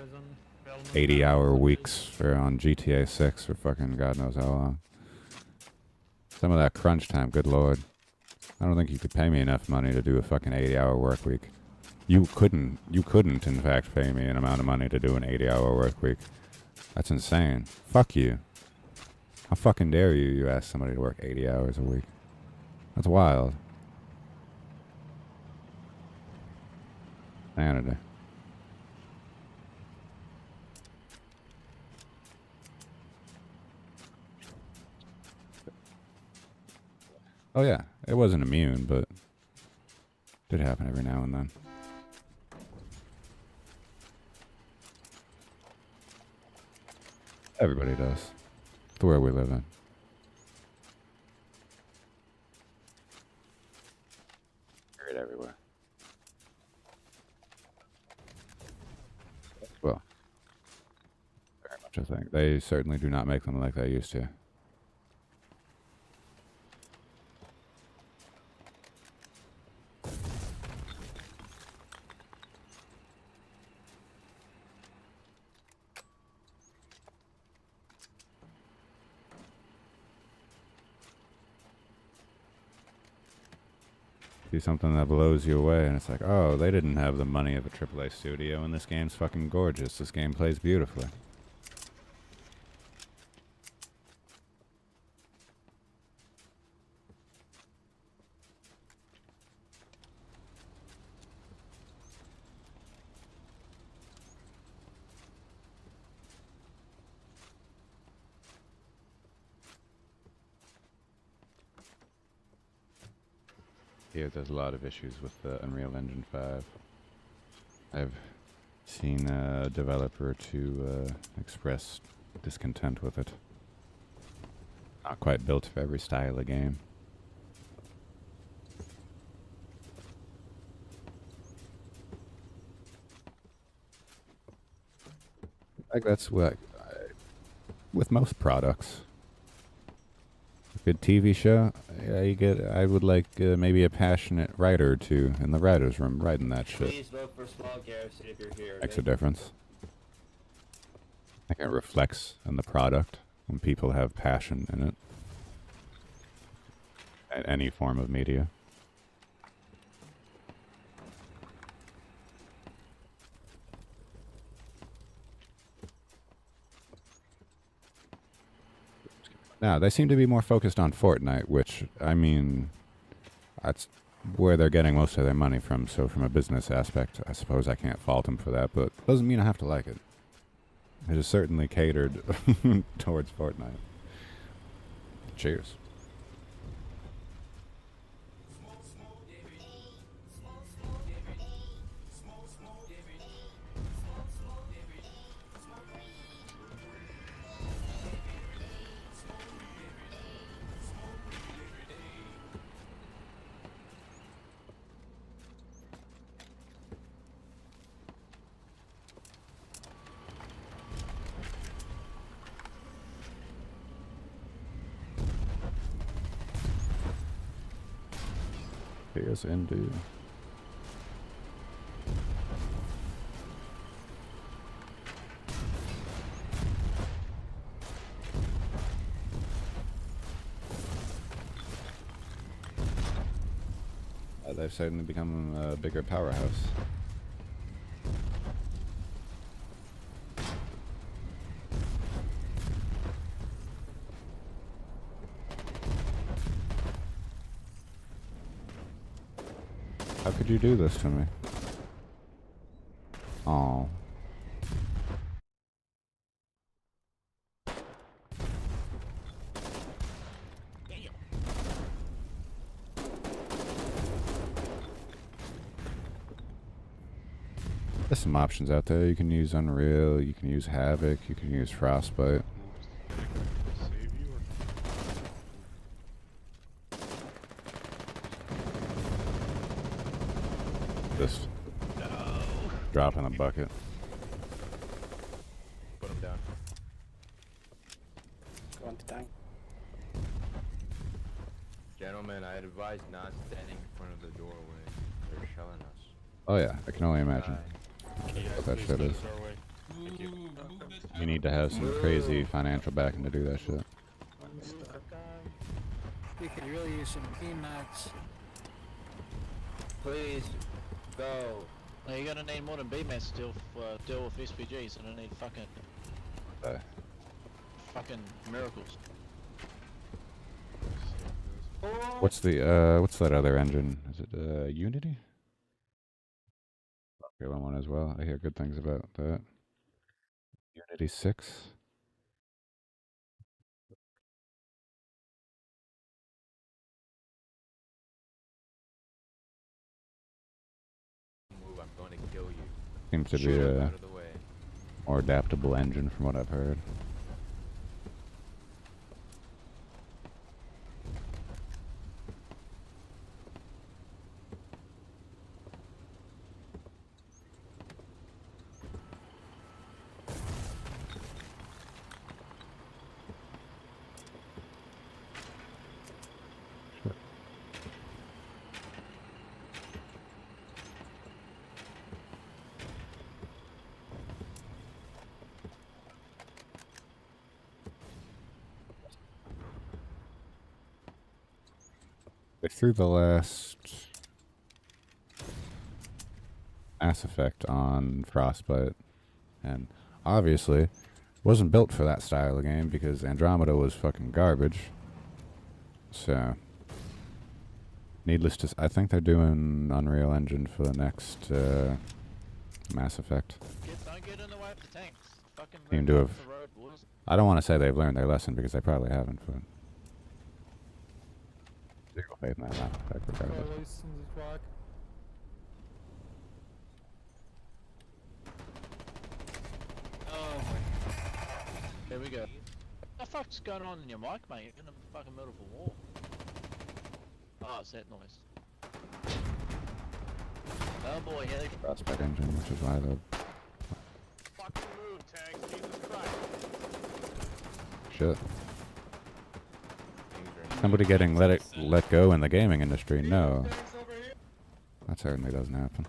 80-hour weeks on GTA 6 for fucking God knows how long. Some of that crunch time, good lord. I don't think you could pay me enough money to do a fucking 80-hour work week. You couldn't, in fact, pay me an amount of money to do an 80-hour work week. That's insane. Fuck you. How fucking dare you ask somebody to work 80 hours a week? That's wild. Sanity. Oh yeah, it wasn't immune, but it did happen every now and then. Everybody does. It's the world we live in. Heard it everywhere. Well, very much I think. They certainly do not make them like they used to. Something that blows you away and it's like, oh, they didn't have the money of a AAA studio and this game's fucking gorgeous. This game plays beautifully. Here, there's a lot of issues with the Unreal Engine 5. I've seen a developer to express discontent with it. Not quite built for every style of game. Like that's what with most products. A good TV show, yeah, you get. I would like maybe a passionate writer or two in the writers' room writing that shit. Please vote for small garrison if you're here. Makes a difference. I think it reflects in the product when people have passion in it. At any form of media. Now, they seem to be more focused on Fortnite, which, I mean, that's where they're getting most of their money from. So from a business aspect, I suppose I can't fault them for that, but doesn't mean I have to like it. It is certainly catered towards Fortnite. Cheers. Yes, indeed. They've certainly become a bigger powerhouse. How could you do this to me? Oh. There's some options out there. You can use Unreal, you can use Havoc, you can use Frostbite. Just drop in a bucket. Put him down. Go on to tank. Gentlemen, I advise not standing in front of the doorway. They're shelling us. Oh yeah, I can only imagine what that shit is. You need to have some crazy financial backing to do that shit. We could really use some B-Max. Please, go. Now you're gonna need more than B-Mats to deal with SPGs, and I need fucking miracles. What's the what's that other engine? Is it Unity? Popular one as well. I hear good things about that. Unity 6. Move, I'm going to kill you. Seems to be a more adaptable engine from what I've heard. They threw the last Mass Effect on Frostbite, and obviously wasn't built for that style of game because Andromeda was fucking garbage. So, needless to say, I think they're doing Unreal Engine for the next Mass Effect. Don't get in the way of the tanks. Fucking Seem to have. the road, boys. I don't want to say they've learned their lesson because they probably haven't, but zero faith in that Mass Effect regardless. Oh, here we go. What the fuck's going on in your mic, mate? You're in the fucking middle of a wall. Oh, it's that noise. Oh boy, here they go. Frostbite engine, which is why the Fucking move, tanks. Jesus Christ. shit. Somebody getting let go in the gaming industry? No, that certainly doesn't happen.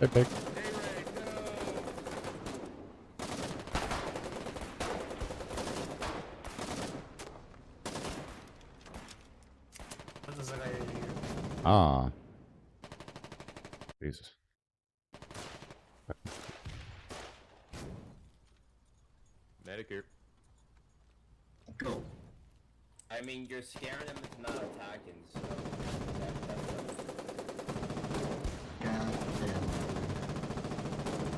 Hey, Pig. Ah. Jesus. Medicare. Go. I mean, you're scaring them into not attacking, so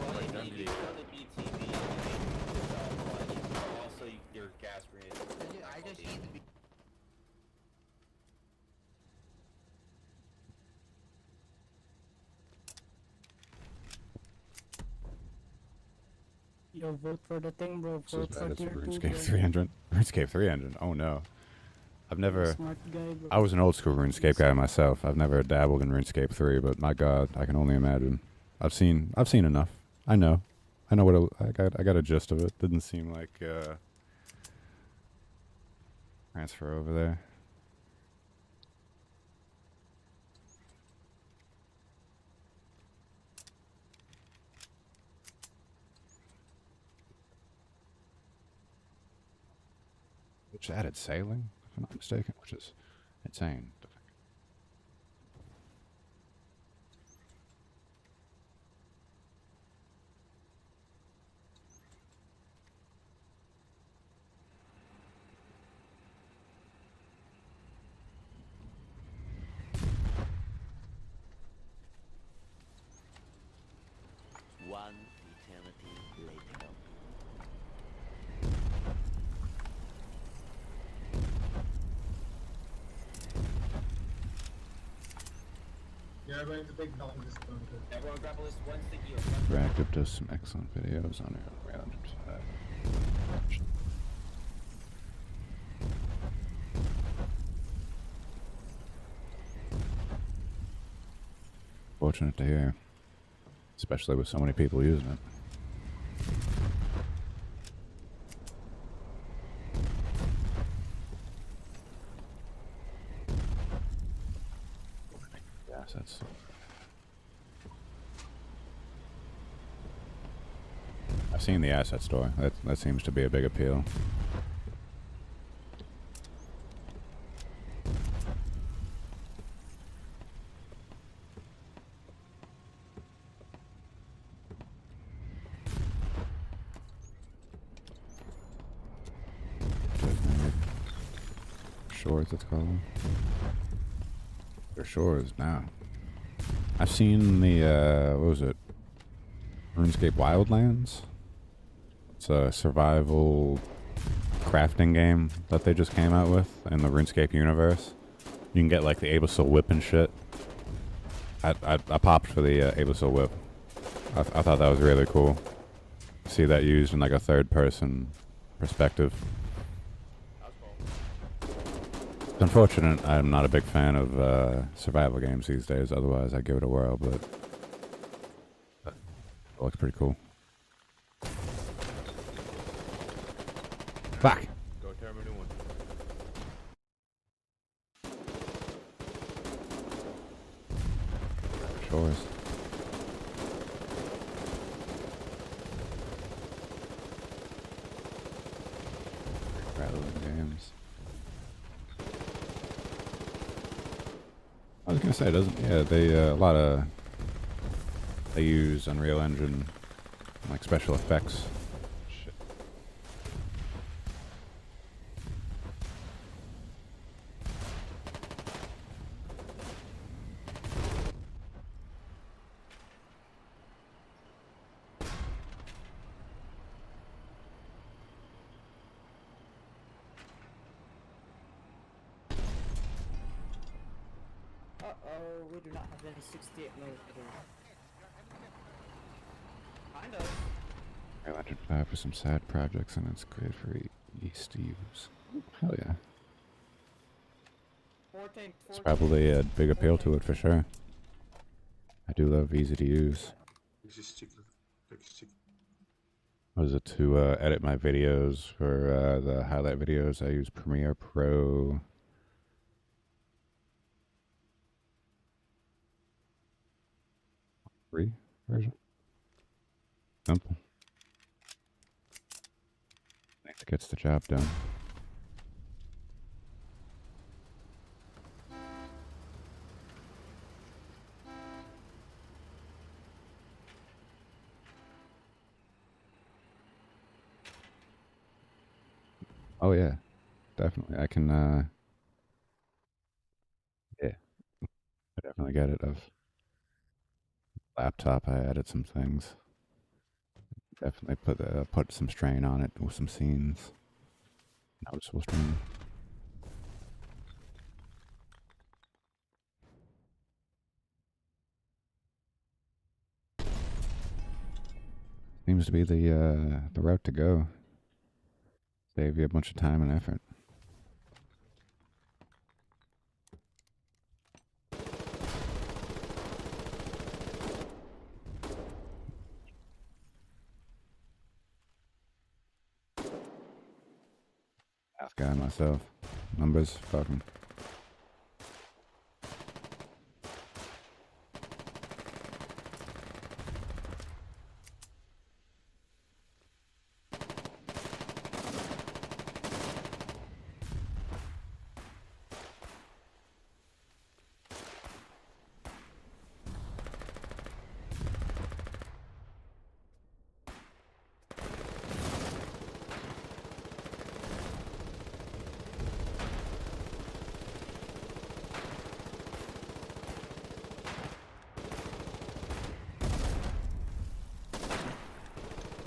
well, you need to on the BTV and also your gas grenade. I just need to be. Yo, vote for the thing, bro. This is Vote for bad. It's tier 2, RuneScape bro. 300. RuneScape 300. Oh no. I've You're a never. smart guy, bro. I was an old school RuneScape guy myself. I've never dabbled in RuneScape 3, but my God, I can only imagine. I've seen enough. I know what I got a gist of it. Didn't seem like transfer over there. Which added sailing, if I'm not mistaken, which is insane. One eternity later. You're going to take down this bunker. Everyone grab a list one sticky. Interactive does some excellent videos on it. Around fortunate to hear, especially with so many people using it. Yes, that's. I've seen the asset store. That seems to be a big appeal. Shores, it's called. They're shores now. I've seen the what was it? RuneScape Wildlands. It's a survival crafting game that they just came out with in the RuneScape universe. You can get like the Abyssal Whip and shit. I popped for the Abyssal Whip. I thought that was really cool. See that used in like a third person perspective. It's unfortunate I'm not a big fan of survival games these days, otherwise I'd give it a whirl, but it looks pretty cool. Fuck! Go tear him a new one. Shores. Rattling games. I was gonna say, doesn't they a lot of they use Unreal Engine like special effects. Shit. Uh-oh, we do not have any 68 millimeter. Kind of. Unreal Engine 5 for some side projects, and it's great for East use. Hell yeah. It's probably a big appeal to it for sure. I do love easy to use. What is it to edit my videos for the highlight videos? I use Premiere Pro. Free version. Simple. I think it gets the job done. Oh yeah, definitely. I can. Yeah, I definitely get it. Of laptop, I added some things. Definitely put some strain on it with some scenes. Noticeable strain. Seems seems to be the route to go. Save you a bunch of time and effort. Half guy myself. Numbers, fucking.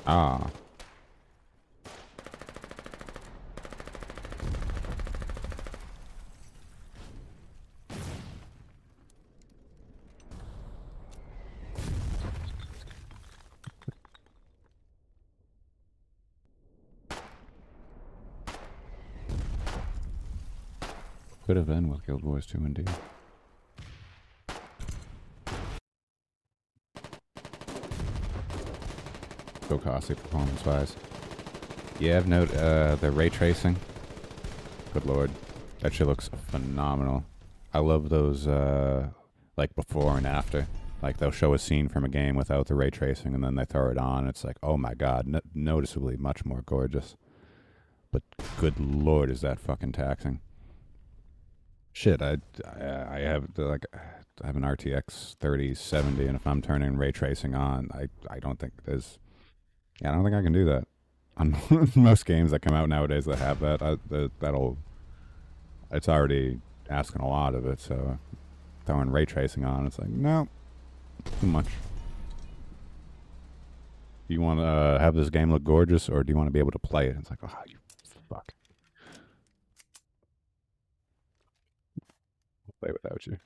Ah. Could have been with Guild Wars 2 indeed. So costly performance-wise. Yeah, I've noted the ray tracing. Good lord. That shit looks phenomenal. I love those, like, before and after. Like, they'll show a scene from a game without the ray tracing, and then they throw it on. It's like, oh my god, noticeably much more gorgeous. But good lord, is that fucking taxing. Shit, I have, like, I have an RTX 3070, and if I'm turning ray tracing on, I don't think there's... Yeah, I don't think I can do that. On most games that come out nowadays that have that, that'll... It's already asking a lot of it, so throwing ray tracing on, it's like, no, too much. Do you want to have this game look gorgeous, or do you want to be able to play it? It's like, oh, you fuck. I'll play without you.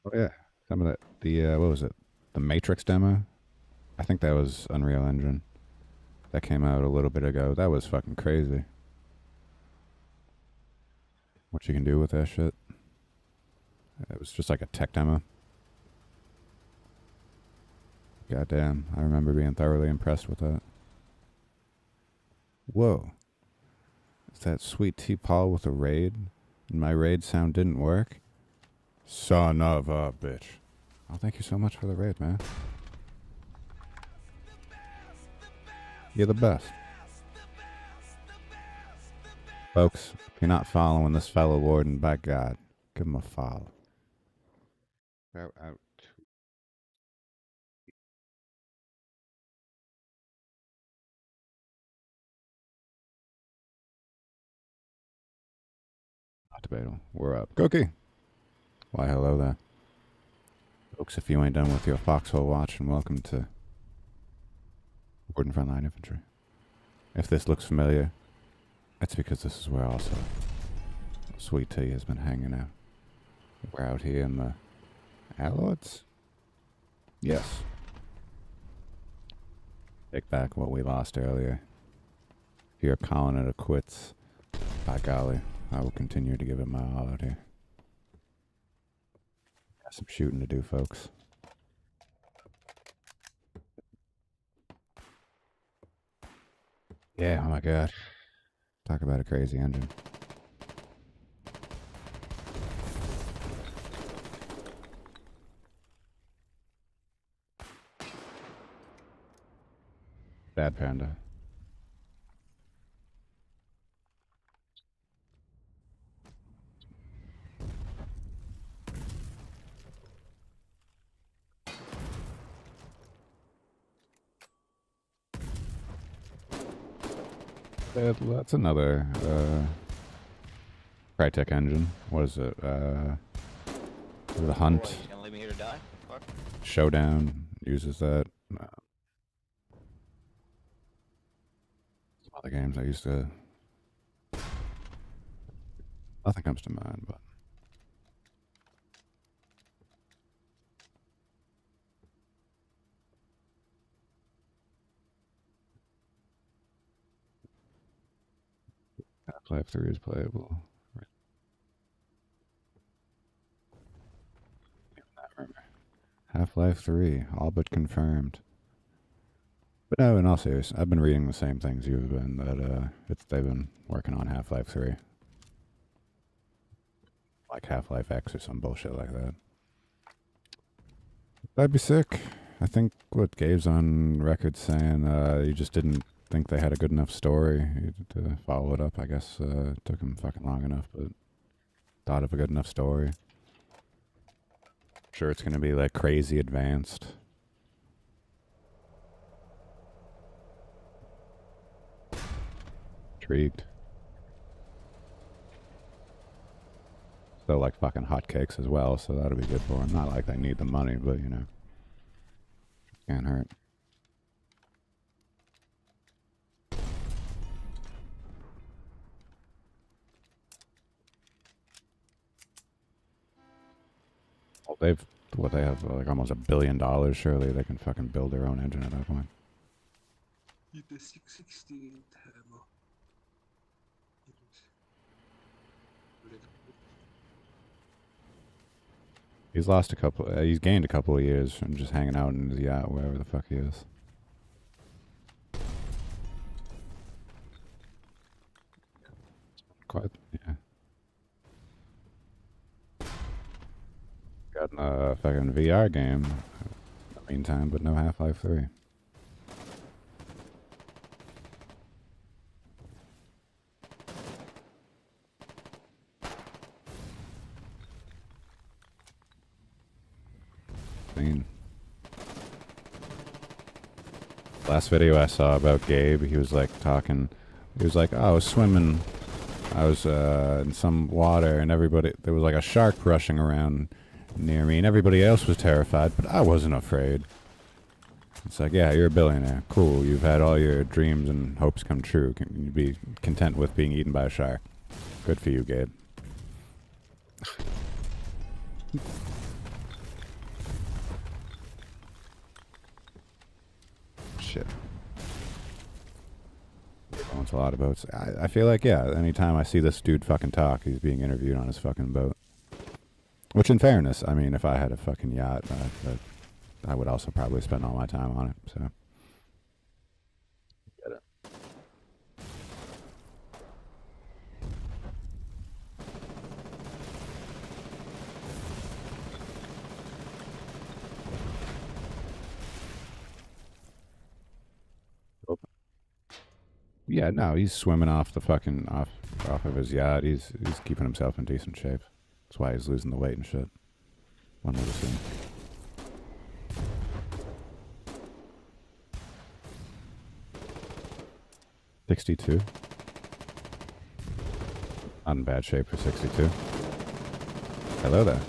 Oh yeah, some of that. The what was it? The Matrix demo. I think that was Unreal Engine. That came out a little bit ago. That was fucking crazy. What you can do with that shit. It was just like a tech demo. Goddamn, I remember being thoroughly impressed with that. Whoa. Is that Sweet Tea Paul with a raid? And my raid sound didn't work? Son of a bitch. Oh, thank you so much for the raid, man. You're the best. Folks, if you're not following this fellow Warden, by God, give him a follow. Out. Not debatable. We're up. Cookie! Why, hello there. Folks, if you ain't done with your foxhole watch, and welcome to Warden Frontline Infantry. If this looks familiar, that's because this is where also Sweet Tea has been hanging out. We're out here in the Alloys? Yes. Take back what we lost earlier. If you're calling it a quits, by golly, I will continue to give it my all out here. Got some shooting to do, folks. Yeah, oh my god. Talk about a crazy engine. Bad Panda. That's another Crytek engine. What is it? The Hunt. What, you gonna leave me here to die? Fuck. Showdown uses that. the games I used to. Nothing comes to mind, but. Half-Life 3 is playable. Right. Half-Life 3, all but confirmed. But no, in all seriousness, I've been reading the same things you've been, that they've been working on Half-Life 3. Like Half-Life X or some bullshit like that. That'd be sick. I think what Gabe's on record saying, he just didn't think they had a good enough story to follow it up. I guess it took him fucking long enough, but thought of a good enough story. Sure, it's gonna be like crazy advanced. Intrigued. Still like fucking hotcakes as well, so that'll be good for him. Not like they need the money, but you know, can't hurt. Well, they have like almost $1 billion. Surely they can fucking build their own engine at that point. The 660 ammo. He's lost a couple. He's gained a couple of years from just hanging out in his yacht, wherever the fuck he is. Quite, yeah. Got a fucking VR game in the meantime, but no Half-Life 3. Last video I saw about Gabe, he was like talking, he was like, oh, I was swimming, I was in some water and there was like a shark rushing around near me and everybody else was terrified, but I wasn't afraid. It's like, yeah, you're a billionaire. Cool, you've had all your dreams and hopes come true. Can you be content with being eaten by a shark? Good for you, Gabe. Shit. Owns a lot of boats. I feel like, yeah, anytime I see this dude fucking talk, he's being interviewed on his fucking boat. Which, in fairness, I mean, if I had a fucking yacht, I would also probably spend all my time on it, so. Get it. Yeah, no, he's swimming off the fucking off of his yacht. He's keeping himself in decent shape. That's why he's losing the weight and shit. One would assume. $62. Not in bad shape for 62. Hello there.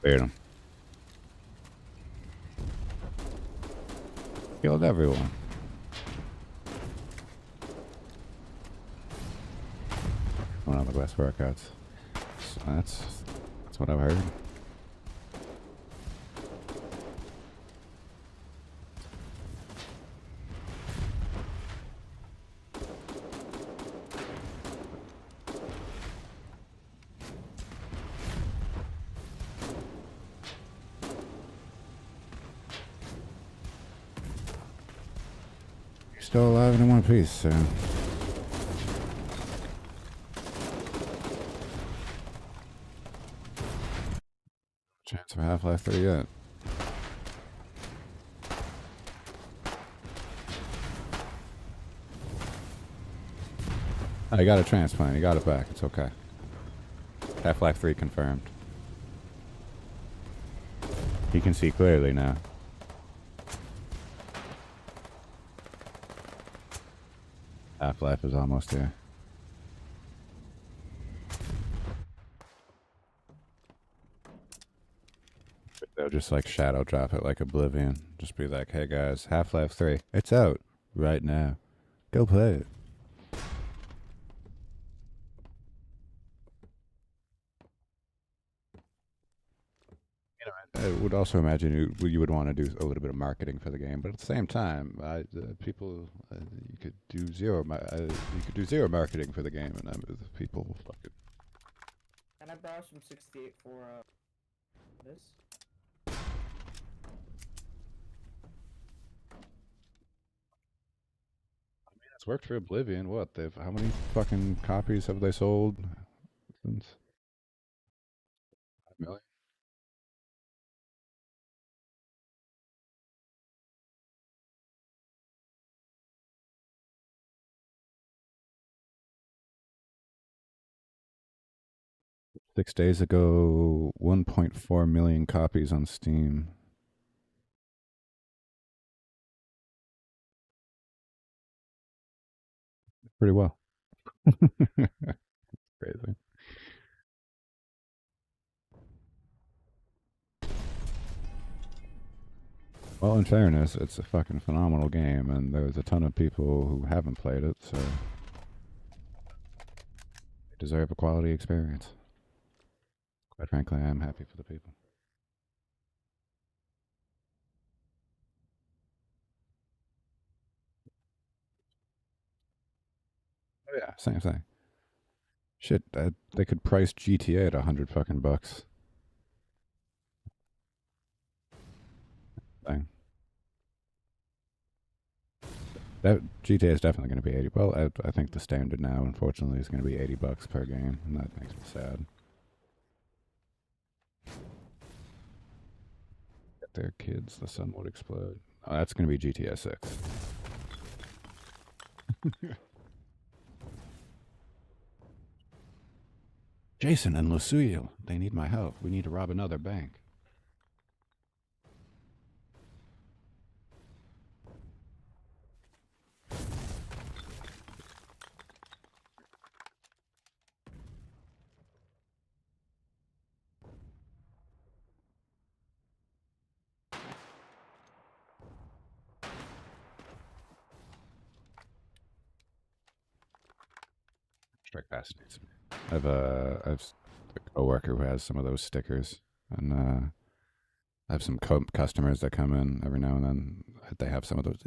Weird. Killed everyone. One of the best workouts. So that's what I've heard. Still alive and in one piece, so. Chance of for Half-Life 3 yet. Oh, you got a transplant. You got it back. It's okay. Half-Life 3 confirmed. He can see clearly now. Half-Life is almost here. They'll just like shadow drop it like Oblivion. Just be like, hey guys, Half-Life 3. It's out right now. Go play it. I would also imagine you would want to do a little bit of marketing for the game, but at the same time, people you could do zero marketing for the game, and people fucking. Can I borrow some 68 for this? It's worked for Oblivion. What how many fucking copies have they sold since? 5 million. Six days ago, 1.4 million copies on Steam. Pretty well. Crazy. Well, in fairness, it's a fucking phenomenal game, and there's a ton of people who haven't played it, so they deserve a quality experience. Quite frankly, I am happy for the people. Oh yeah, same thing. Shit, they could price GTA at $100 fucking bucks. Thing. That GTA is definitely going to be 80. Well, I think the standard now, unfortunately, is going to be $80 per game, and that makes me sad. Get their kids, the sun would explode. Oh, that's going to be GTA 6. Jason and Lucille, they need my help. We need to rob another bank. Strike fascinates me. I've a coworker who has some of those stickers, and I have some customers that come in every now and then. They have some of those.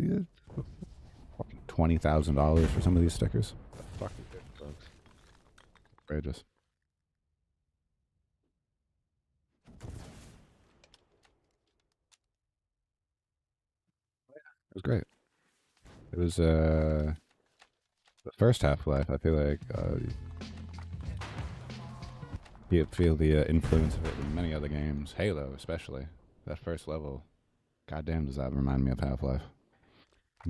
$20,000 for some of these stickers. The fuck is it, folks? Outrageous. It was great. It was the first Half-Life. I feel like you feel the influence of it in many other games. Halo, especially that first level. Goddamn, does that remind me of Half-Life?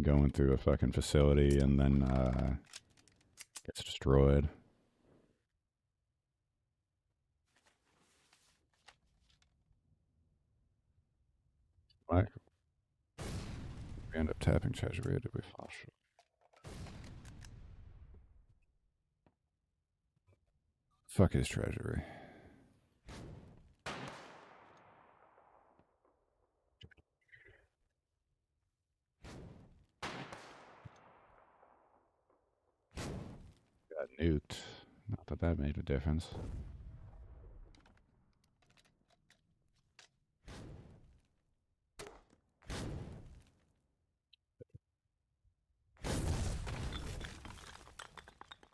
Going through a fucking facility and then gets destroyed. Like, we end up tapping treasury. Did we fall short? Fuck his treasury. Got nuked. Not that that made a difference.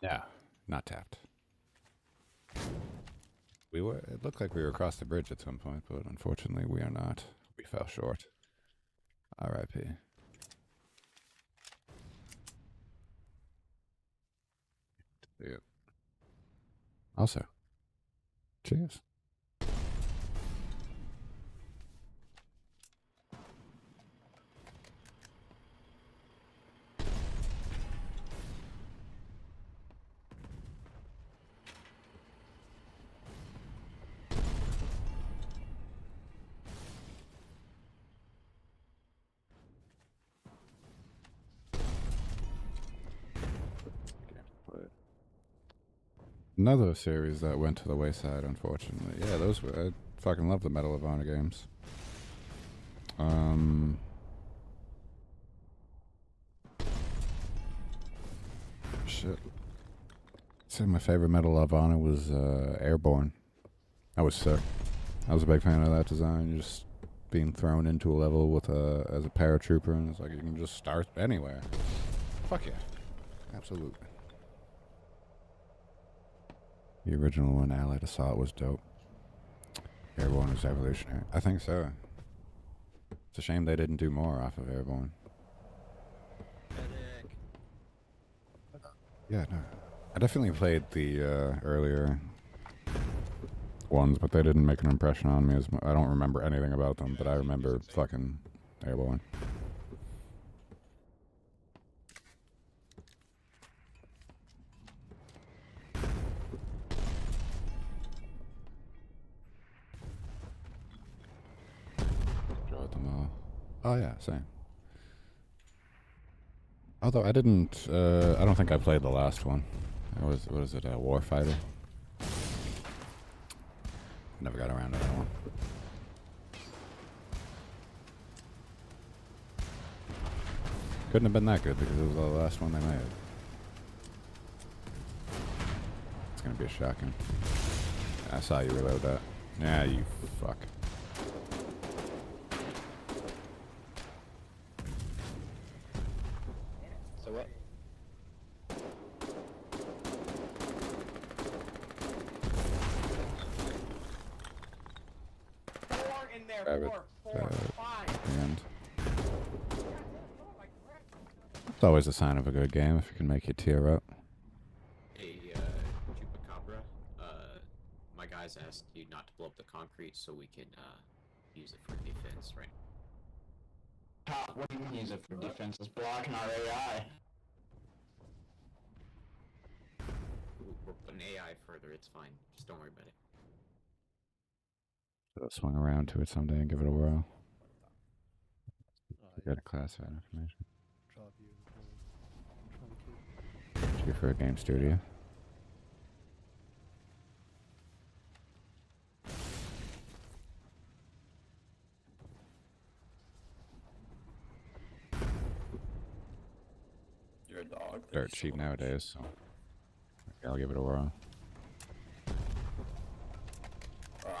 Yeah, not tapped. We were. It looked like we were across the bridge at some point, but unfortunately we are not. We fell short. R.I.P. Yeah. Also, cheers. Another series that went to the wayside, unfortunately. Yeah, those were. I fucking love the Medal of Honor games. Shit. I'd say my favorite Medal of Honor was Airborne. I was sick. I was a big fan of that design. Just being thrown into a level with as a paratrooper, and it's like you can just start anywhere. Fuck yeah. Absolutely. The original one, Allied Assault, was dope. Airborne was evolutionary. I think so. It's a shame they didn't do more off of Airborne. Yeah, no. I definitely played the earlier ones, but they didn't make an impression on me as much. I don't remember anything about them, but I remember fucking Airborne. Enjoyed them all. Oh yeah, same. Although I didn't, I don't think I played the last one. What is it, a Warfighter? Never got around to that one. Couldn't have been that good because it was the last one they made. It's gonna be a shocking. I saw you reload that. Yeah, you fuck. So what? It's always a sign of a good game if you can make you tear up. Hey, Chupacabra, my guys asked you not to blow up the concrete so we can, use it for defense, right? What do you mean use it for defense? It's blocking our AI. We're putting AI further, it's fine. Just don't worry about it. So I'll swing around to it someday and give it a whirl. Get a classified information. Due for a game studio. You're a dog. Dirt cheap nowadays, so I'll give it a whirl.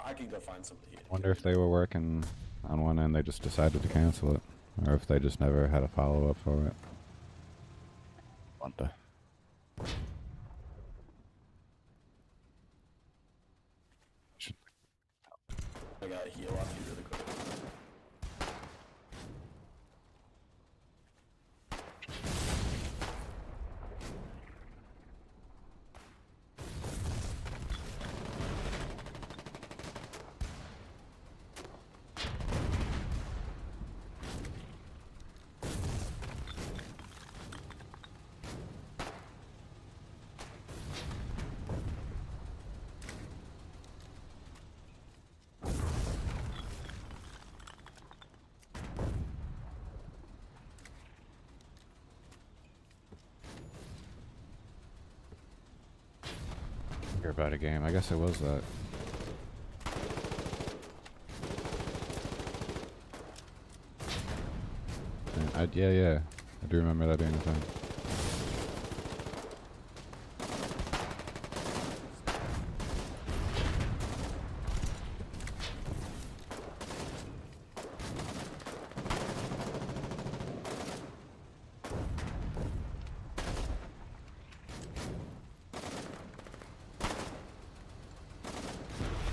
I can go find somebody. Wonder if they were working on one and they just decided to cancel it, or if they just never had a follow-up for it. Wonder. I gotta heal off you really quick. Hear about a game. I guess it was that. Yeah. I do remember that being a thing.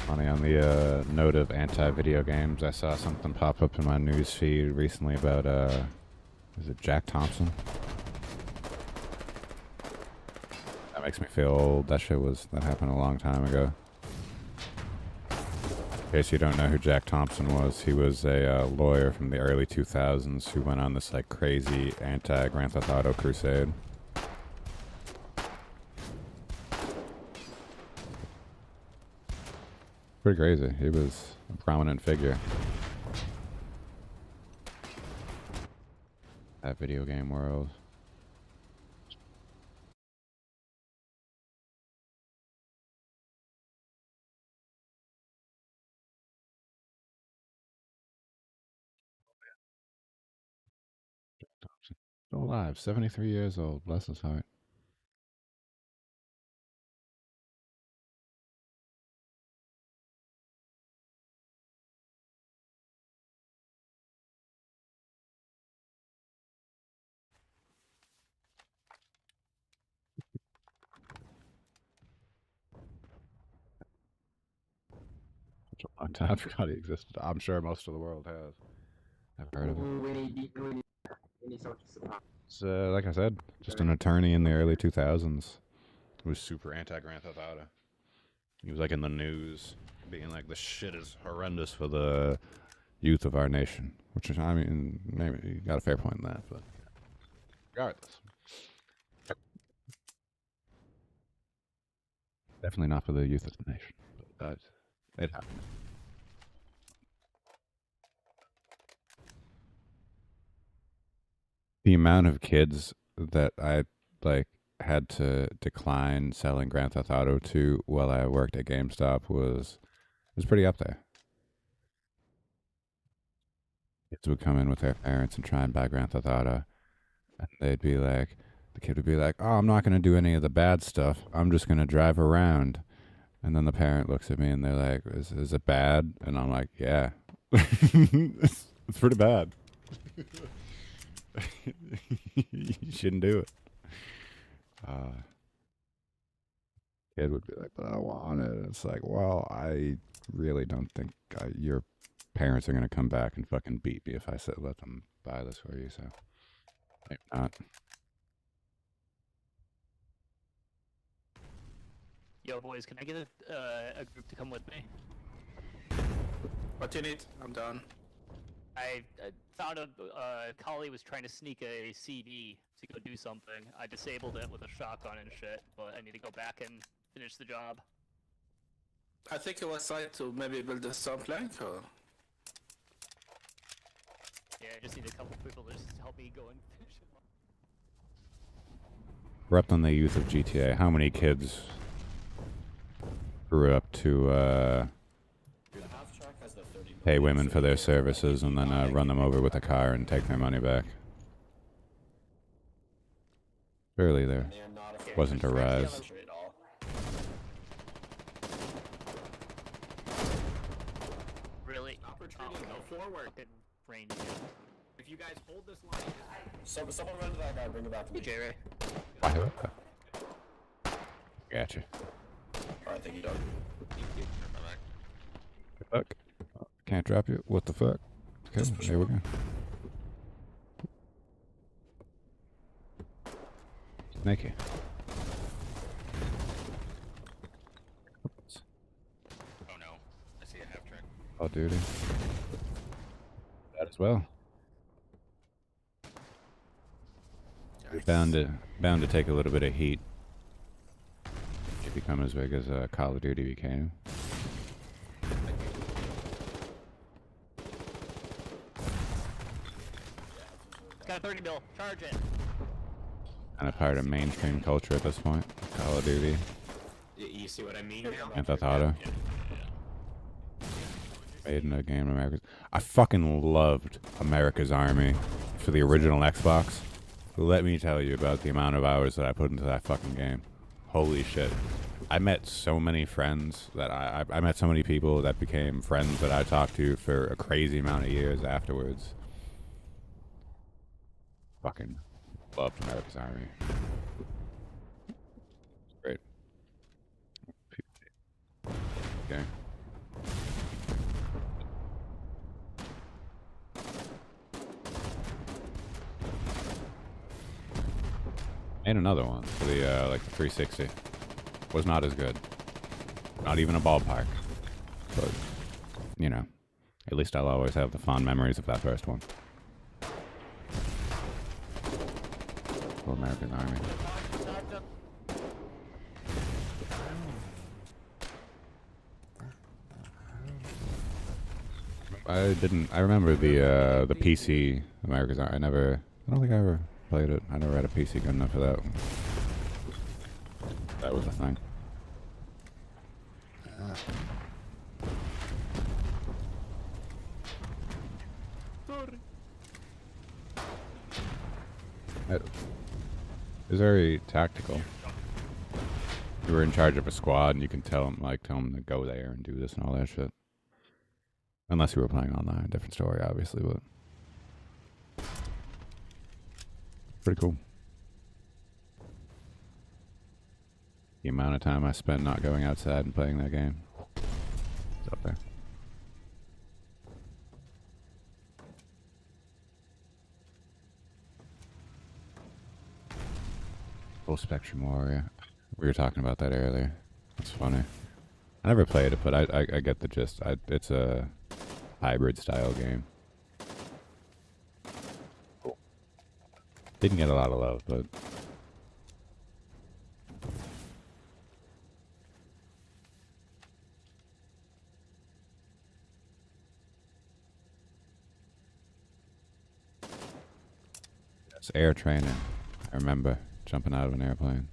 Funny, on the note of anti-video games, I saw something pop up in my news feed recently about, is it Jack Thompson? That makes me feel old. That happened a long time ago. In case you don't know who Jack Thompson was, he was a lawyer from the early 2000s who went on this like crazy anti-Grand Theft Auto crusade. Pretty crazy. He was a prominent figure. That video game world. Still alive, 73 years old. Bless his heart. Such a long time. I forgot he existed. I'm sure most of the world has. I've heard of it. So, like I said, just an attorney in the early 2000s. Who was super anti-Grand Theft Auto. He was like in the news, being like, "This shit is horrendous for the youth of our nation." Which is, I mean, maybe you got a fair point in that, but regardless, definitely not for the youth of the nation. But it happened. The amount of kids that I like had to decline selling Grand Theft Auto to while I worked at GameStop was pretty up there. Kids would come in with their parents and try and buy Grand Theft Auto, and they'd be like, the kid would be like, "Oh, I'm not going to do any of the bad stuff. I'm just going to drive around." And then the parent looks at me and they're like, is it bad? And I'm like, yeah. It's pretty bad. You shouldn't do it. Kid would be like, "But I want it." It's like, well, I really don't think your parents are going to come back and fucking beat me if I let them buy this for you, so maybe not. Yo, boys, can I get a group to come with me? What do you need? I'm done. I found a collie was trying to sneak a CD to go do something. I disabled it with a shotgun and shit, but I need to go back and finish the job. I think it was trying to maybe build a stone plank or... Yeah, I just need a couple people to just help me go and finish it. Rep on the youth of GTA. How many kids grew up to pay women for their services and then run them over with a car and take their money back? Surely there wasn't a rise. Really? Go forward. Range. If you guys hold this line, Someone run to that guy, bring it back to me. J-Ray. Gotcha. Alright, thank you, Doug. Fuck. Can't drop you. What the fuck? Okay, there we go. Thank you. Oh no, I see a half track. Call of Duty. That as well. You're bound to take a little bit of heat if you become as big as Call of Duty became. Got a 30 mil. Charge it. Kind of part of mainstream culture at this point. Call of Duty. You see what I mean now? Grand Theft Auto. Made in a game of America's. I fucking loved America's Army for the original Xbox. Let me tell you about the amount of hours that I put into that fucking game. Holy shit. I met so many friends that I met so many people that became friends that I talked to for a crazy amount of years afterwards. Fucking loved America's Army. Great. Okay. And another one for the like the 360. Was not as good. Not even a ballpark. But you know, at least I'll always have the fond memories of that first one. For American Army. I remember the PC America's Army. I don't think I ever played it. I never had a PC good enough for that one. That was a thing. Sorry. It was very tactical. You were in charge of a squad, and you can tell them to go there and do this and all that shit. Unless you were playing online, different story, obviously, but pretty cool. The amount of time I spent not going outside and playing that game, it's up there. Full Spectrum Warrior. We were talking about that earlier. It's funny. I never played it, but I get the gist. It's a hybrid style game. Cool. Didn't get a lot of love, but it's air training. I remember jumping out of an airplane.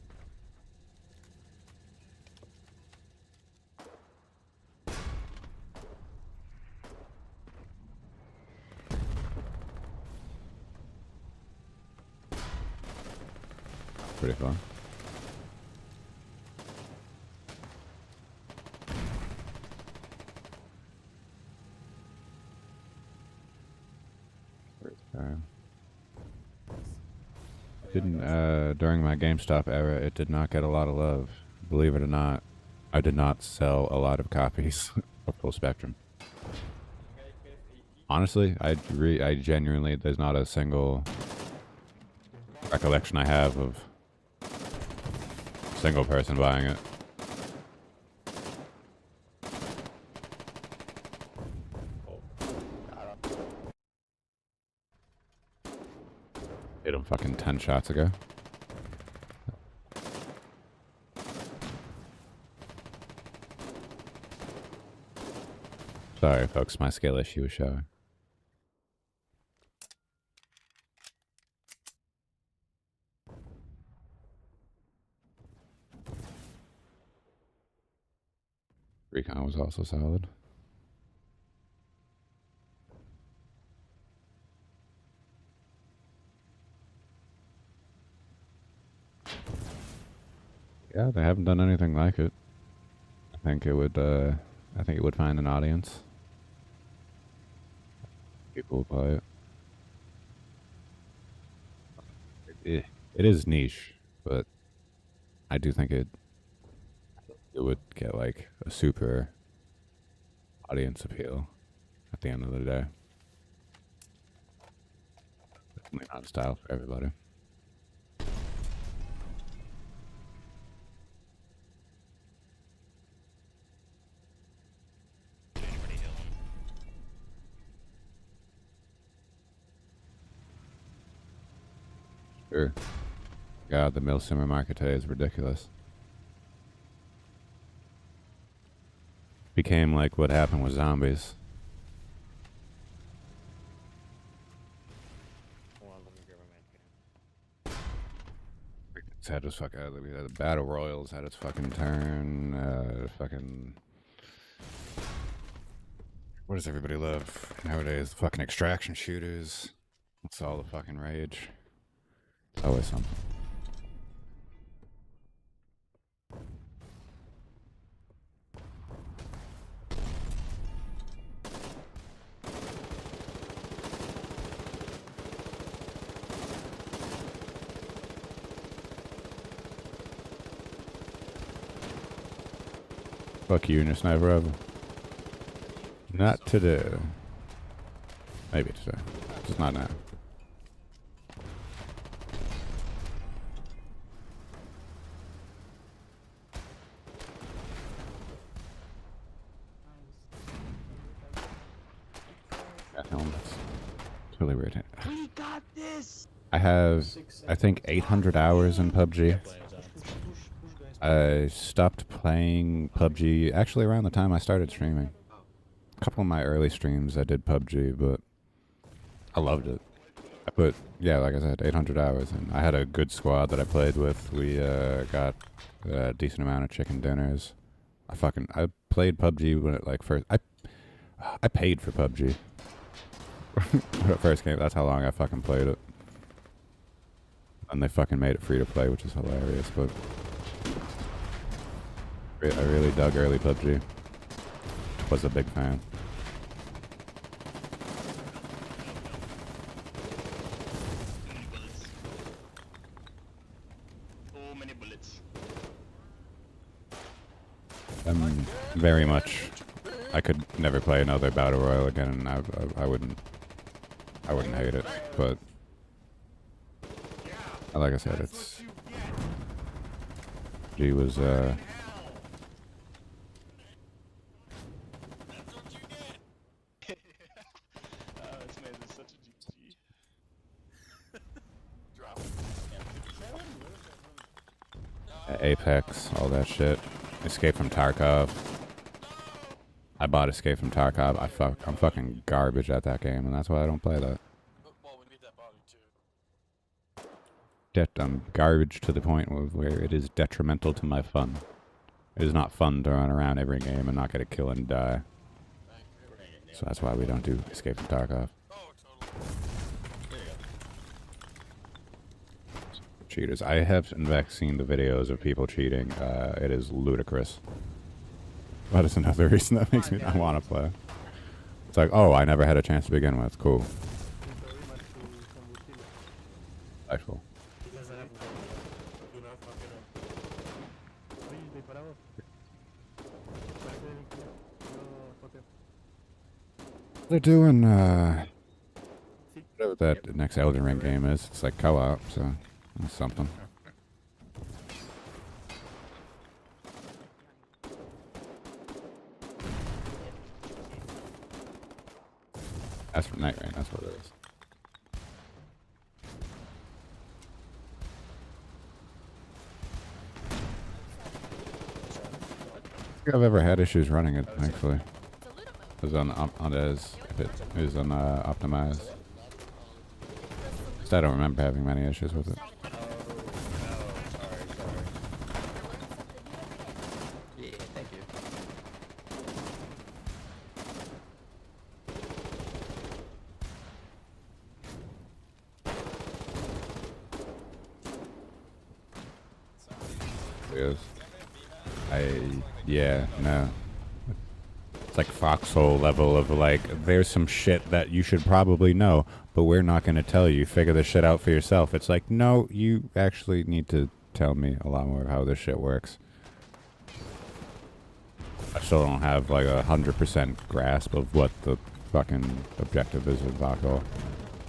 Pretty fun. Didn't during my GameStop era, it did not get a lot of love. Believe it or not, I did not sell a lot of copies of Full Spectrum. Honestly, I genuinely, there's not a single recollection I have of a single person buying it. Hit him fucking 10 shots ago. Sorry, folks, my skill issue is showing. Recon was also solid. Yeah, they haven't done anything like it. I think it would find an audience. People will play it. It is niche, but I do think it would get like a super audience appeal at the end of the day. Definitely not a style for everybody. Sure. God, the Milsimmer market today is ridiculous. Became like what happened with zombies. It's had its fucking, the Battle Royals had its fucking turn. Fucking, what does everybody love nowadays? Fucking extraction shooters. That's all the fucking rage. It's always something. Fuck you and your sniper rifle. Not today. Maybe today. Just not now. That helmet's totally weird. We got this. I have, I think, 800 hours in PUBG. I stopped playing PUBG actually around the time I started streaming. A couple of my early streams I did PUBG, but I loved it. I put, yeah, like I said, 800 hours, and I had a good squad that I played with. We got a decent amount of chicken dinners. I played PUBG when it like first. I paid for PUBG. When it first came, that's how long I fucking played it. And they fucking made it free to play, which is hilarious, but I really dug early PUBG. Was a big fan. So many bullets. Very much. I could never play another battle royale again, and I wouldn't hate it, but like I said, it's G was This man is such a GG. Apex, all that shit. Escape from Tarkov. I bought Escape from Tarkov. I'm fucking garbage at that game, and that's why I don't play that. I'm garbage to the point where it is detrimental to my fun. It is not fun to run around every game and not get a kill and die. So that's why we don't do Escape from Tarkov. Cheaters. I have in fact seen the videos of people cheating. It is ludicrous. That is another reason that makes me not want to play. It's like, oh, I never had a chance to begin with. Cool. Delightful. They're doing whatever that next Elden Ring game is. It's like co-op, so that's something. That's from Night Rain, that's what it is. I don't think I've ever had issues running it, actually. It was on as if it is on optimized. I don't remember having many issues with it. Yeah, thank you. Yeah, no. It's like foxhole level of like, there's some shit that you should probably know, but we're not going to tell you. Figure this shit out for yourself. It's like, no, you actually need to tell me a lot more of how this shit works. I still don't have like 100% grasp of what the fucking objective is with foxhole.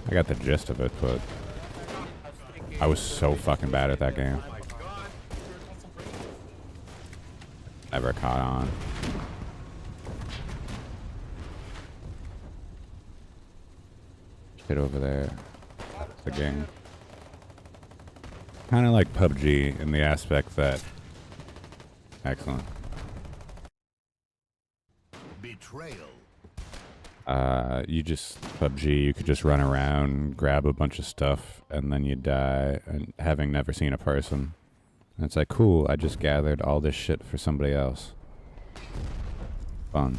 I got the gist of it, but I was so fucking bad at that game. Never caught on. Hit over there. That's the game. Kind of like PUBG in the aspect that... Excellent. Betrayal. You just... PUBG, you could just run around, grab a bunch of stuff, and then you die, and having never seen a person. And it's like, cool, I just gathered all this shit for somebody else. Fun.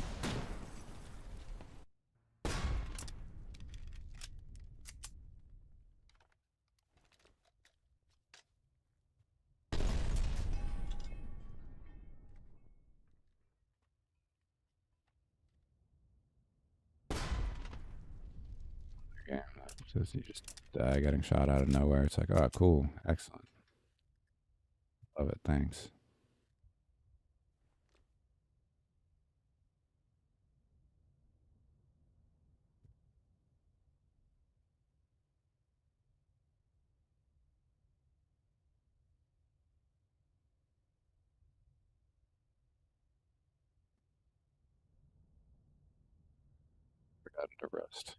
Yeah, just, you just die getting shot out of nowhere. It's like, oh, cool, excellent. Love it, thanks. Forgot to rest.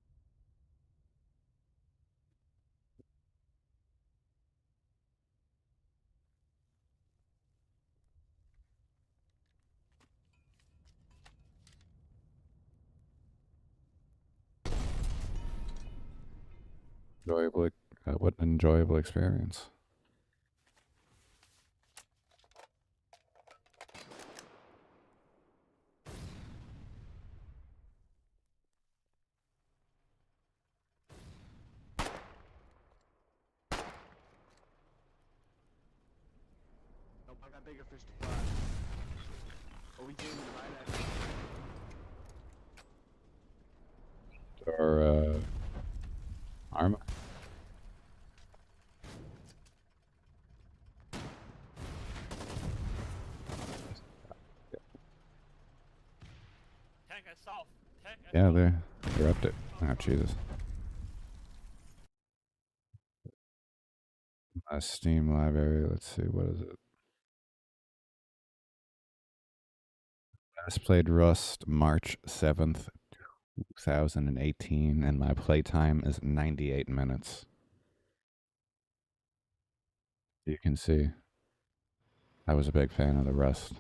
Enjoyable, what an enjoyable experience. bigger fish to fry. Are we doing the right action? Or armor. Tank south. Tank Yeah, they're up to. Oh Jesus. My Steam library. Let's see, what is it? Last played Rust March 7th, 2018, and my playtime is 98 minutes. You can see I was a big fan of the Rust.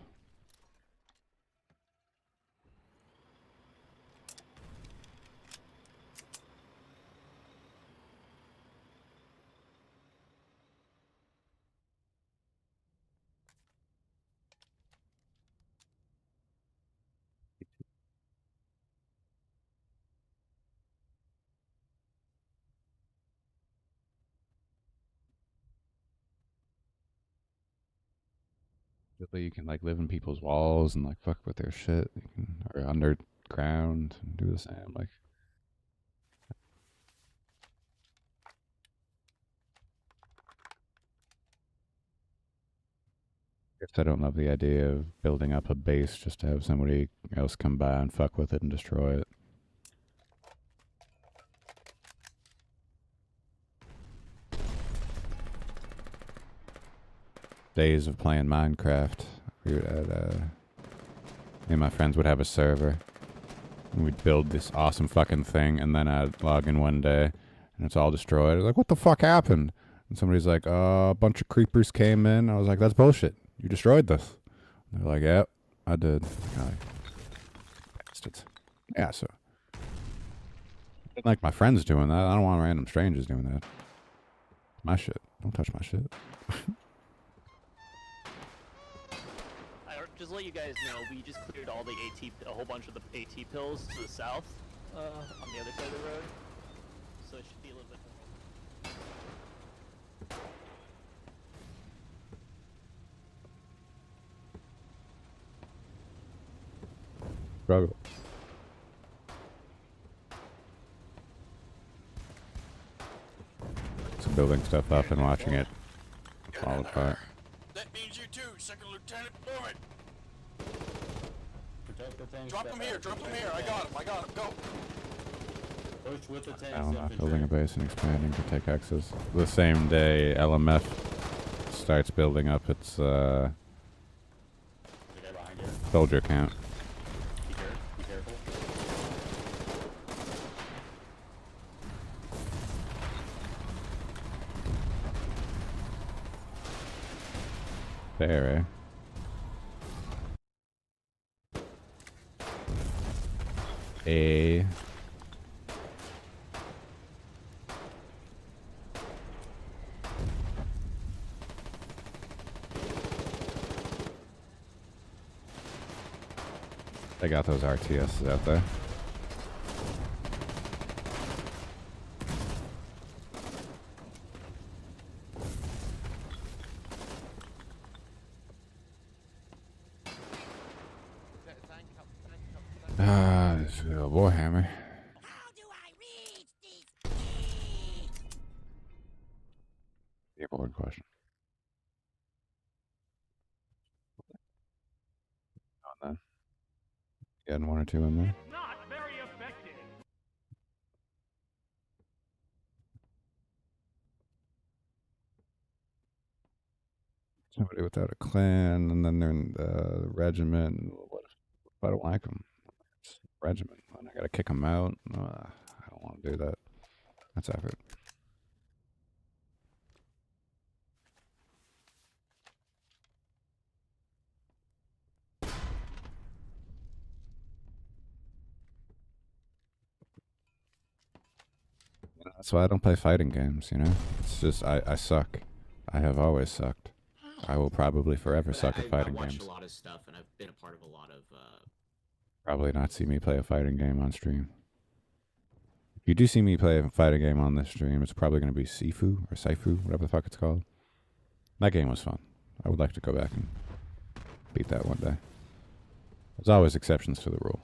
You can like live in people's walls and like fuck with their shit. You can, or underground and do the same. Like, I guess I don't love the idea of building up a base just to have somebody else come by and fuck with it and destroy it. Days of playing Minecraft. We would me and my friends would have a server. And we'd build this awesome fucking thing, and then I'd log in one day, and it's all destroyed. I was like, what the fuck happened? And somebody's like, a bunch of creepers came in. I was like, that's bullshit. You destroyed this. And they're like, yep, I did. Bastards. Yeah, so. I didn't like my friends doing that. I don't want random strangers doing that. My shit. Don't touch my shit. Just to let you guys know, we just cleared all the a whole bunch of the AT pills to the south, on the other side of the road. So it should be a little bit more. Struggle. So building stuff up and watching it fall apart. That means you too, Second Lieutenant Norman. Protect the tanks. Drop him here, I got him, go. Push with the tanks. I don't know, building a base and expanding to take access. The same day LMF starts building up its soldier count. Be careful. There, eh? A. They got those RTSs out there. This is a Warhammer. The important question. On then. Getting one or two in there. Not very effective. Somebody without a clan, and then they're in the regiment. What if I don't like them? It's regiment. And I gotta kick them out. I don't want to do that. That's effort. That's why I don't play fighting games, you know? It's just, I suck. I have always sucked. I will probably forever suck at fighting I watched games. a lot of stuff, and I've been a part of a lot of... Probably not see me play a fighting game on stream. If you do see me play a fighting game on this stream, it's probably going to be Sifu, or Saifu, whatever the fuck it's called. That game was fun. I would like to go back and beat that one day. There's always exceptions to the rule.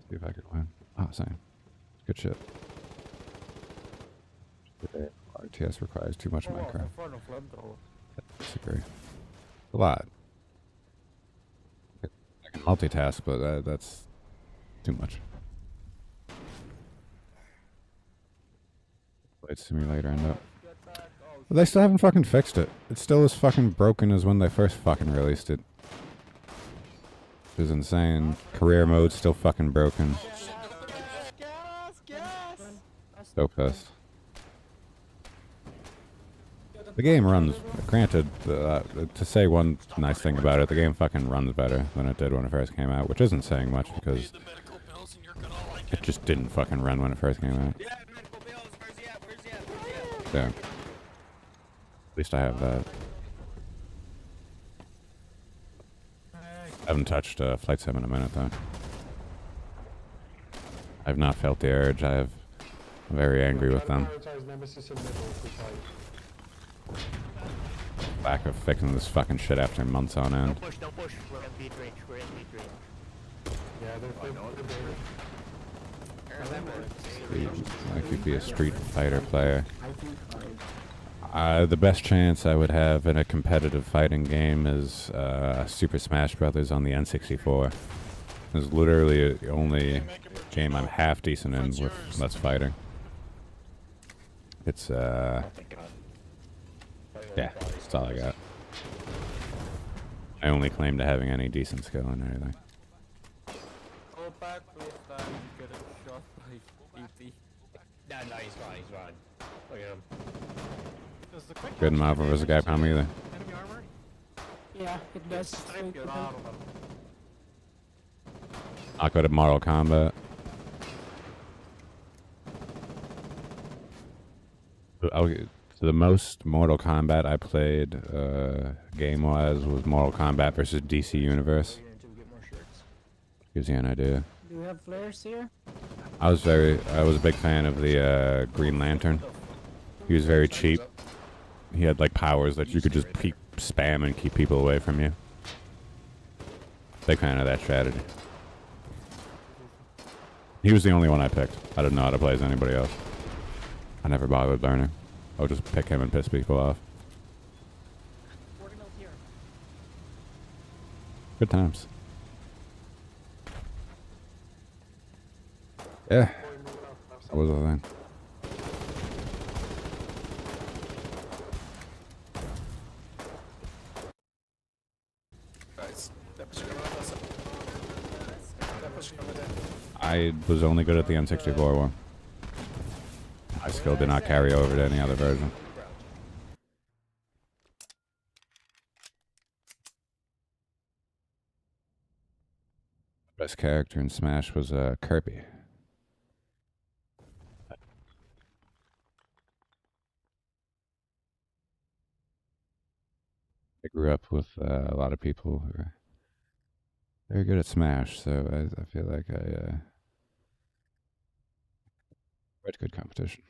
See if I can win. Oh, same. Good shit. RTS requires too much Minecraft. I disagree. A lot. I can multitask, but that's too much. Flight simulator end up. Well, they still haven't fucking fixed it. It's still as fucking broken as when they first fucking released it. Which is insane. Career mode's still fucking broken. So pissed. The game runs, granted, to say one nice thing about it, the game fucking runs better than it did when it first came out, which isn't saying much because it just didn't fucking run when it first came out. Yeah. At least I have that. I haven't touched Flight Sim in a minute, though. I've not felt the urge. I'm very angry with them. Lack of fixing this fucking shit after months on end. Don't push. We're in beat range. We're in beat range. I could be a Street Fighter player. The best chance I would have in a competitive fighting game is Super Smash Brothers on the N64. It's literally the only game I'm half decent in with less fighting. It's yeah, that's all I got. I only claim to having any decent skill in anything. Go back with that and get a shot by DP. No, he's fine. Look at him. Good enough as a guy palm either. Yeah, it does. Not good at Mortal Kombat. The most Mortal Kombat I played game-wise was Mortal Kombat versus DC Universe. Gives you an idea. Do you have flares here? I was a big fan of the Green Lantern. He was very cheap. He had like powers that you could just spam and keep people away from you. Big fan of that strategy. He was the only one I picked. I didn't know how to play as anybody else. I never bothered learning. I would just pick him and piss people off. Good times. Yeah. That was the thing. I was only good at the N64 one. My skill did not carry over to any other version. Best character in Smash was Kirby. I grew up with a lot of people who are very good at Smash, so I feel like I read good competition.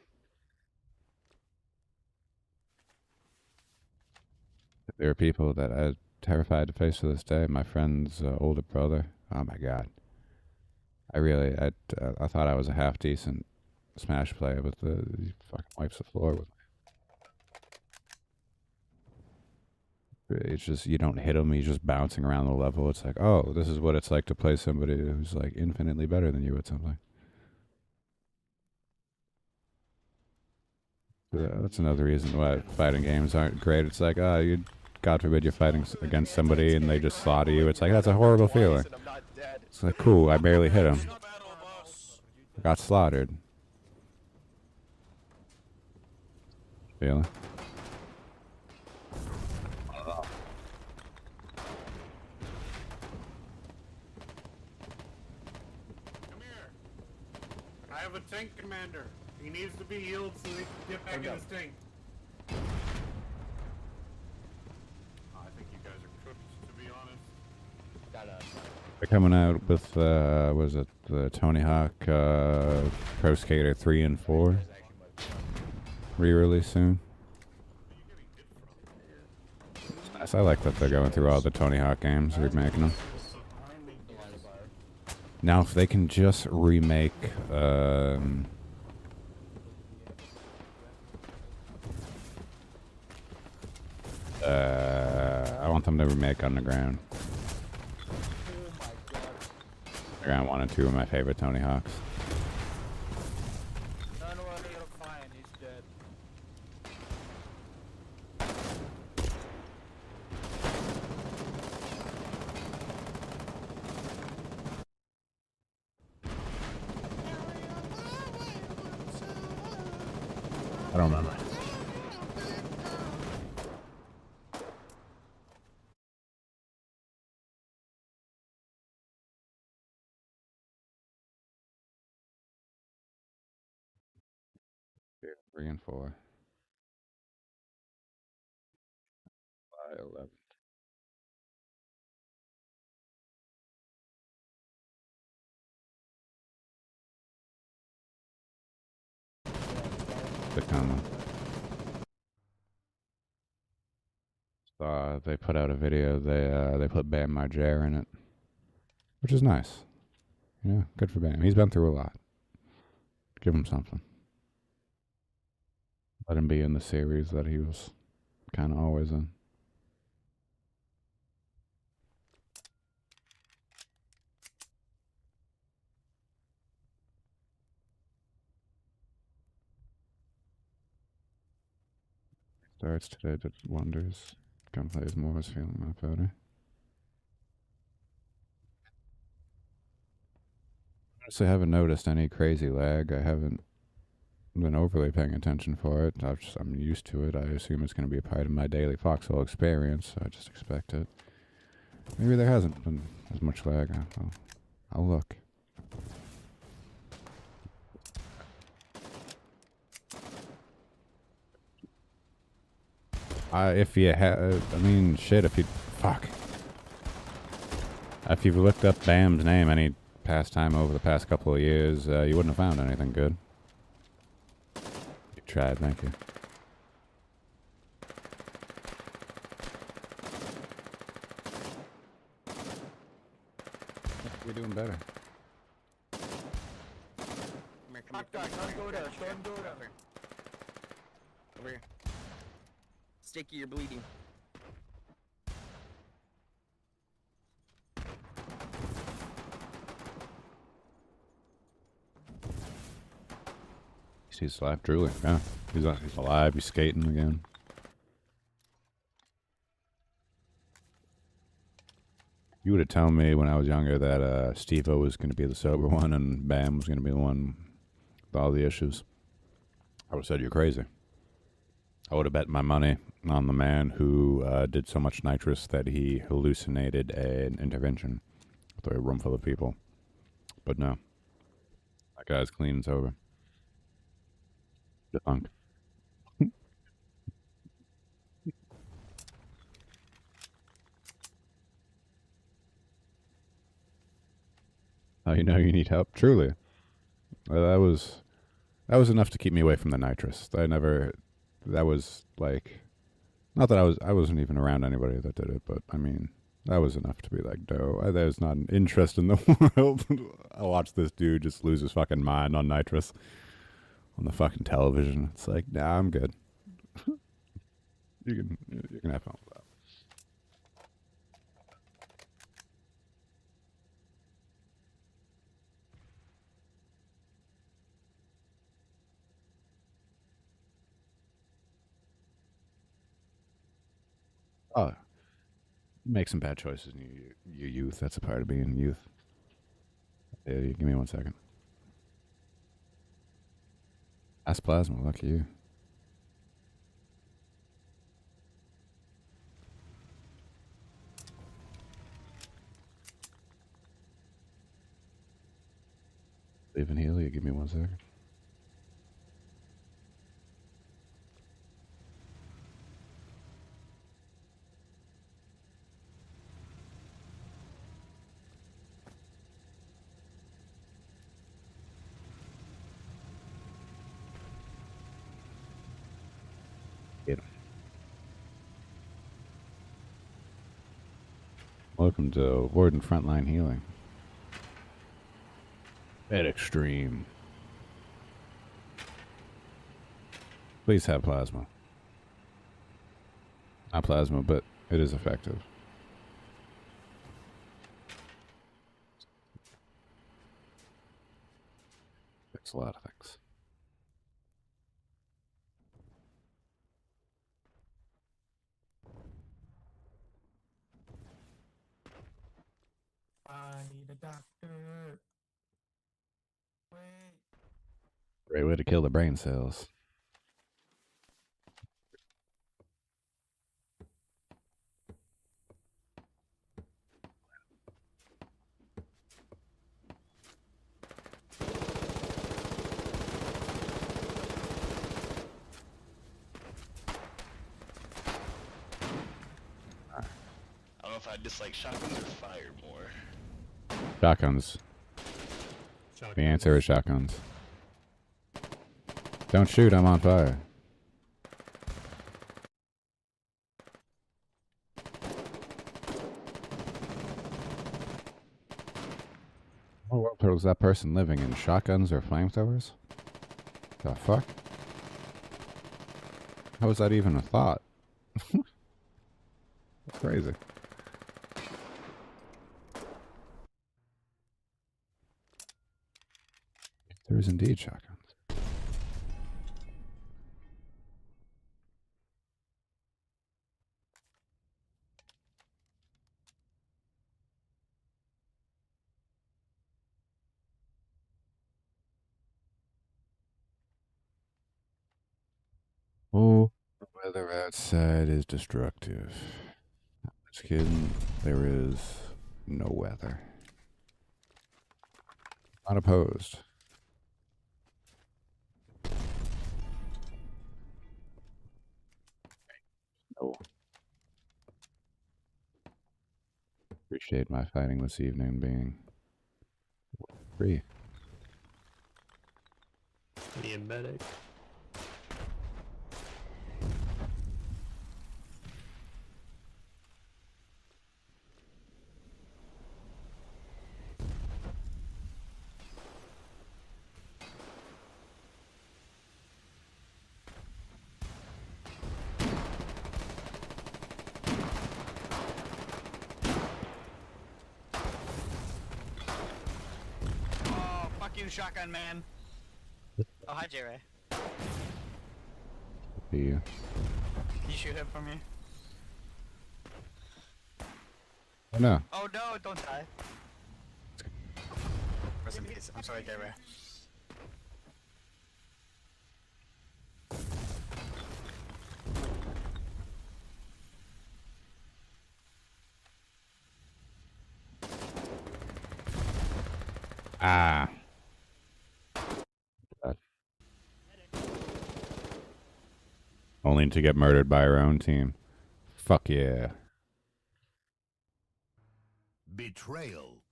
There are people that I'm terrified to face to this day. My friend's older brother. Oh my god. I thought I was a half decent Smash player, but he fucking wipes the floor with me. It's just, you don't hit him, he's just bouncing around the level. It's like, oh, this is what it's like to play somebody who's like infinitely better than you at something. That's another reason why fighting games aren't great. It's like, oh, God forbid you're fighting against somebody and they just slaughter you. It's like, that's a horrible feeling. It's like, cool, I barely hit him. I got slaughtered. Feeling? I have a tank commander. He needs to be healed so he can get back in his tank. I think you guys are cooked, to be honest. Got They're coming out with, was it the Tony Hawk Pro Skater 3 and 4 re-release soon? Nice. I like that they're going through all the Tony Hawk games, remaking them. Now, if they can just remake, I want them to remake Underground. Underground 1 and 2 are my favorite Tony Hawks. I don't remember. Here, 3 and 4. July 11th. The coming. They put out a video. They put Bam Margera in it, which is nice. Yeah, good for Bam. He's been through a lot. Give him something. Let him be in the series that he was kind of always in. Starts today, did wonders. Gunplay is more, is feeling my better. Honestly, I haven't noticed any crazy lag. I haven't been overly paying attention for it. I'm used to it. I assume it's going to be a part of my daily Foxhole experience, so I just expect it. Maybe there hasn't been as much lag. I'll look. If you have, I mean, shit, if you, fuck. If you've looked up Bam's name any past time over the past couple of years, you wouldn't have found anything good. You tried, thank you. You're doing better. Hot dog, don't go there. Don't go there. Over here. Sticky, you're bleeding. He's alive, truly. Yeah, he's alive. He's skating again. You would have told me when I was younger that Steve-O was going to be the sober one and Bam was going to be the one with all the issues. I would have said you're crazy. I would have bet my money on the man who did so much nitrous that he hallucinated an intervention with a room full of people. But no. That guy's clean and sober. Defunct. Oh, you know you need help? Truly. That was enough to keep me away from the nitrous. That was like, not that I wasn't even around anybody that did it, but I mean, that was enough to be like, no, there's not an interest in the world. I watched this dude just lose his fucking mind on nitrous on the fucking television. It's like, nah, I'm good. You can have fun with that. Oh, make some bad choices in your youth. That's a part of being youth. Give me 1 second. That's plasma. Lucky you. Leave and heal you. Give me 1 second. Get 'em. Welcome to Warden Frontline Healing. At extreme. Please have plasma. Not plasma, but it is effective. Fix a lot of things. I need a doctor. Wait. Great way to kill the brain cells. I don't know if I dislike shotguns or fire more. Shotguns. The answer is shotguns. Don't shoot, I'm on fire. What world was that person living in? Shotguns or flamethrowers? The fuck? How is that even a thought? That's crazy. There is indeed shotguns. Oh, the weather outside is destructive. Just kidding. There is no weather. Not opposed. No. Appreciate my fighting this evening being free. Me and medic. Oh, fuck you, shotgun man. Oh, hi, J-Ray. Yeah. Can you shoot him for me? Oh no. Oh no, don't die. Rest in peace. I'm sorry, J-Ray. Ah. Only to get murdered by our own team. Fuck yeah. Betrayal.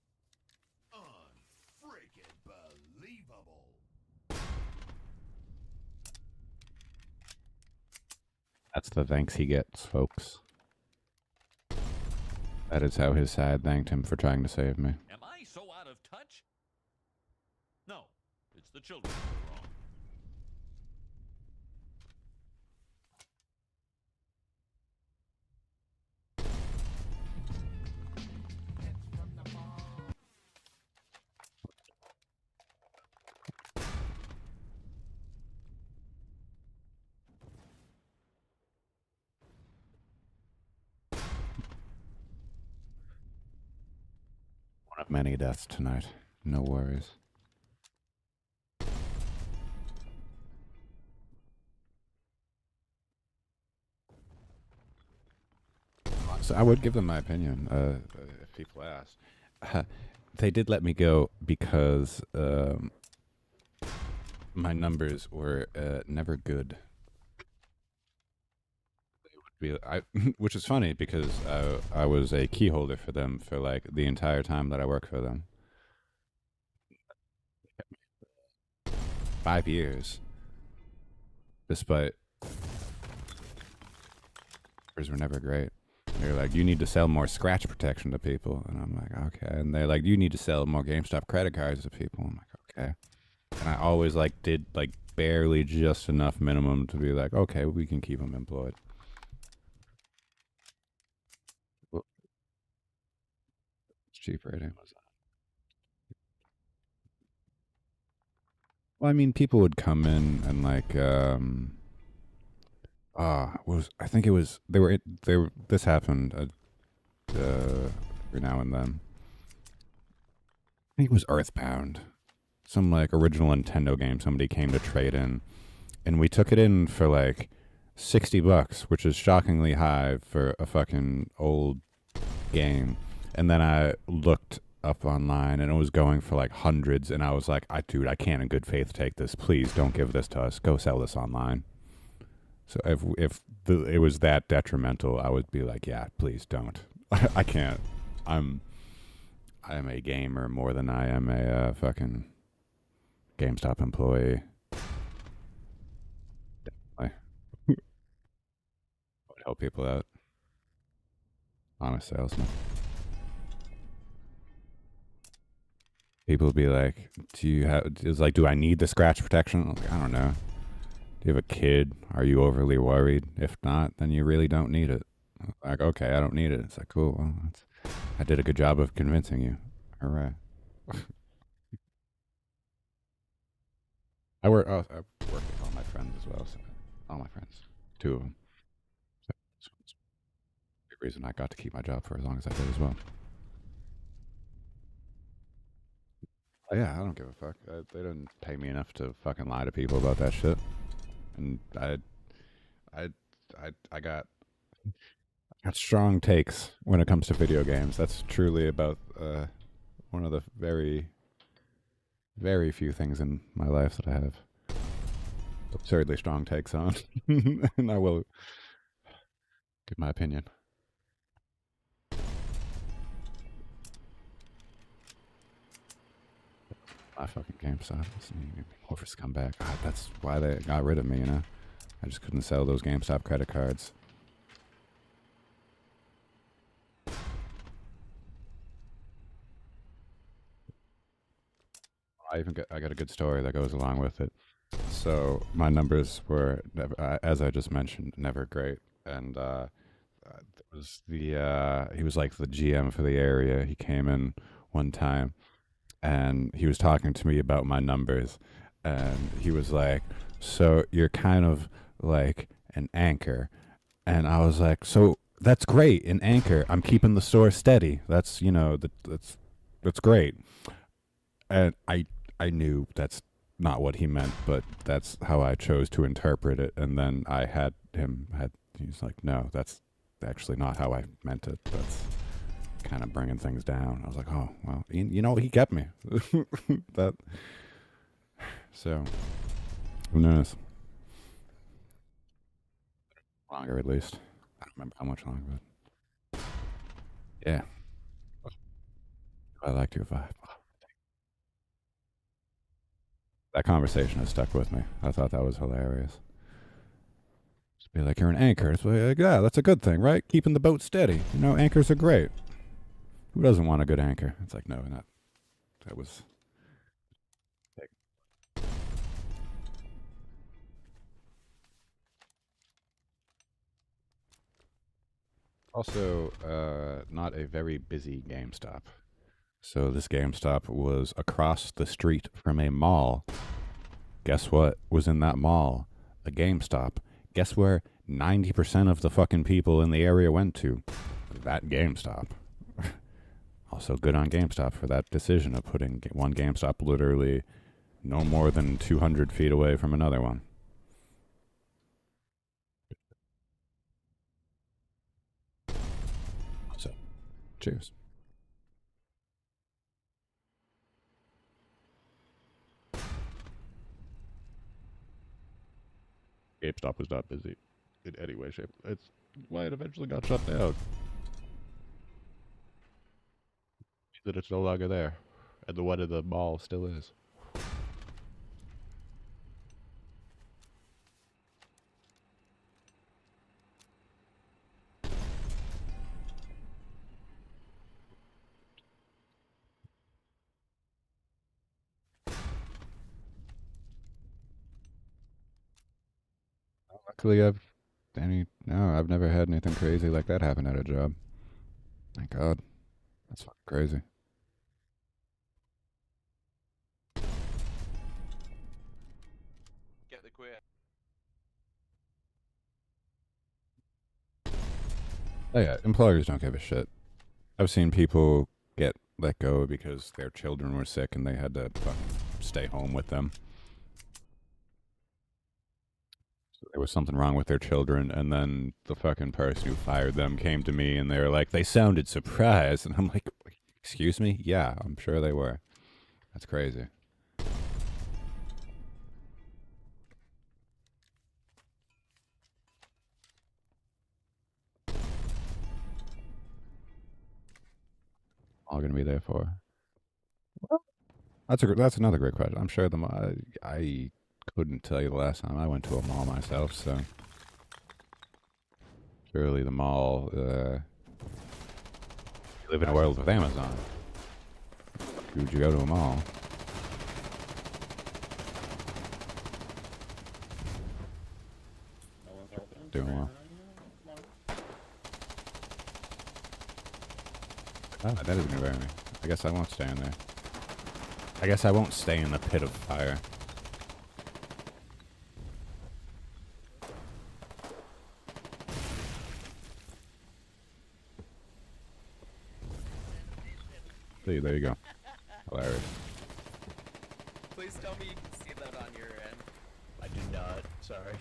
Unfreaking believable. That's the thanks he gets, folks. That is how his side thanked him for trying to save me. Am I so out of touch? No, it's the children who are wrong. One of many deaths tonight. No worries. So I would give them my opinion if people asked. They did let me go because my numbers were never good. They would be, which is funny because I was a key holder for them for like the entire time that I worked for them. 5 years. Despite offers were never great. They're like, you need to sell more scratch protection to people. And I'm like, okay. And they're like, you need to sell more GameStop credit cards to people. I'm like, okay. And I always like did like barely just enough minimum to be like, okay, we can keep them employed. Well, cheap rating was that? Well, I mean, people would come in and like, I think it was, this happened every now and then. I think it was Earthbound. Some like original Nintendo game somebody came to trade in, and we took it in for like $60, which is shockingly high for a fucking old game. And then I looked up online and it was going for like hundreds, and I was like, dude, I can't in good faith take this. Please don't give this to us. Go sell this online. So if it was that detrimental, I would be like, yeah, please don't. I can't. I'm a gamer more than I am a fucking GameStop employee. I would help people out. Honest salesman. People would be like, do I need the scratch protection? I'm like, I don't know. Do you have a kid? Are you overly worried? If not, then you really don't need it. Like, okay, I don't need it. It's like, cool. Well, I did a good job of convincing you. All right. I work with all my friends as well. So all my friends, 2 of them. So it's the reason I got to keep my job for as long as I did as well. Yeah, I don't give a fuck. They didn't pay me enough to fucking lie to people about that shit. And I got strong takes when it comes to video games. That's truly about one of the very, very few things in my life that I have absurdly strong takes on. And I will give my opinion. My fucking GameStop. Offers come back. God, that's why they got rid of me, you know? I just couldn't sell those GameStop credit cards. I got a good story that goes along with it. So my numbers were, as I just mentioned, never great. And it was he was like the GM for the area. He came in one time, and he was talking to me about my numbers, and he was like, so you're kind of like an anchor. And I was like, so that's great, an anchor. I'm keeping the store steady. That's, that's great. And I knew that's not what he meant, but that's how I chose to interpret it. And then I he's like, no, that's actually not how I meant it. That's kind of bringing things down. I was like, oh, well, he kept me. So, who knows? Longer, at least. I don't remember how much longer, but yeah. I liked your vibe. That conversation has stuck with me. I thought that was hilarious. Just be like, you're an anchor. It's like, yeah, that's a good thing, right? Keeping the boat steady. Anchors are great. Who doesn't want a good anchor? It's like, no, not. That was. Also, not a very busy GameStop. So this GameStop was across the street from a mall. Guess what was in that mall? A GameStop. Guess where 90% of the fucking people in the area went to? That GameStop. Also good on GameStop for that decision of putting one GameStop literally no more than 200 feet away from another one. So, cheers. GameStop was not busy in any way, shape. It's why it eventually got shut down. That it's no longer there, and the one in the mall still is. Luckily, I've never had anything crazy like that happen at a job. Thank God. That's fucking crazy. Get the queer. Oh yeah, employers don't give a shit. I've seen people get let go because their children were sick and they had to stay home with them. So there was something wrong with their children, and then the fucking person who fired them came to me and they were like, they sounded surprised. And I'm like, excuse me? Yeah, I'm sure they were. That's crazy. All gonna be there for. Well, that's another great question. I'm sure I couldn't tell you the last time I went to a mall myself, so surely the mall. You live in a world with Amazon. Would you go to a mall? Doing well. Oh, that isn't gonna bury me. I guess I won't stay in there. I guess I won't stay in the pit of fire. See, there you go. Hilarious. Please tell me you can see that on your end. I do not. Sorry.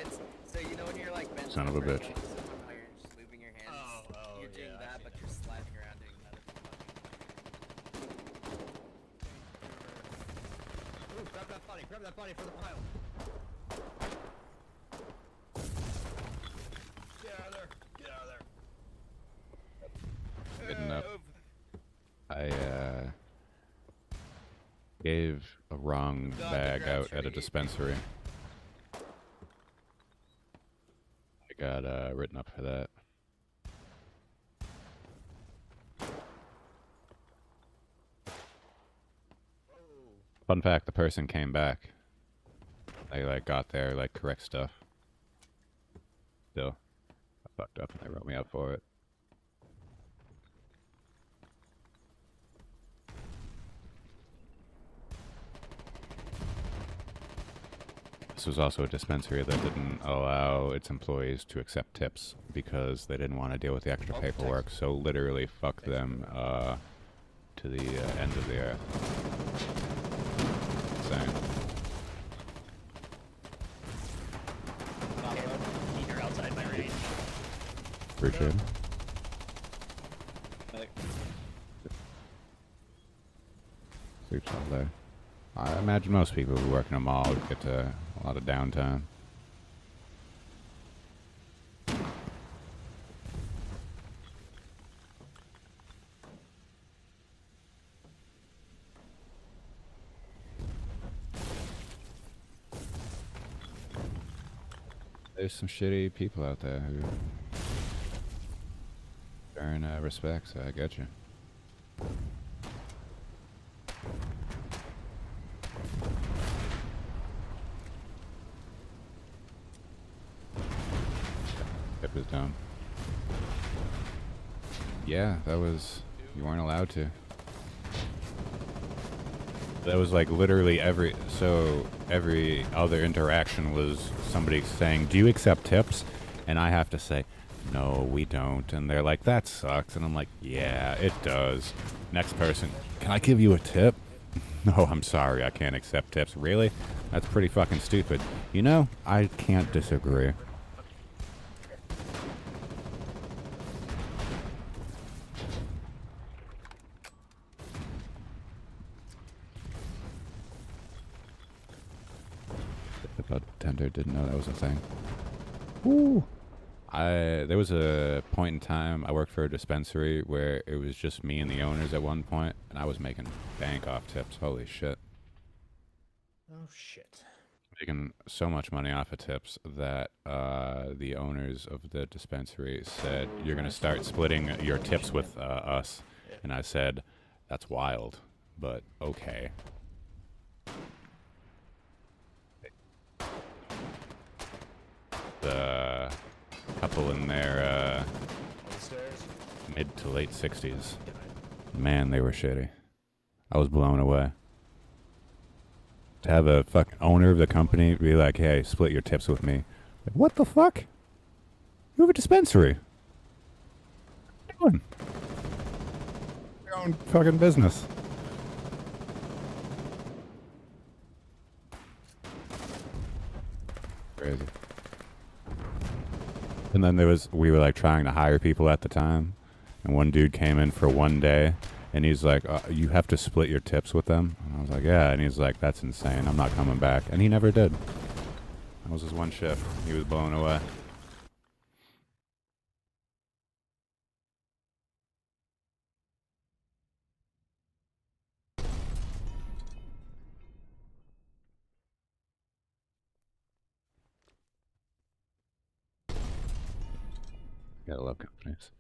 It's so you know when you're like bent Son of a over bitch. against someone, how you're just moving your hands. You're doing that, but you're sliding around doing that. Ooh, grab that body for the pile. Get out of there. Get out of there. Good enough. I gave a wrong bag out at a dispensary. I got written up for that. Fun fact, the person came back. They got their correct stuff. Still, I fucked up and they wrote me up for it. This was also a dispensary that didn't allow its employees to accept tips because they didn't want to deal with the extra paperwork. So literally, fuck them to the end of the earth. Insane. You're outside my range. Appreciate it. Sleeps all day. I imagine most people who work in a mall would get a lot of downtime. There's some shitty people out there who earn respect, so I get you. Tip is down. Yeah, that was... You weren't allowed to. That was literally every other interaction was somebody saying, "Do you accept tips?" And I have to say, "No, we don't." And they're like, "That sucks." And I'm like, "Yeah, it does." Next person, "Can I give you a tip?" "No, I'm sorry, I can't accept tips." "Really? That's pretty fucking stupid." You know, I can't disagree. The tender didn't know that was a thing. Woo! There was a point in time I worked for a dispensary where it was just me and the owners at one point, and I was making bank off tips. Holy shit. Oh shit. Making so much money off of tips that the owners of the dispensary said, "You're going to start splitting your tips with us." And I said, "That's wild, but okay." a couple in their mid to late 60s. Man, they were shitty. I was blown away. To have a fucking owner of the company be like, hey, split your tips with me. Like, what the fuck? You have a dispensary. What are you doing? Your own fucking business. Crazy. And then we were like trying to hire people at the time. And one dude came in for 1 day. And he's like, you have to split your tips with them? And I was like, yeah. And he's like, that's insane. I'm not coming back. And he never did. That was his one shift. He was blown away. Gotta love companies.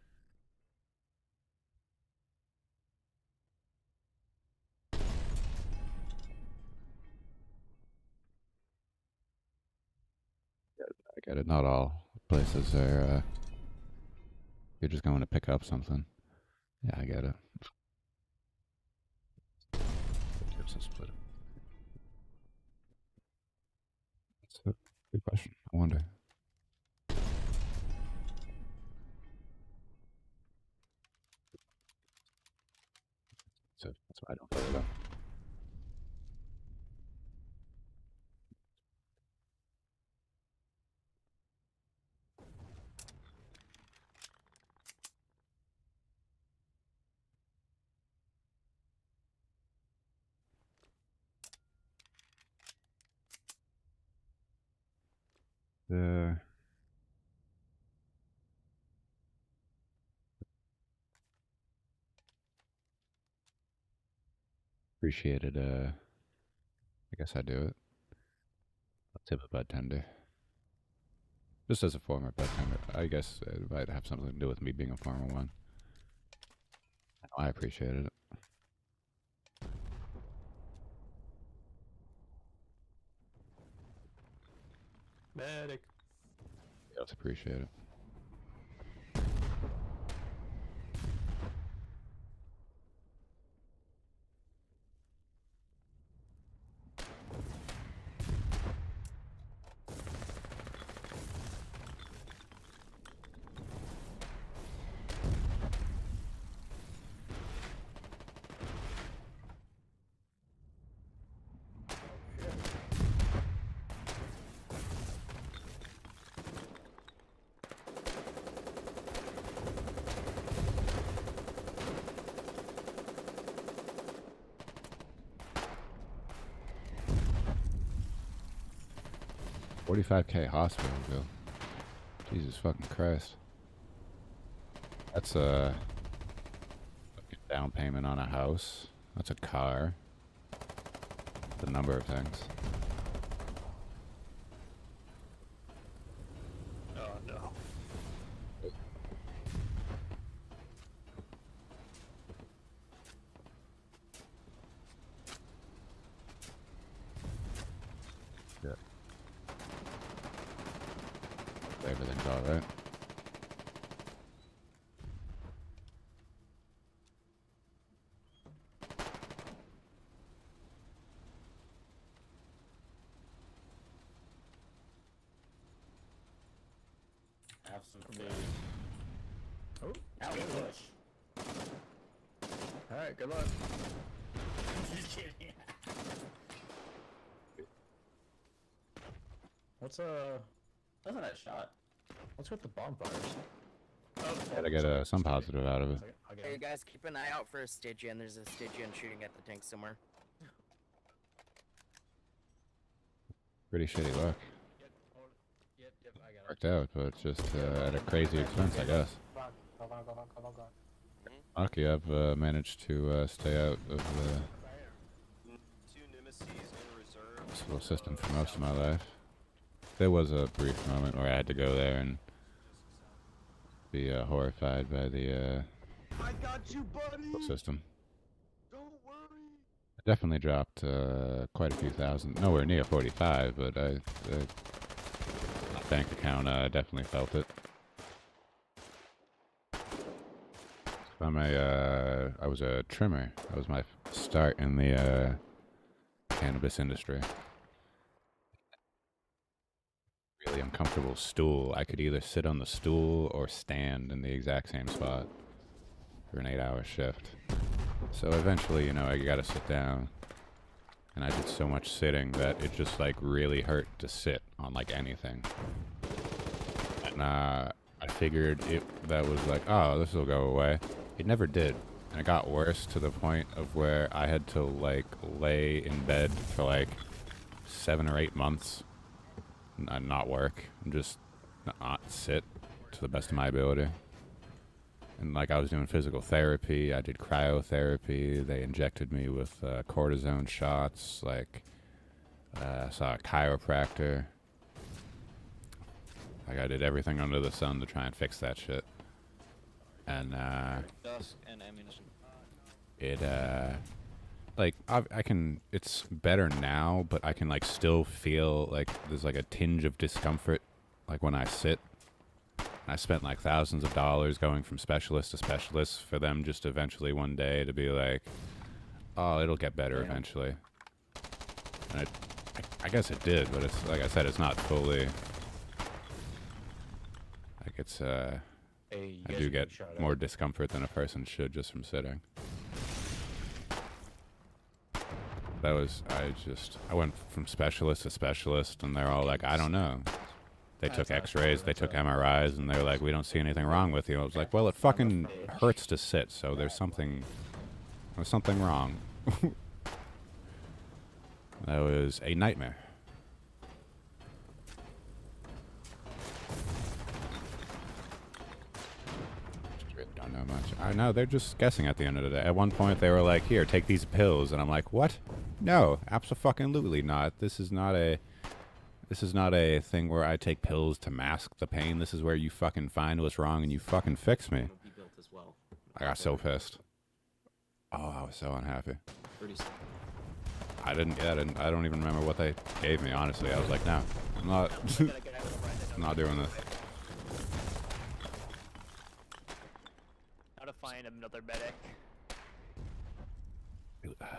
I get it. Not all places are, you're just going to pick up something. Yeah, I get it. Tips and split it. That's a good question. I wonder. So that's why I don't think about. Appreciated, I guess I do it. I'll tip a bud tender. Just as a former bud tender. I guess it might have something to do with me being a former one. I appreciated it. Medic. Yes, appreciate it. $45K hospital bill. Jesus fucking Christ. That's a down payment on a house. That's a car. That's a number of things. Oh no. Yeah. Everything's alright. Have some food. Oh, ambush. Alright, good luck. Just kidding. What's Wasn't that shot? what's with the bonfires? Gotta get some positive out of it. Hey, you guys, keep an eye out for a Stygian. There's a Stygian shooting at the tank somewhere. Pretty shitty luck. Yep, I got it. Worked out, but it's just at a crazy expense, I guess. Go on. Lucky I've managed to stay out of this little system for most of my life. There was a brief moment where I had to go there and be horrified by the I got you, buddy. system. Don't worry. I definitely dropped quite a few thousand. Nowhere near 45, but I bank account definitely felt it. I was a trimmer. That was my start in the cannabis industry. Really uncomfortable stool. I could either sit on the stool or stand in the exact same spot for an 8-hour shift. So eventually, you know, I gotta sit down. And I did so much sitting that it just like really hurt to sit on like anything. And I figured that was like, oh, this will go away. It never did. And it got worse to the point of where I had to like lay in bed for like 7 or 8 months and not work and just not sit to the best of my ability. And like I was doing physical therapy, I did cryotherapy, they injected me with cortisone shots, like I saw a chiropractor. Like I did everything under the sun to try and fix that shit. And Dusk and ammunition. it like I can, it's better now, but I can like still feel like there's like a tinge of discomfort like when I sit. I spent like thousands of dollars going from specialist to specialist for them just eventually one day to be like, oh, it'll get better eventually. And I guess it did, but it's like I said, it's not fully. Like it's I do get more discomfort than a person should just from sitting. That was I went from specialist to specialist, and they're all like, I don't know. They took X-rays, they took MRIs, and they're like, we don't see anything wrong with you. I was like, well, it fucking hurts to sit, so there's something wrong. That was a nightmare. Don't know much. I know, they're just guessing at the end of the day. At one point, they were like, here, take these pills, and I'm like, what? No, abso-fucking-lutely not. This is not a thing where I take pills to mask the pain. This is where you fucking find what's wrong and you fucking fix me. I got so pissed. Oh, I was so unhappy. I don't even remember what they gave me, honestly. I was like, no, I'm not, I'm not doing this. How to find another medic.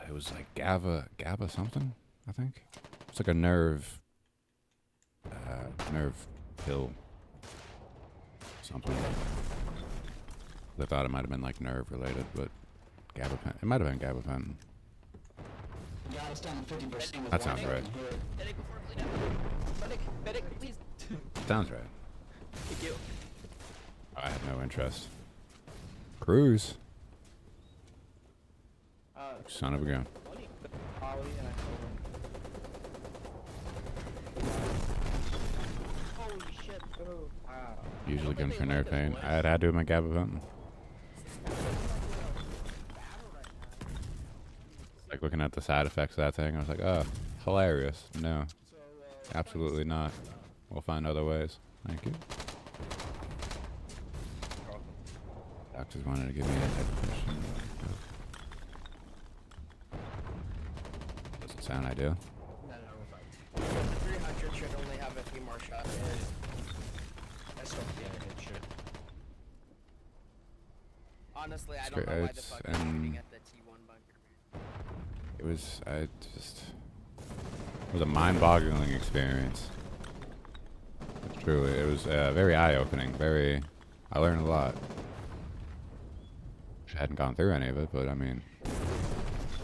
It was like GABA something, I think. It's like a nerve pill, something. I thought it might have been like nerve related, but gabapentin. It might have been gabapentin. That sounds right. Medic, please. Sounds right. Thank you. I have no interest. Cruise. Son of a gun. Holy shit. Oh, wow. Usually good for nerve pain. I had to do my gabapentin. Like looking at the side effects of that thing, I was like, oh, hilarious. No, absolutely not. We'll find other ways. Thank you. Doctors wanted to give me a hypertension. Doesn't sound ideal. No, the 300 should only have a few more shots. That's what it should. Honestly, I don't know why the fuck I'm shooting at the T1 bunker. It was a mind-boggling experience. Truly, it was very eye-opening. I learned a lot. I hadn't gone through any of it, but I mean,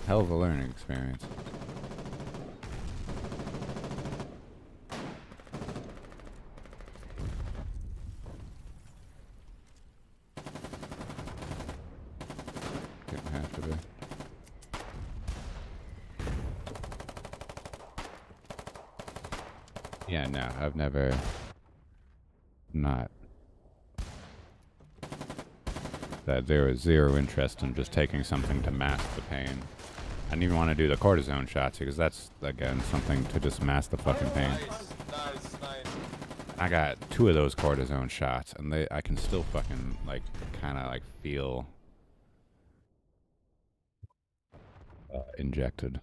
hell of a learning experience. Didn't have to be. Yeah, no, I've never not. That there was zero interest in just taking something to mask the pain. I didn't even want to do the cortisone shots because that's, again, something to just mask the fucking pain. Nice. I got 2 of those cortisone shots, and I can still fucking, like, kind of, like, feel injected.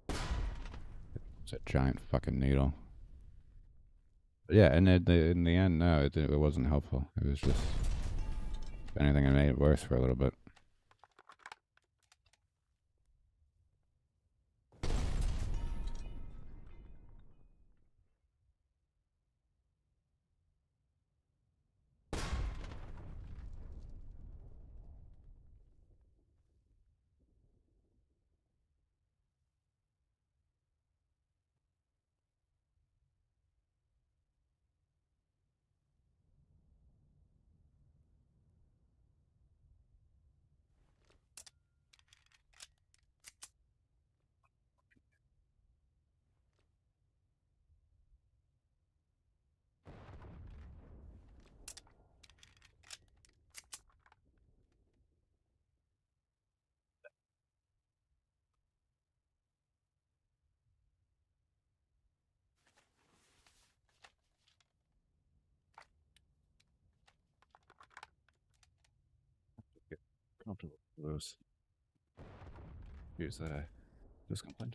It's a giant fucking needle. Yeah, and in the end, no, it wasn't helpful. It was just, if anything, it made it worse for a little bit. Comfortable with those views that I just complained.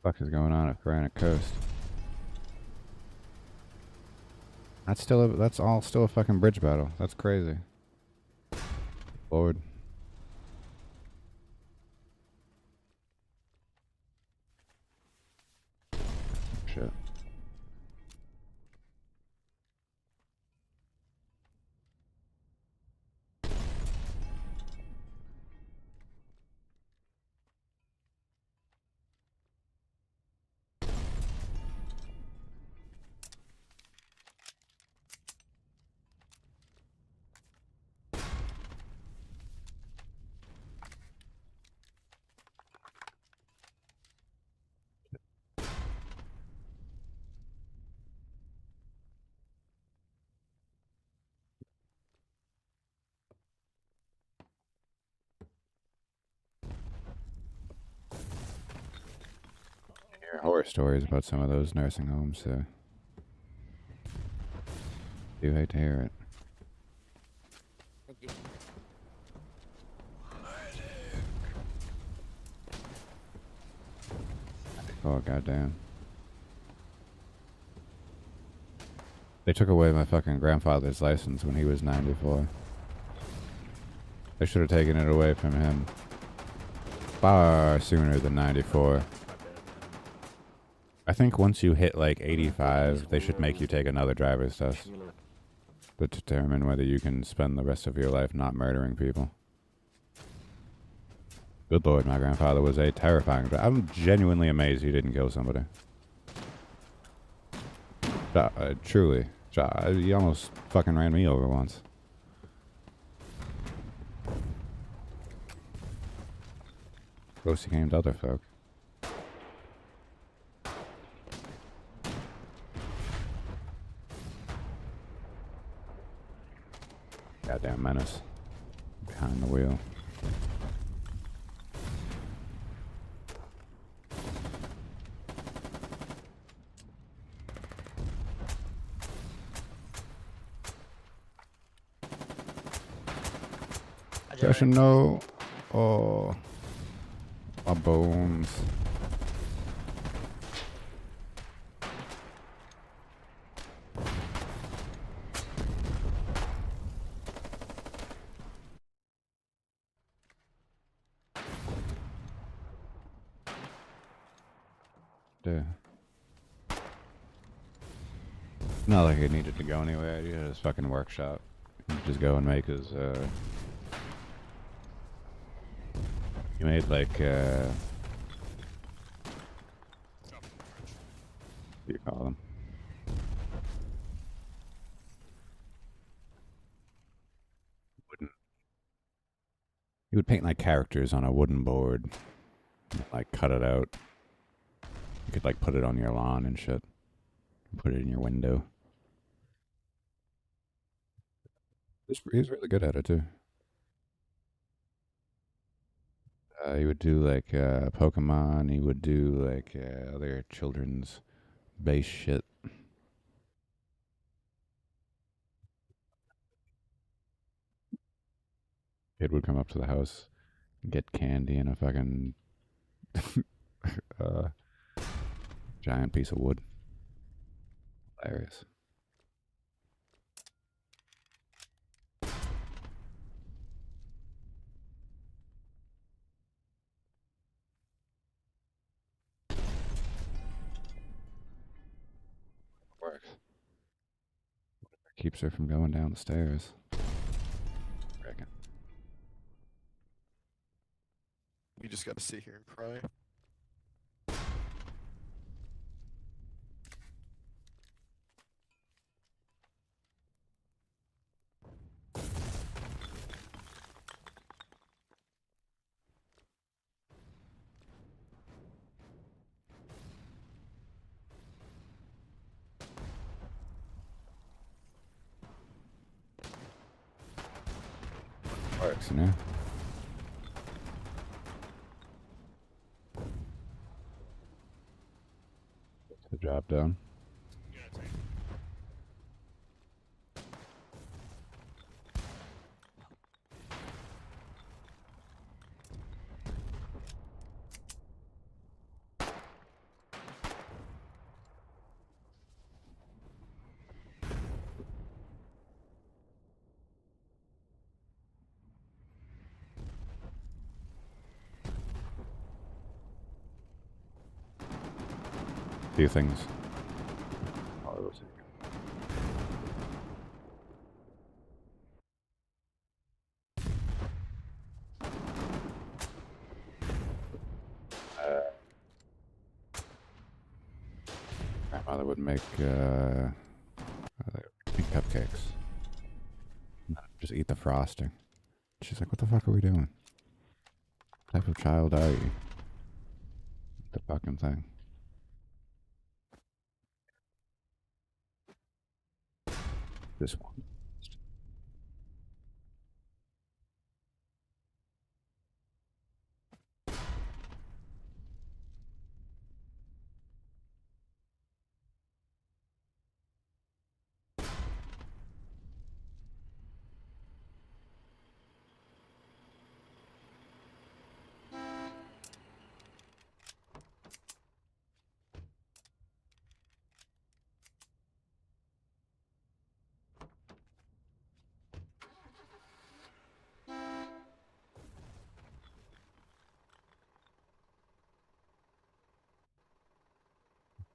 What the fuck is going on at Granite Coast? That's all still a fucking bridge battle. That's crazy. Lord. Shit. Hear horror stories about some of those nursing homes, so do hate to hear it. Thank you. Oh goddamn. They took away my fucking grandfather's license when he was 94. They should have taken it away from him far sooner than 94. I think once you hit like 85, they should make you take another driver's test to determine whether you can spend the rest of your life not murdering people. Good lord, my grandfather was a terrifying driver. I'm genuinely amazed he didn't kill somebody. Truly. He almost fucking ran me over once. Close he came to other folk. Goddamn menace. Behind the wheel. Session no. Oh. My bones. Dude. Not like it needed to go anywhere. He had his fucking workshop. He could just go and make his, he made like, what do you call them? You would paint like characters on a wooden board, like cut it out. You could like put it on your lawn and shit. Put it in your window. He's really good at it too. He would do like Pokemon. He would do like other children's base shit. Kid would come up to the house, get candy and a fucking giant piece of wood. Hilarious. Works. Keeps her from going down the stairs. Reckon. You just gotta sit here and cry. Works, you know? Gets the job done. Few things. Grandmother would make cupcakes. Just eat the frosting. She's like, "What the fuck are we doing? What type of child are you?" The fucking thing. This one.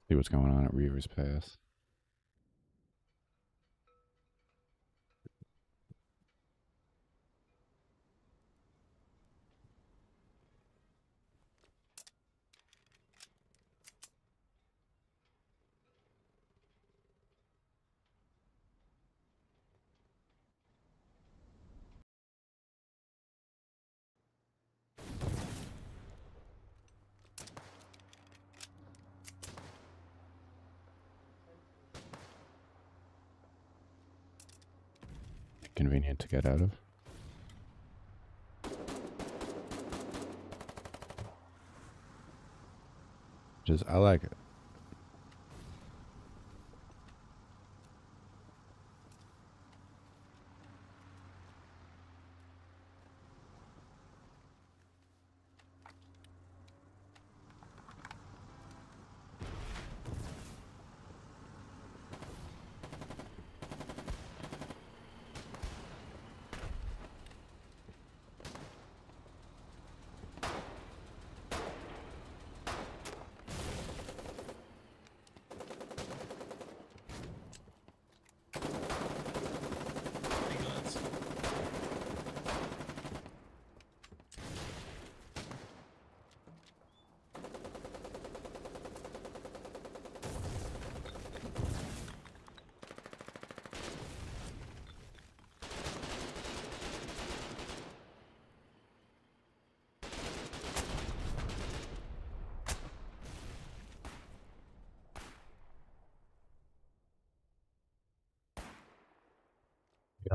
See what's going on at Reaver's Pass. Convenient to get out of. I like it.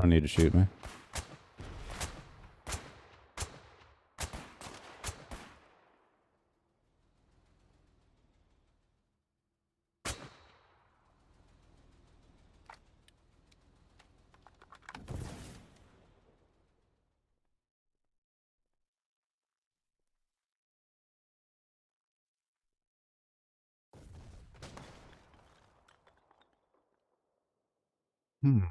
Don't need to shoot me. Hmm.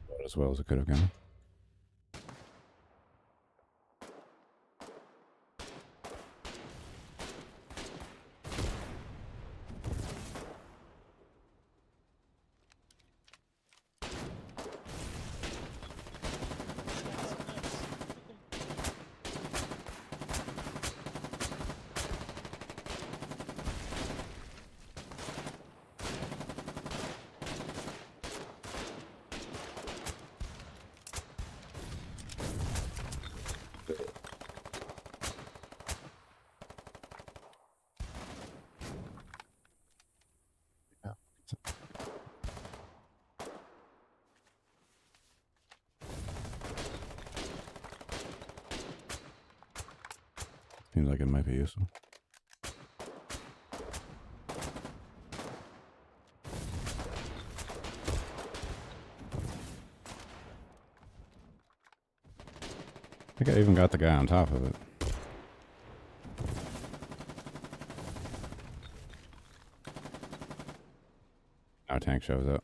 Not as well as it could have gone. Seems like it might be useful. I think I even got the guy on top of it. Our tank shows up.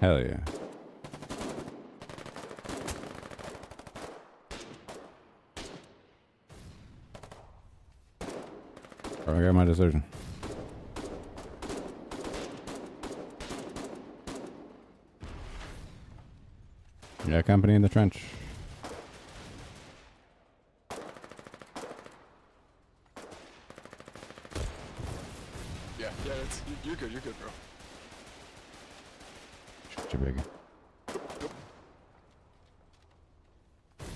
Hell yeah. I got my decision. Yeah, company in the trench. Yeah, you're good, bro. Shut your biggie.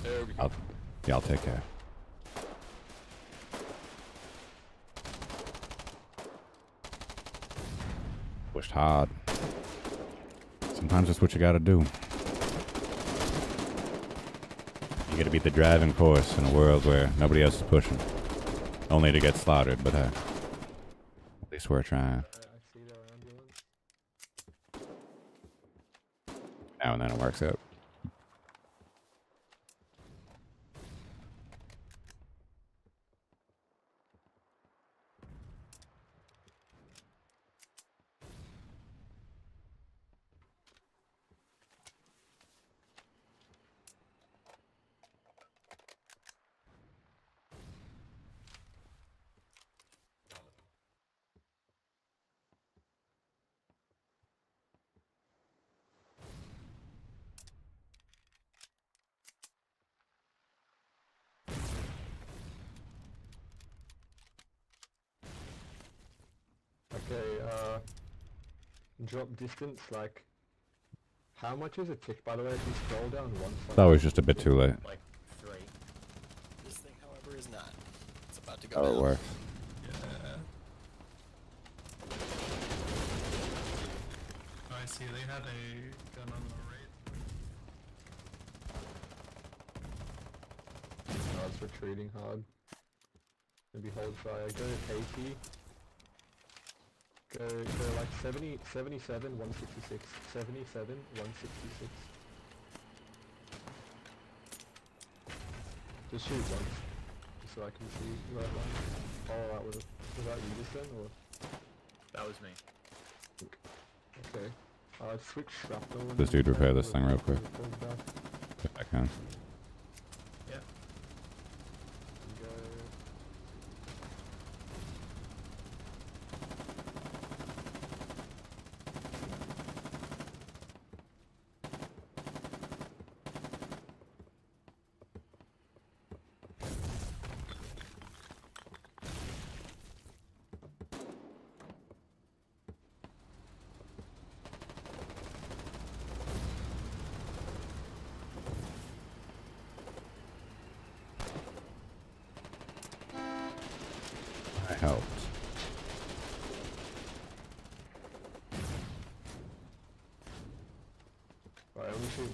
There we go. I'll take care. Pushed hard. Sometimes that's what you gotta do. You gotta be the driving force in a world where nobody else is pushing. Only to get slaughtered, but at least we're trying. Now and then it works out. Okay, drop distance, like, how much is a tick, by the way, if you scroll down once? It's always just a bit too late. Like 3. This thing, however, is not. It's about to go Oh, it down. works. Yeah. Oh, I see. They had a gun on the right. Oh, it's retreating hard. Maybe hold fire. Go 80. Go like 70, 77, 166. 77, 166. Just shoot once. Just so I can see the right line. Oh, that was that you just then, or? That was me. Okay. Switch shrapnel. This dude repair this thing real quick. If I can. Yeah. Go.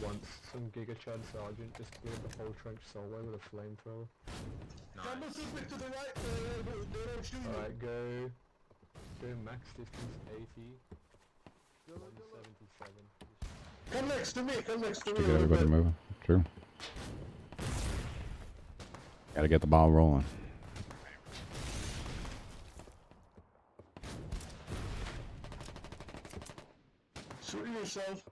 once some Giga Chad Sergeant just cleared the whole trench solo with a flamethrower. Come a little bit to the right, they don't shoot you. Alright, go max distance 80. 177. Come next to me, come next to me. To get everybody moving. True. Gotta get the ball rolling. Shoot yourself.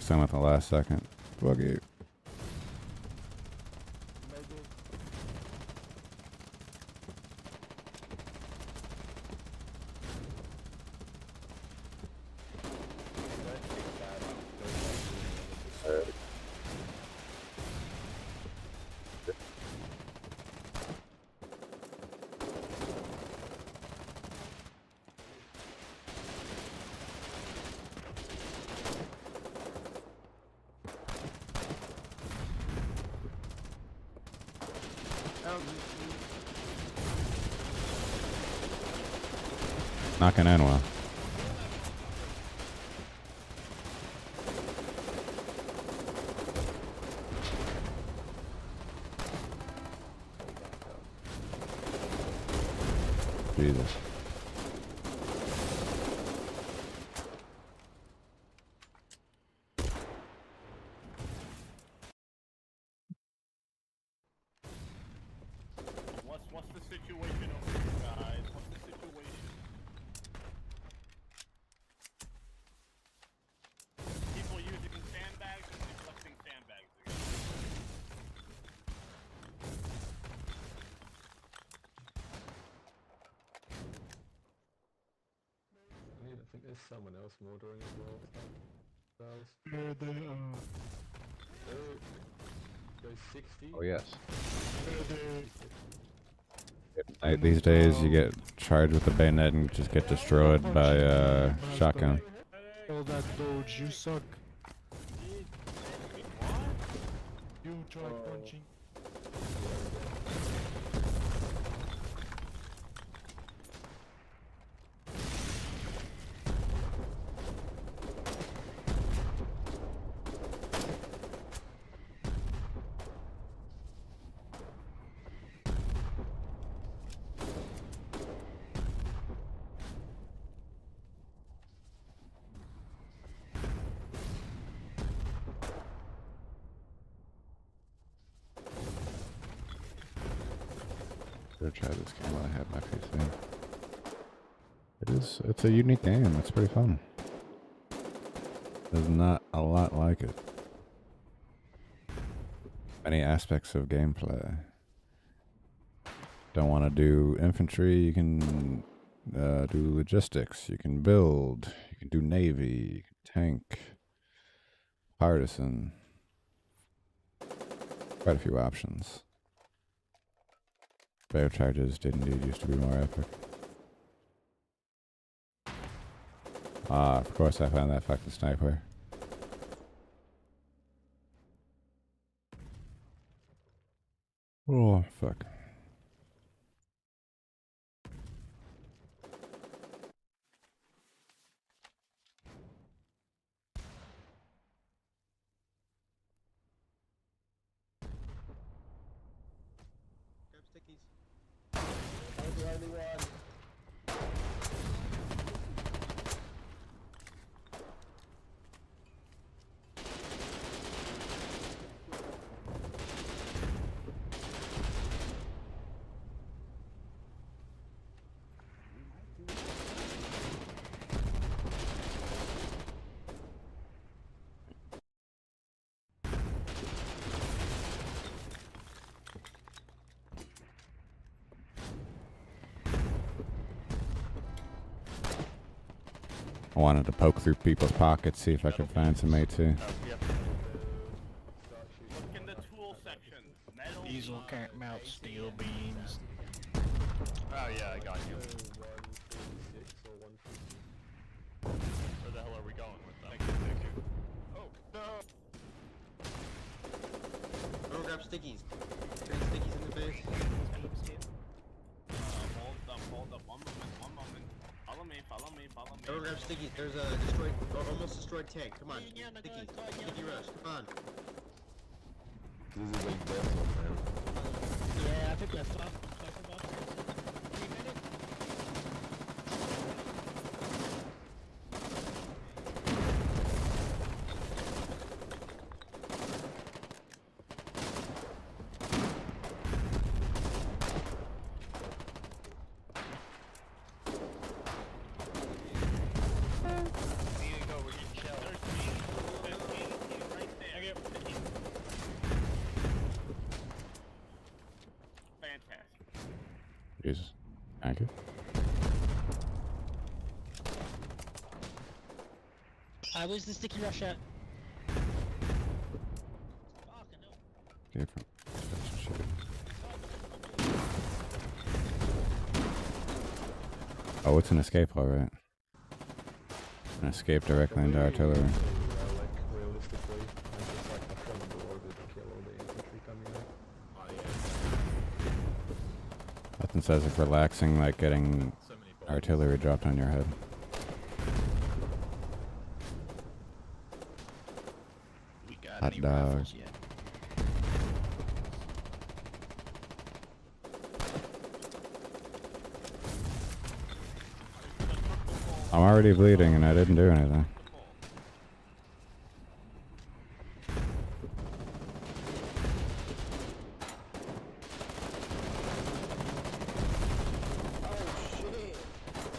Same at the last second. Buggy. Knocking in well. Jesus. What's the situation over here, guys? What's the situation? People using sandbags and deflecting sandbags again. I think there's someone else motoring as well. Yeah, they Go 60. Oh yes. they These days you get charged with a bayonet and just get destroyed by shotgun. all that dodge, you suck. You tried punching. Should try this game while I have my PC. It's a unique game. It's pretty fun. There's not a lot like it. Many aspects of gameplay. Don't want to do infantry, you can do logistics, you can build, you can do navy, tank, partisan. Quite a few options. Bear charges did indeed used to be more epic. Ah, of course I found that fucking sniper. Oh, fuck. I wanted to poke through people's pockets, see if I could find some AT. Look in the tool section. Metal. Diesel can't melt steel beams. Oh yeah, I got you. Where the hell are we going with that? Thank you. Oh no! Don't grab stickies. Turn stickies in the face. Hold up, one moment. Follow me. Don't grab stickies. There's a destroyed, or almost destroyed tank. Come on, stickies. Sticky rush. Come on. This is like death, man. Yeah, I think that's tough. Talk about 3 minutes. Jesus. Thank you. Where's the sticky rush at? Different. Oh, it's an escape, alright. An escape directly into artillery. Like, realistically, I just like the front door to kill all the infantry coming out. Nothing says if relaxing like getting artillery dropped on your head. We got Hot any dog. rifles yet? I'm already bleeding and I didn't do anything.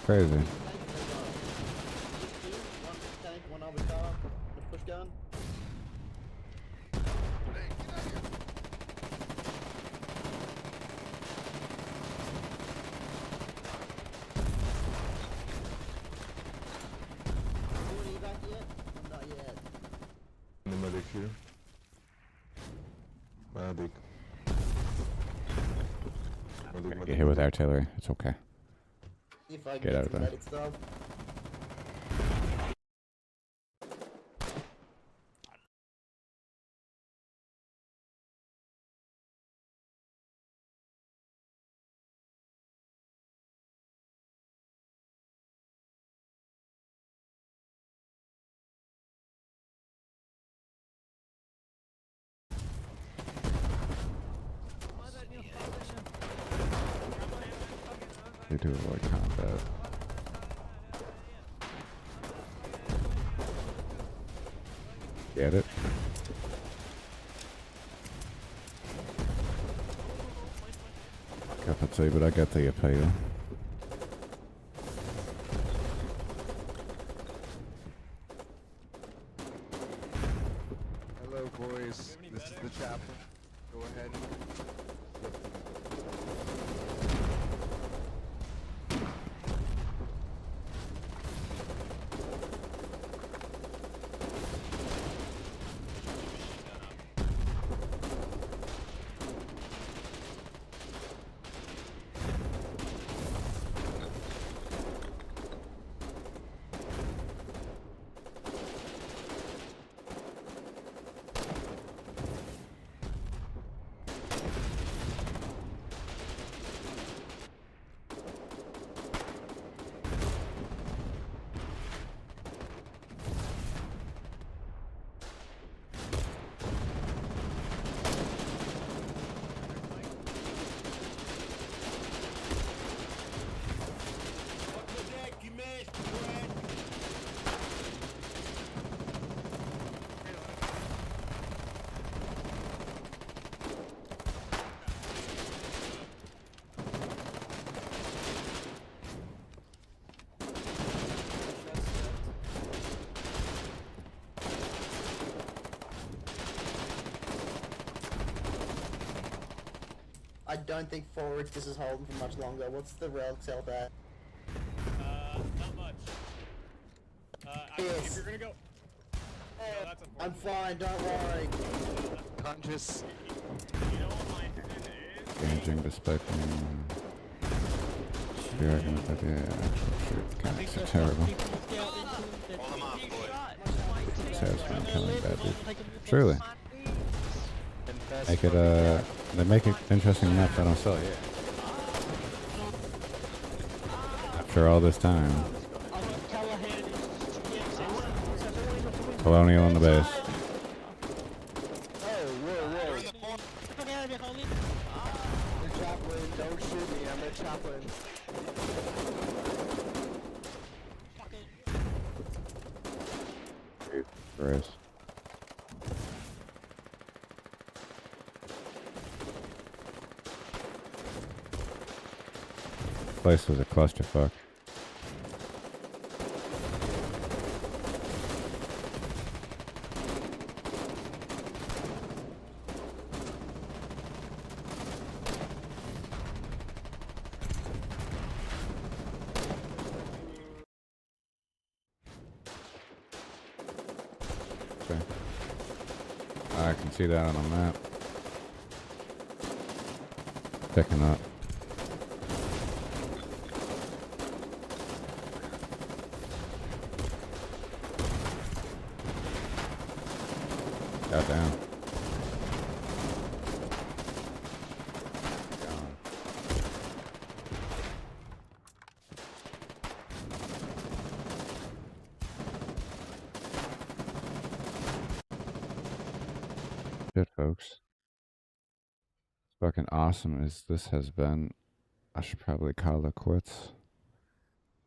Crazy. One avocado, the push gun. The medic here. Medic. Get hit with artillery. It's okay. If I Get out of there. medic stuff. They do avoid combat. Get it? Cup of tea, but I got the appeal. Hello, boys. This is the chaplain. Go ahead. I don't think forwards this is holding for much longer. What's the rail itself at? Not much. If you're gonna go. Oh, that's I'm fine, don't worry. Conscious. You know what my sin is? Engaging despite being reacting with that, yeah, it's terrible. Satisfying killing bad dude. Surely. Make it, they make it interesting enough I don't sell it yet. After all this time. Colonial on the base. Chaplain, don't shoot me, I'm a chaplain. Gross. Place was a clusterfuck. Okay. I can see that on the map. Picking up. Got down. Shit, folks. Fucking awesome as this has been. I should probably call it quits.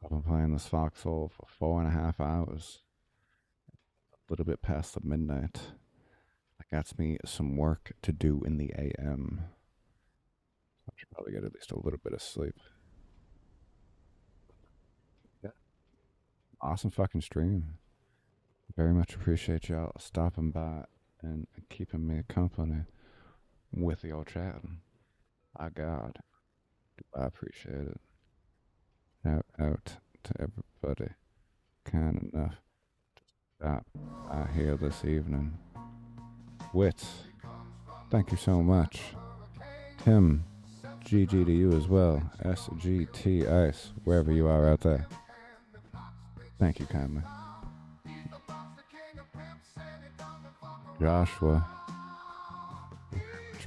I've been playing this foxhole for 4.5 hours. A little bit past the midnight. That gets me some work to do in the AM. I should probably get at least a little bit of sleep. Yeah. Awesome fucking stream. Very much appreciate y'all stopping by and keeping me company with your chatting. My God, do I appreciate it. Shout out to everybody kind enough to stop by here this evening. Wits, thank you so much. Tim, GG to you as well. SGT Ice, wherever you are out there. Thank you kindly. Joshua,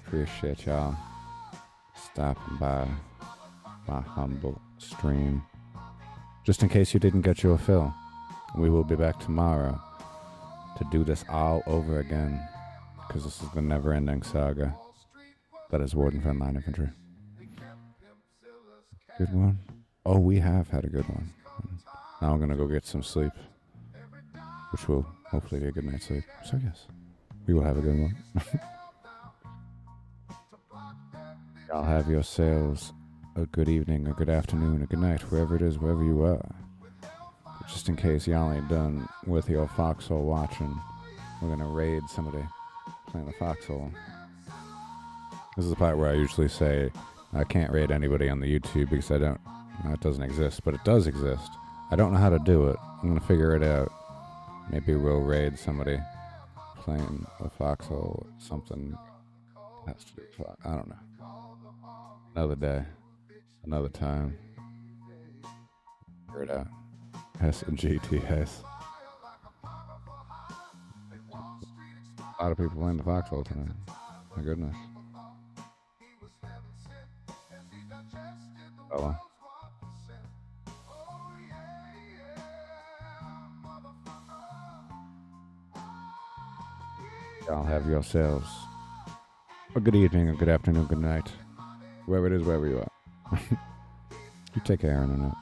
appreciate y'all stopping by my humble stream. Just in case you didn't get your fill, we will be back tomorrow to do this all over again, because this is the never-ending saga that is Warden Frontline Infantry. Good one? Oh, we have had a good one. Now I'm going to go get some sleep, which will hopefully be a good night's sleep. So yes, we will have a good one. Y'all have yourselves a good evening, a good afternoon, a good night, wherever it is, wherever you are. But just in case y'all ain't done with your foxhole watching, we're going to raid somebody playing the foxhole. This is the part where I usually say I can't raid anybody on the YouTube because it doesn't exist, but it does exist. I don't know how to do it. I'm going to figure it out. Maybe we'll raid somebody playing a foxhole, something has to do with I don't know. Another day, another time. Figure it out. SGTS. A lot of people playing the foxhole tonight. My goodness. Oh well. Y'all have yourselves a good evening, a good afternoon, good night. Wherever it is, wherever you are. You take care, Internet.